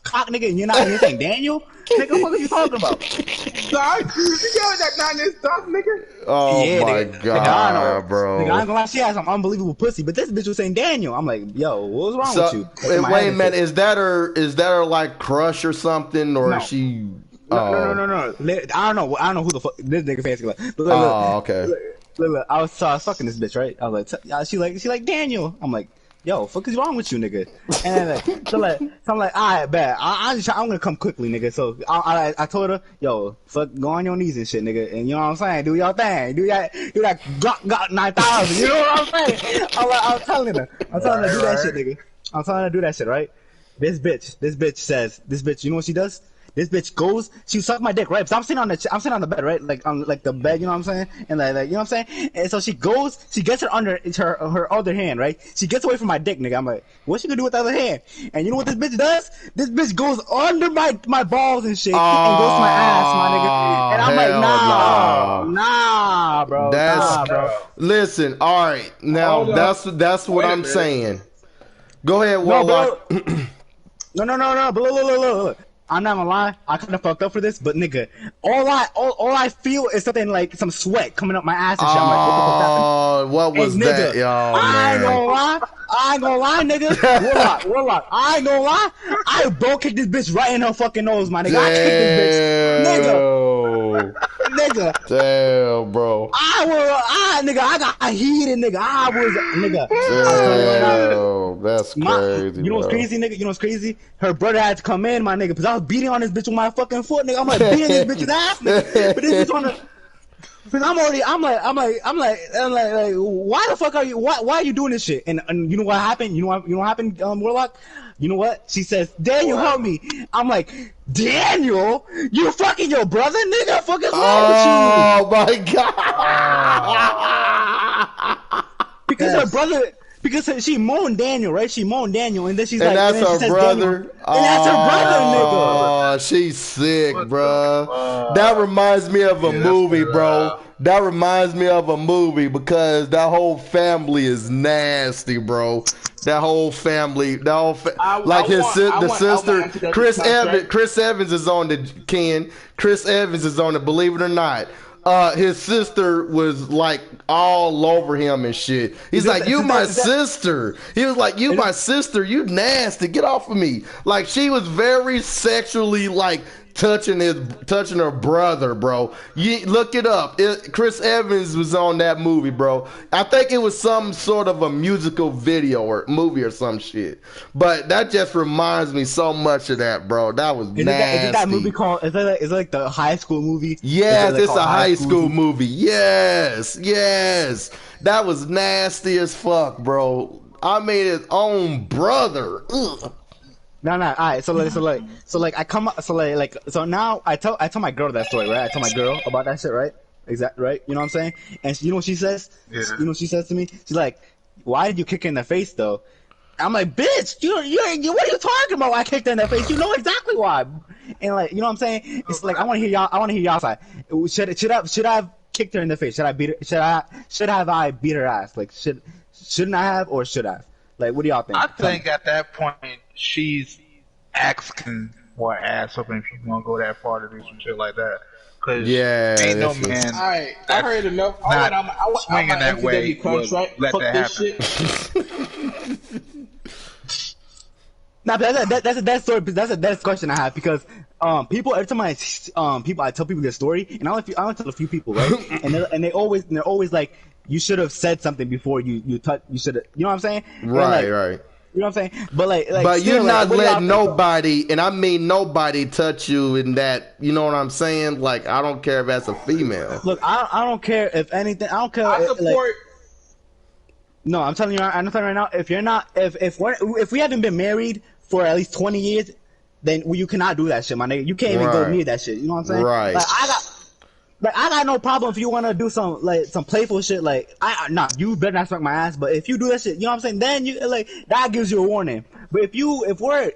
cock, nigga, and you're saying Daniel? Nigga, what are you talking about?
Sorry, you got that 9-inch stuff, nigga.
Oh
Yeah,
my
nigga.
god, bro.
Nigga, I ain't gonna lie, she had some unbelievable pussy, but this bitch was saying Daniel. I'm like, yo, what was wrong with you?
Wait a minute, is that her like crush or something, or
No.
is she?
No. I don't know who the fuck this nigga fancy like. But look,
Okay.
Look, I was fucking this bitch, right? I was like, she like Daniel. I'm like, yo, fuck is wrong with you, nigga? And so I'm like, alright, bet. I'm gonna come quickly, nigga. So I told her, yo, fuck, go on your knees and shit, nigga. And you know what I'm saying? Do your thing. Do that got 9,000. You know what I'm saying? I was telling her, do that shit, nigga. I'm telling her to do that shit, right? This bitch, you know what she does? This bitch goes, she sucked my dick, right? So I'm sitting on the bed, right? Like on like the bed, you know what I'm saying? And like you know what I'm saying? And so she goes, she gets her under her other hand, right? She gets away from my dick, nigga. I'm like, what's she gonna do with the other hand? And you know what this bitch does? This bitch goes under my balls and shit, and goes to my ass, my nigga. And I'm like, nah, bro. Bro.
Listen, all right, now that's what I'm saying. Go ahead, Warlock.
No, but look. I'm not gonna lie, I kinda fucked up for this, but nigga, all I feel is something like some sweat coming up my ass and shit. I'm like, what the fuck happened?
What was
Hey,
that,
nigga,
y'all?
I ain't gonna lie, nigga. Warlock, I ain't gonna lie. I broke kicked this bitch right in her fucking nose, my nigga. I kicked this bitch. Nigga.
Damn, bro.
I got heated, nigga.
Damn, That's crazy.
You know what's
bro.
crazy, nigga? You know what's crazy? Her brother had to come in, my nigga, because I was beating on this bitch with my fucking foot, nigga. I'm like beating this bitch's ass, nigga. But this bitch on the. Because I'm like, why the fuck are you? Why are you doing this shit? And you know what happened? You know what happened, Warlock? You know what? She says, Daniel, help me. I'm like, Daniel, you fucking your brother, nigga? Fuck is wrong with you?
Oh my god!
Because her brother. Because she moaned Daniel, right? She moaned Daniel, and then she's
and
like,
that's
and then
her
she says
brother.
Daniel, and that's her brother, nigga.
Oh, she's sick, bro. That reminds me of a movie, bro. That reminds me of a movie because that whole family is nasty, bro. That whole family, the sister, Chris Evans. Chris Evans is on the Ken. Chris Evans is on the. Believe it or not. His sister was like all over him and shit. He's like, you my sister. He was like, you my sister. You nasty. Get off of me. Like she was very sexually like touching her brother, bro. You look it up. Chris Evans was on that movie, bro. I think it was some sort of a musical video or movie or some shit. But that just reminds me so much of that, bro. That was nasty.
Is it that movie called? Is it like the high school movie?
Yes, it's a high school movie. Yes. That was nasty as fuck, bro. I mean, his own brother. Ugh.
No. All right. So I come up. So now I tell my girl that story, right? I tell my girl about that shit, right? Exactly, right? You know what I'm saying? And you know what she says? Yeah. You know what she says to me? She's like, "Why did you kick her in the face, though?" I'm like, "Bitch, you what are you talking about? I kicked her in the face. You know exactly why." And like, you know what I'm saying? It's like I want to hear y'all side. Should I have kicked her in the face? Should I beat her? Should I beat her ass? Like, shouldn't I have or should I have? Like, what do y'all think?
I think at that point she's asking for ass up if you want to go that far to do some shit like that. Cause ain't no man.
All right, I heard enough.
I swinging that way. Let that happen.
Nah, but that's story. That's a question I have because people every time I tell people this story and I only tell a few people, right? and they're always like, you should have said something before you touch. You should have. You know what I'm saying?
Right, right.
You know what I'm saying? But
but you're not letting nobody, and I mean nobody, touch you in that. You know what I'm saying? Like I don't care if that's a female.
Look, I don't care if anything. I don't care.
I support.
No, I'm telling you right now. If you're not, if we haven't been married for at least 20 years, then you cannot do that shit, my nigga. You can't even go near that shit. You know what I'm saying?
Right.
Like I got no problem if you want to do some playful shit. Like you better not smack my ass. But if you do that shit, you know what I'm saying? Then you that gives you a warning. But if we're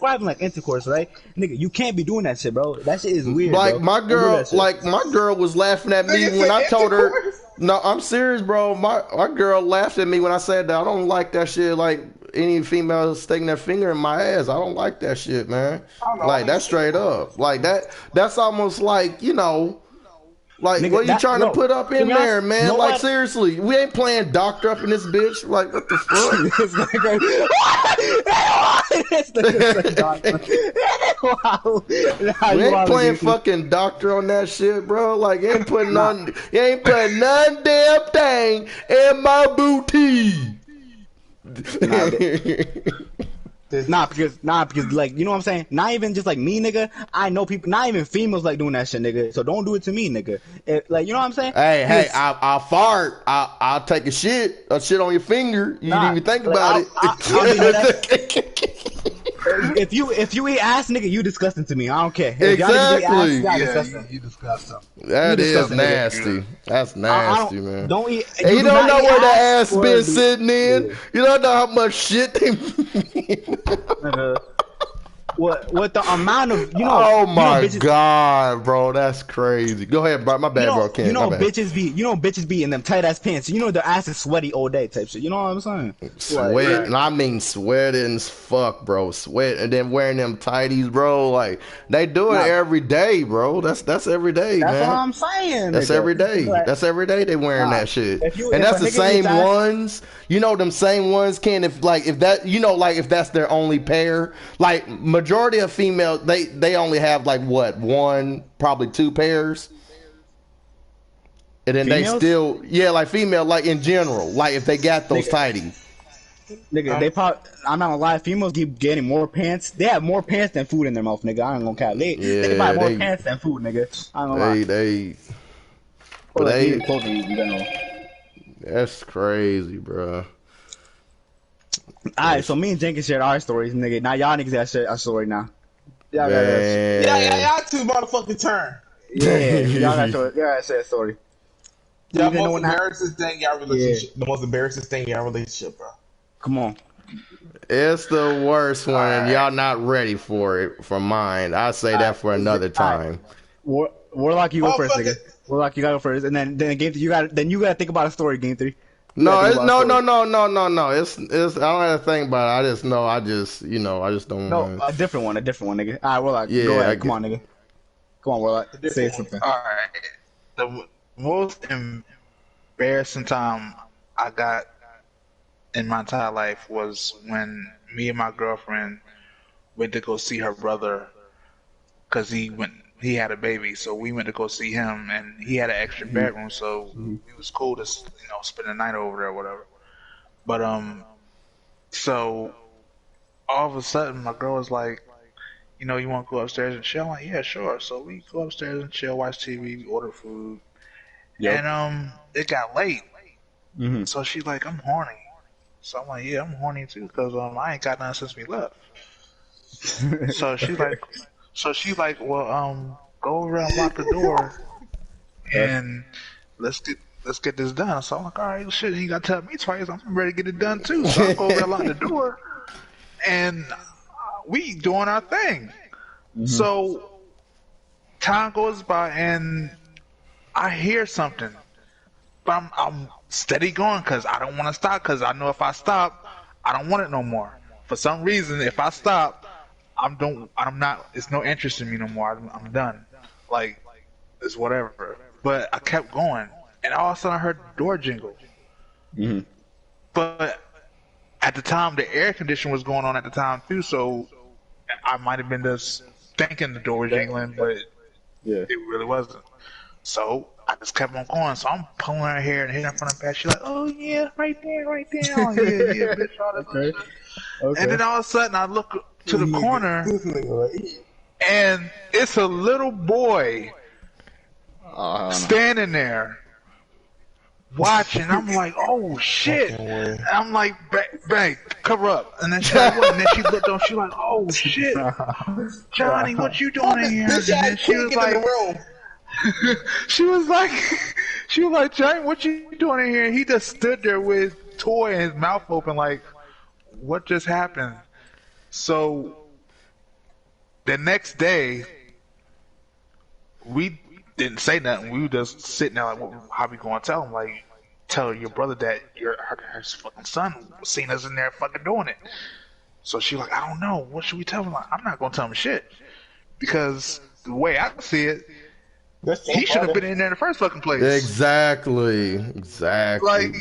having like intercourse, right, nigga, you can't be doing that shit, bro. That shit is weird.
Like
bro.
my girl was laughing at me when I told her. No, I'm serious, bro. My girl laughed at me when I said that I don't like that shit. Like any female sticking their finger in my ass, I don't like that shit, man. Like that's straight up. Like that's almost like, you know. Like, nigga, what are you trying to put up in there, man? Like, what? Seriously, we ain't playing doctor up in this bitch. Like, what the fuck? We ain't playing fucking doctor on that shit, bro. Like, you ain't putting none damn thing in my booty.
Because like, you know what I'm saying? Not even just like me, nigga. I know people, not even females like doing that shit, nigga. So don't do it to me, nigga. Like, you know what I'm saying?
Hey, I'll fart. I'll take a shit on your finger. You didn't even think about it.
If you eat ass, nigga, you disgusting to me. I don't care.
Exactly.
You disgusting.
That is nasty. That's nasty, man.
Don't eat.
You don't know where the ass been sitting in. Yeah. You don't know how much shit they.
What the amount of
Oh my god, bro, that's crazy. Go ahead, bro. My bad, bro.
You know bitches be in them tight ass pants. You know their ass is sweaty all day type shit. You know what I'm saying?
Sweat, and I mean sweating as fuck, bro. Sweat, and then wearing them tighties, bro. Like they do it every day, bro. That's every day, man.
That's what I'm saying.
That's every day. That's every day they wearing that shit. And that's the same ones. You know them same ones if that's their only pair. Like majority of females, they only have like what, one, probably two pairs. And then females? They still like female, like in general, like if they got those tighties.
Nigga, they probably. I'm not gonna lie. Females keep getting more pants. They have more pants than food in their mouth, nigga. I ain't gonna cap. They can buy more pants than food, nigga. I ain't gonna lie. Or like even clothing in general.
That's crazy, bro.
Alright, so me and Jenkins shared our stories, nigga. Now y'all niggas gotta share our story now.
Y'all two motherfucking turn.
Yeah, y'all gotta share a story.
The most embarrassing thing in your relationship. The most embarrassing thing in your relationship, bro.
Come on.
It's the worst one, and y'all not ready for it. For mine, I'll say that for another time.
Warlock, you go first, nigga. Warlock, you gotta go first, and then game 3, you gotta think about a story. Game 3.
No. It's I don't have to think about it. I just know. I just don't.
No, a different one, nigga. All right, Warlock. Yeah, go ahead. Come on, nigga. Come on, Warlock. Say something.
All right. The most embarrassing time I got in my entire life was when me and my girlfriend went to go see her brother, because he had a baby, so we went to go see him, and he had an extra bedroom, so it was cool to spend the night over there or whatever. But so all of a sudden my girl was like, you want to go upstairs and chill? I'm like, yeah, sure. So we go upstairs and chill, watch TV, we order food, and it got late. So she's like, I'm horny. So I'm like, yeah, I'm horny too, because I ain't got nothing since we left. So she's like, well, go over and lock the door, and let's get this done. So I'm like, all right, shit, you gotta tell me twice. I'm ready to get it done too. So I go over and lock the door, and we doing our thing. So time goes by, and I hear something, but I'm steady going because I don't want to stop, because I know if I stop, I don't want it no more. For some reason, if I stop, I'm not. It's no interest in me no more. I'm done. Like, it's whatever. But I kept going, and all of a sudden I heard the door jingle. But at the time, the air conditioner was going on at the time too, so I might have been just thinking the door was jingling, but it really wasn't. So I just kept on going. So I'm pulling her hair and hitting her from the back. She's like, "Oh yeah, right there, right there. Oh yeah, bitch." Okay. And then all of a sudden I look to the corner, and it's a little boy standing there watching. I'm like, oh shit. And I'm like, bang, cover up. And then she's like, what? And then she looked on, she's like, oh shit, Johnny, what you doing in here? And then she was like, she was like, Johnny, what you doing in here? And he just stood there with his toy and his mouth open like, what just happened? So the next day, we didn't say nothing. We were just sitting there like, how we gonna tell him? Like, tell your brother that her fucking son seen us in there fucking doing it. So she like, I don't know. What should we tell him? Like, I'm not gonna tell him shit, because the way I see it, he should have been in there in the first fucking place.
Exactly.
Like,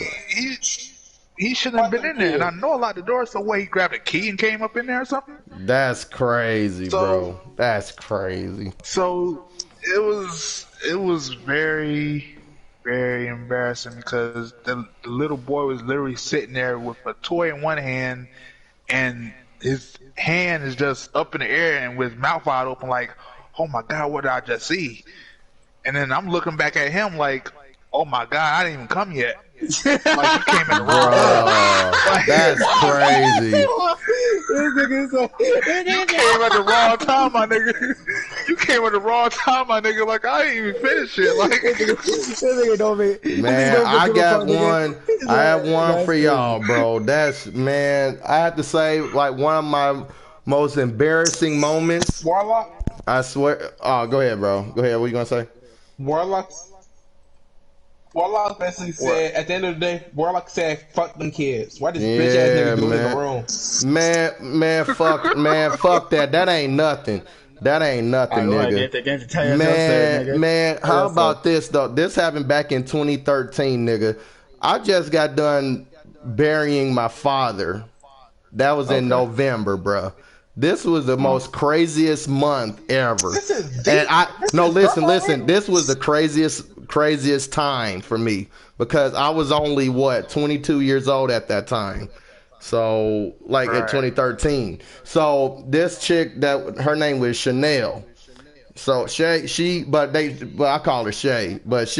he shouldn't have been in there. And I know a lot of the doors, so what, he grabbed a key and came up in there or something?
That's crazy, bro. That's crazy.
So it was very, very embarrassing, because the little boy was literally sitting there with a toy in one hand, and his hand is just up in the air and with his mouth wide open like, oh my God, what did I just see? And then I'm looking back at him like, oh my God, I didn't even come yet. Like, you came at the wrong time. Like,
that's crazy.
You came at the wrong time, my nigga. You came at the wrong time, my nigga. Like, I ain't even finished it. Like,
man, I got one. I have one for y'all, bro. That's, man, I have to say, like, one of my most embarrassing moments.
Warlock?
I swear. Oh, go ahead, bro. Go ahead. What you gonna say?
Warlock basically said, at the end of the day, Warlock said, fuck them kids. Why this bitch ass nigga do it in the room?
Man, fuck that. That ain't nothing. That ain't nothing, nigga. Man, how about this, though? This happened back in 2013, nigga. I just got done burying my father. That was in November, bro. This was the most craziest month ever. Listen. This was the craziest time for me, because I was only 22 years old at that time. So like in
Right.
2013. So this chick that her name was Chanel. So Shay, but I call her Shay. But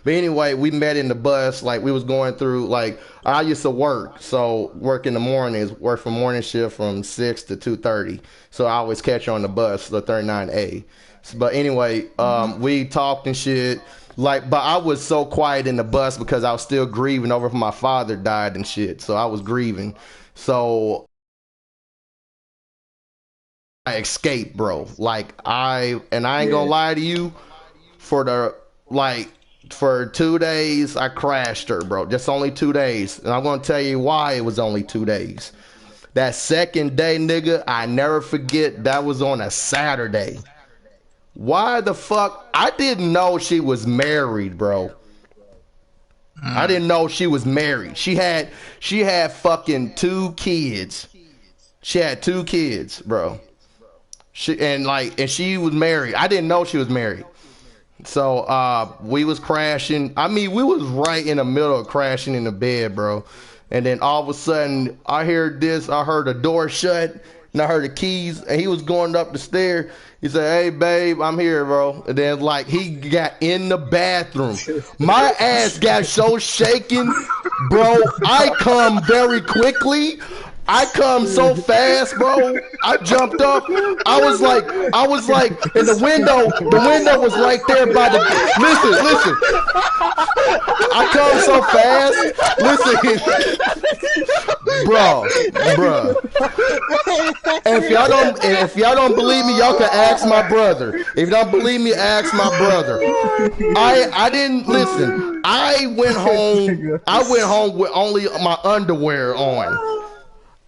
anyway, we met in the bus. Like we was going through. Like I used to work, so work in the mornings, work from morning shift from 6 to 2:30. So I always catch her on the bus, the 39A. But anyway, we talked and shit. Like, but I was so quiet in the bus because I was still grieving over my father died and shit. So I was grieving. So I escaped, bro. Like I ain't gonna lie to you, for 2 days I crashed her, bro. Just only 2 days. And I'm gonna tell you why it was only 2 days. That second day, nigga, I never forget, that was on a Saturday. Why the fuck? I didn't know she was married, bro. I didn't know she was married. She had fucking 2 kids. She had 2 kids, bro. And she was married. I didn't know she was married. So we was crashing. I mean, we was right in the middle of crashing in the bed, bro. And then all of a sudden, I heard a door shut, and I heard the keys, and he was going up the stairs. He said, "Hey, babe, I'm here, bro." And then, like, he got in the bathroom. My ass got so shaken, bro. I come very quickly. I come so fast, bro. I jumped up. I was like, in the window was right there by the, listen. I come so fast. Listen, bro. And if y'all don't believe me, y'all can ask my brother. If you don't believe me, ask my brother. I didn't listen. I went home with only my underwear on.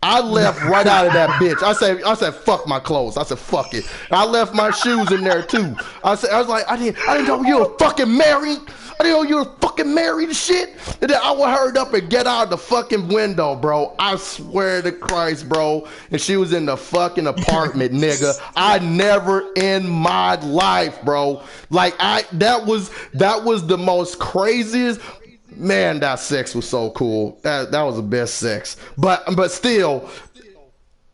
I left right out of that bitch. I said, fuck my clothes. I said, fuck it. I left my shoes in there too. I was like, I didn't know you were fucking married. I didn't know you were fucking married and shit. And then I would hurry up and get out of the fucking window, bro. I swear to Christ, bro. And she was in the fucking apartment, nigga. I never in my life, bro. Like that was the most craziest. Man, that sex was so cool. That was the best sex. But still,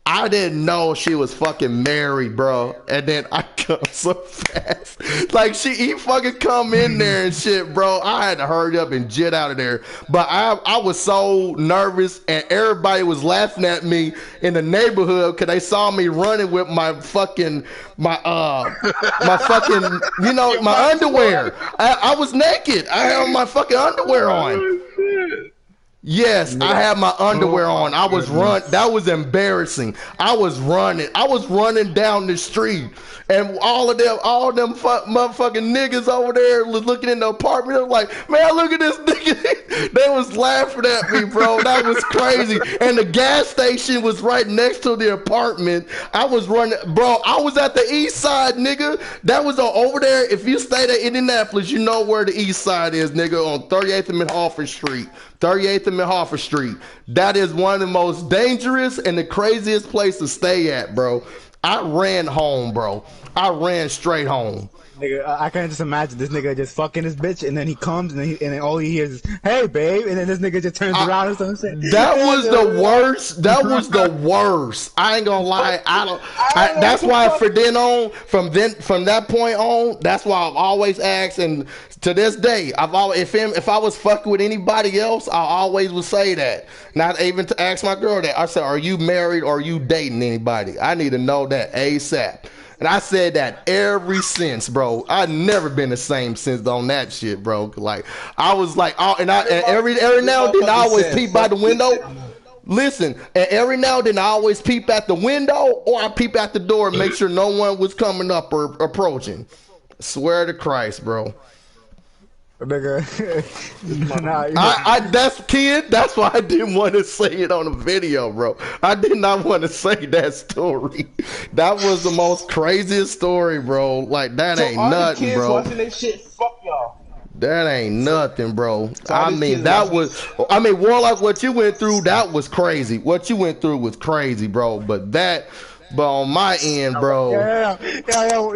I didn't know she was fucking married, bro. And then I come so fast. Like, he fucking come in there and shit, bro. I had to hurry up and jet out of there. But I was so nervous, and everybody was laughing at me in the neighborhood because they saw me running with my fucking, my fucking, my underwear. I was naked. I had my fucking underwear on. Yes, I had my underwear on. I was that was embarrassing. I was running down the street, and all them motherfucking niggas over there was looking in the apartment. They were like, man, look at this nigga. They was laughing at me, bro. That was crazy. And the gas station was right next to the apartment. I was running, bro. I was at the east side, nigga. That was over there. If you stayed at Indianapolis, you know where the east side is, nigga, on 38th and Harford Street. 38th and Harford Street. That is one of the most dangerous and the craziest place to stay at, bro. I ran home, bro. I ran straight home.
Nigga, I can just imagine this nigga just fucking his bitch, and then he comes, and then all he hears is, "Hey, babe," and then this nigga just turns around and something.
That was the worst. That was the worst. I ain't gonna lie. That's why from that point on, that's why I've always asked, and to this day, if I was fucking with anybody else, I always would say that. Not even to ask my girl that. I said, "Are you married or are you dating anybody?" I need to know that ASAP. And I said that ever since, bro. I've never been the same since on that shit, bro. Like, I was like, and every now and then I always peep by the window. Listen, and every now and then I always peep at the window, or I peep at the door and make sure no one was coming up or approaching. Swear to Christ, bro.
Nigga,
that's why I didn't want to say it on the video, bro. I did not want to say that story. That was the most craziest story, bro. Like, that ain't nothing, bro.
Watching that shit, fuck y'all.
That ain't nothing, bro. I mean, Warlock, what you went through, that was crazy. What you went through was crazy, bro. But on my end, bro.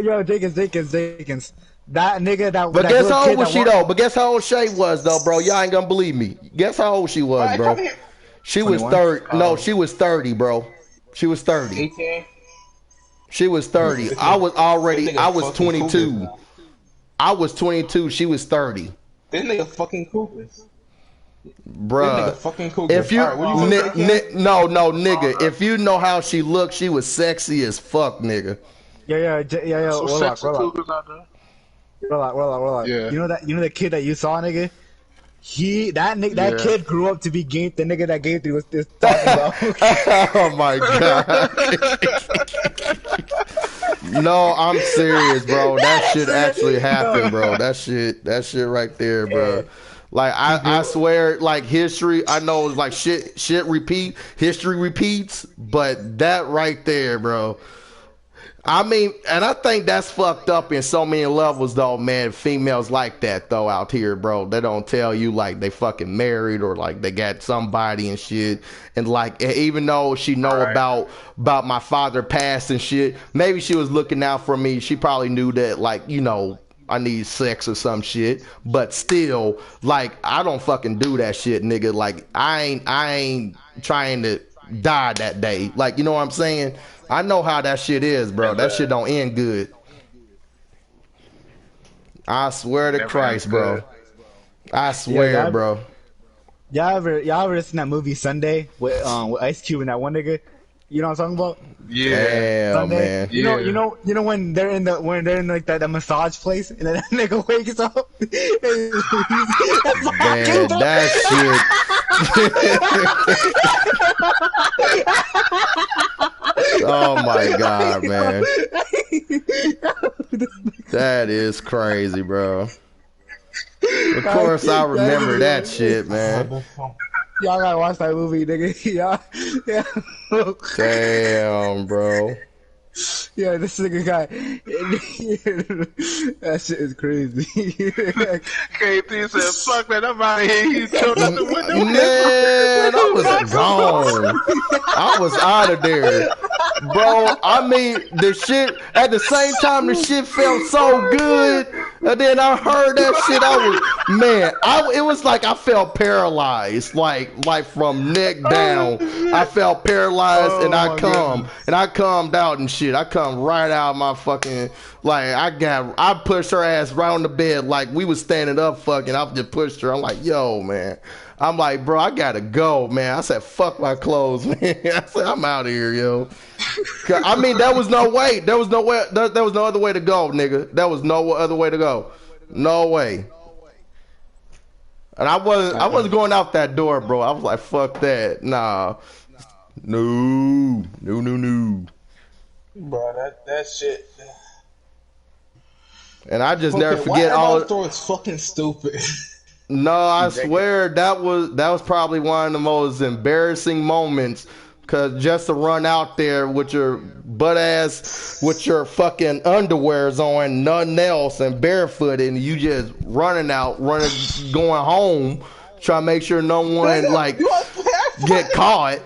Yo, Jenkins. That nigga that.
But guess how old was she though? But guess how old Shay was though, bro? Y'all ain't gonna believe me. Guess how old she was, bro? She was
21?
30. No, she was 30, bro. She was 30.
18.
She was 30.
This
I was
nigga
I was
fucking
22.
Cougars.
I was 22. She was 30.
This nigga fucking Cougars. This
Bruh.
nigga fucking Cougars.
If you,
Alright, what you gonna say, Ken?
no, nigga. If you know how she looked, she was sexy as fuck, nigga.
Yeah.
So sexy cougars out there.
Relax.
Yeah.
You know the kid that you saw, nigga. That
Yeah.
kid grew up to be the nigga that Game 3 was just talking about.
Oh my god. No, I'm serious, bro. That shit actually happened, bro. That shit right there, bro. Like I swear, like history. I know, like shit history repeats, but that right there, bro. I mean, and I think that's fucked up in so many levels, though, man. Females like that, though, out here, bro. They don't tell you, like, they fucking married or, like, they got somebody and shit. And, like, even though she know about my father past and shit, maybe she was looking out for me. She probably knew that, like, you know, I need sex or some shit. But still, like, I don't fucking do that shit, nigga. Like, I ain't trying to die that day. Like, you know what I'm saying? I know how that shit is, bro. That shit don't end good. I swear to Christ, bro. I swear, bro.
Y'all ever seen that movie Sunday with Ice Cube and that one nigga? You know what I'm talking about?
Yeah.
Damn,
Sunday.
man.
You know when they're in like that massage place and then that nigga wakes up.
Man, that shit. Oh my god, man. That is crazy, bro. Of course I remember that shit, man.
Y'all gotta watch that movie, nigga. Yeah.
Damn, bro.
Yeah, this nigga guy. That shit is crazy.
KT said, "Fuck man, I'm out of here." He jumped out the window.
Man, I was gone. I was out of there. Bro, I mean, the shit, at the same time, the shit felt so good. And then I heard that shit, it was like I felt paralyzed, like from neck down. I felt paralyzed and I calmed out and shit. I come right out of my fucking, like, I pushed her ass right on the bed, like we was standing up fucking. I just pushed her. I'm like, yo, man. I'm like, bro, I gotta go, man. I said, fuck my clothes, man. I said, I'm out of here, yo. I mean, there was no way. There was no other way to go, nigga. There was no other way to go. No way. And I wasn't going out that door, bro. I was like, fuck that. Nah. No.
Bro, that shit.
And I just never forget
all.
all.
Store is fucking stupid.
No, I swear that was probably one of the most embarrassing moments. Cause just to run out there with your butt ass, with your fucking underwears on, nothing else, and barefooted, and you just going home, trying to make sure no one like get caught.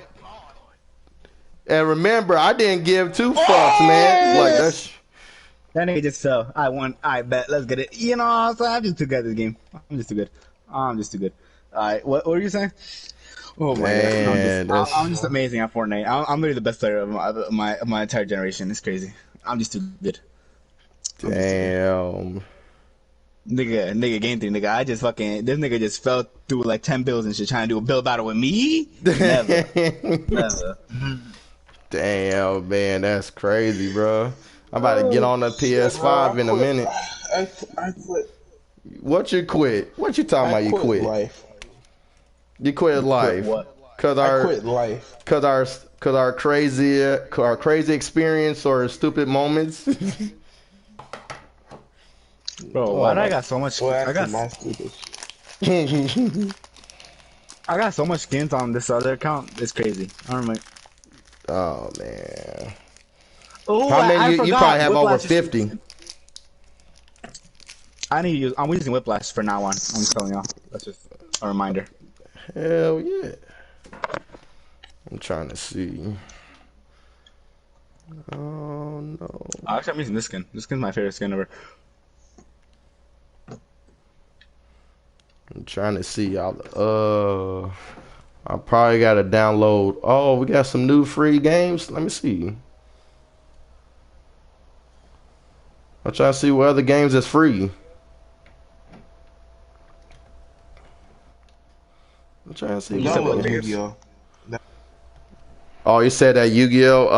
And remember, I didn't give two fucks, man. Like that's.
That nigga just fell. I bet. Let's get it. You know what I'm saying? I'm just too good at this game. I'm just too good. Alright, what were you saying? Oh my
man,
god. I'm just amazing at Fortnite. I'm literally the best player of my entire generation. It's crazy. I'm just too good.
Damn.
Nigga, game 3, nigga. This nigga just fell through like 10 bills and shit trying to do a bill battle with me? Never.
Damn, man, that's crazy, bro. I'm about to get on the PS5 in a minute.
I quit.
What you quit? What you talking about? You quit?
Life.
You quit life.
What?
I quit life.
Cause our crazy experience or stupid moments.
Bro, why do I got so much? I got so much skins on this other account. It's crazy. I don't know.
Oh man.
Oh,
how many? You probably have
Whiplash
over 50.
I'm using Whiplash for now on. I'm just telling y'all. That's just a reminder.
Hell yeah. I'm trying to see. Oh no.
Actually, I'm using this skin. This skin's my favorite skin ever.
I'm trying to see y'all. I probably got to download. Oh, we got some new free games. Let me see. I'm trying to see what other games is free. I'm trying to see.
That
What
was
games.
Yu-Gi-Oh.
Oh, you said that Yu-Gi-Oh!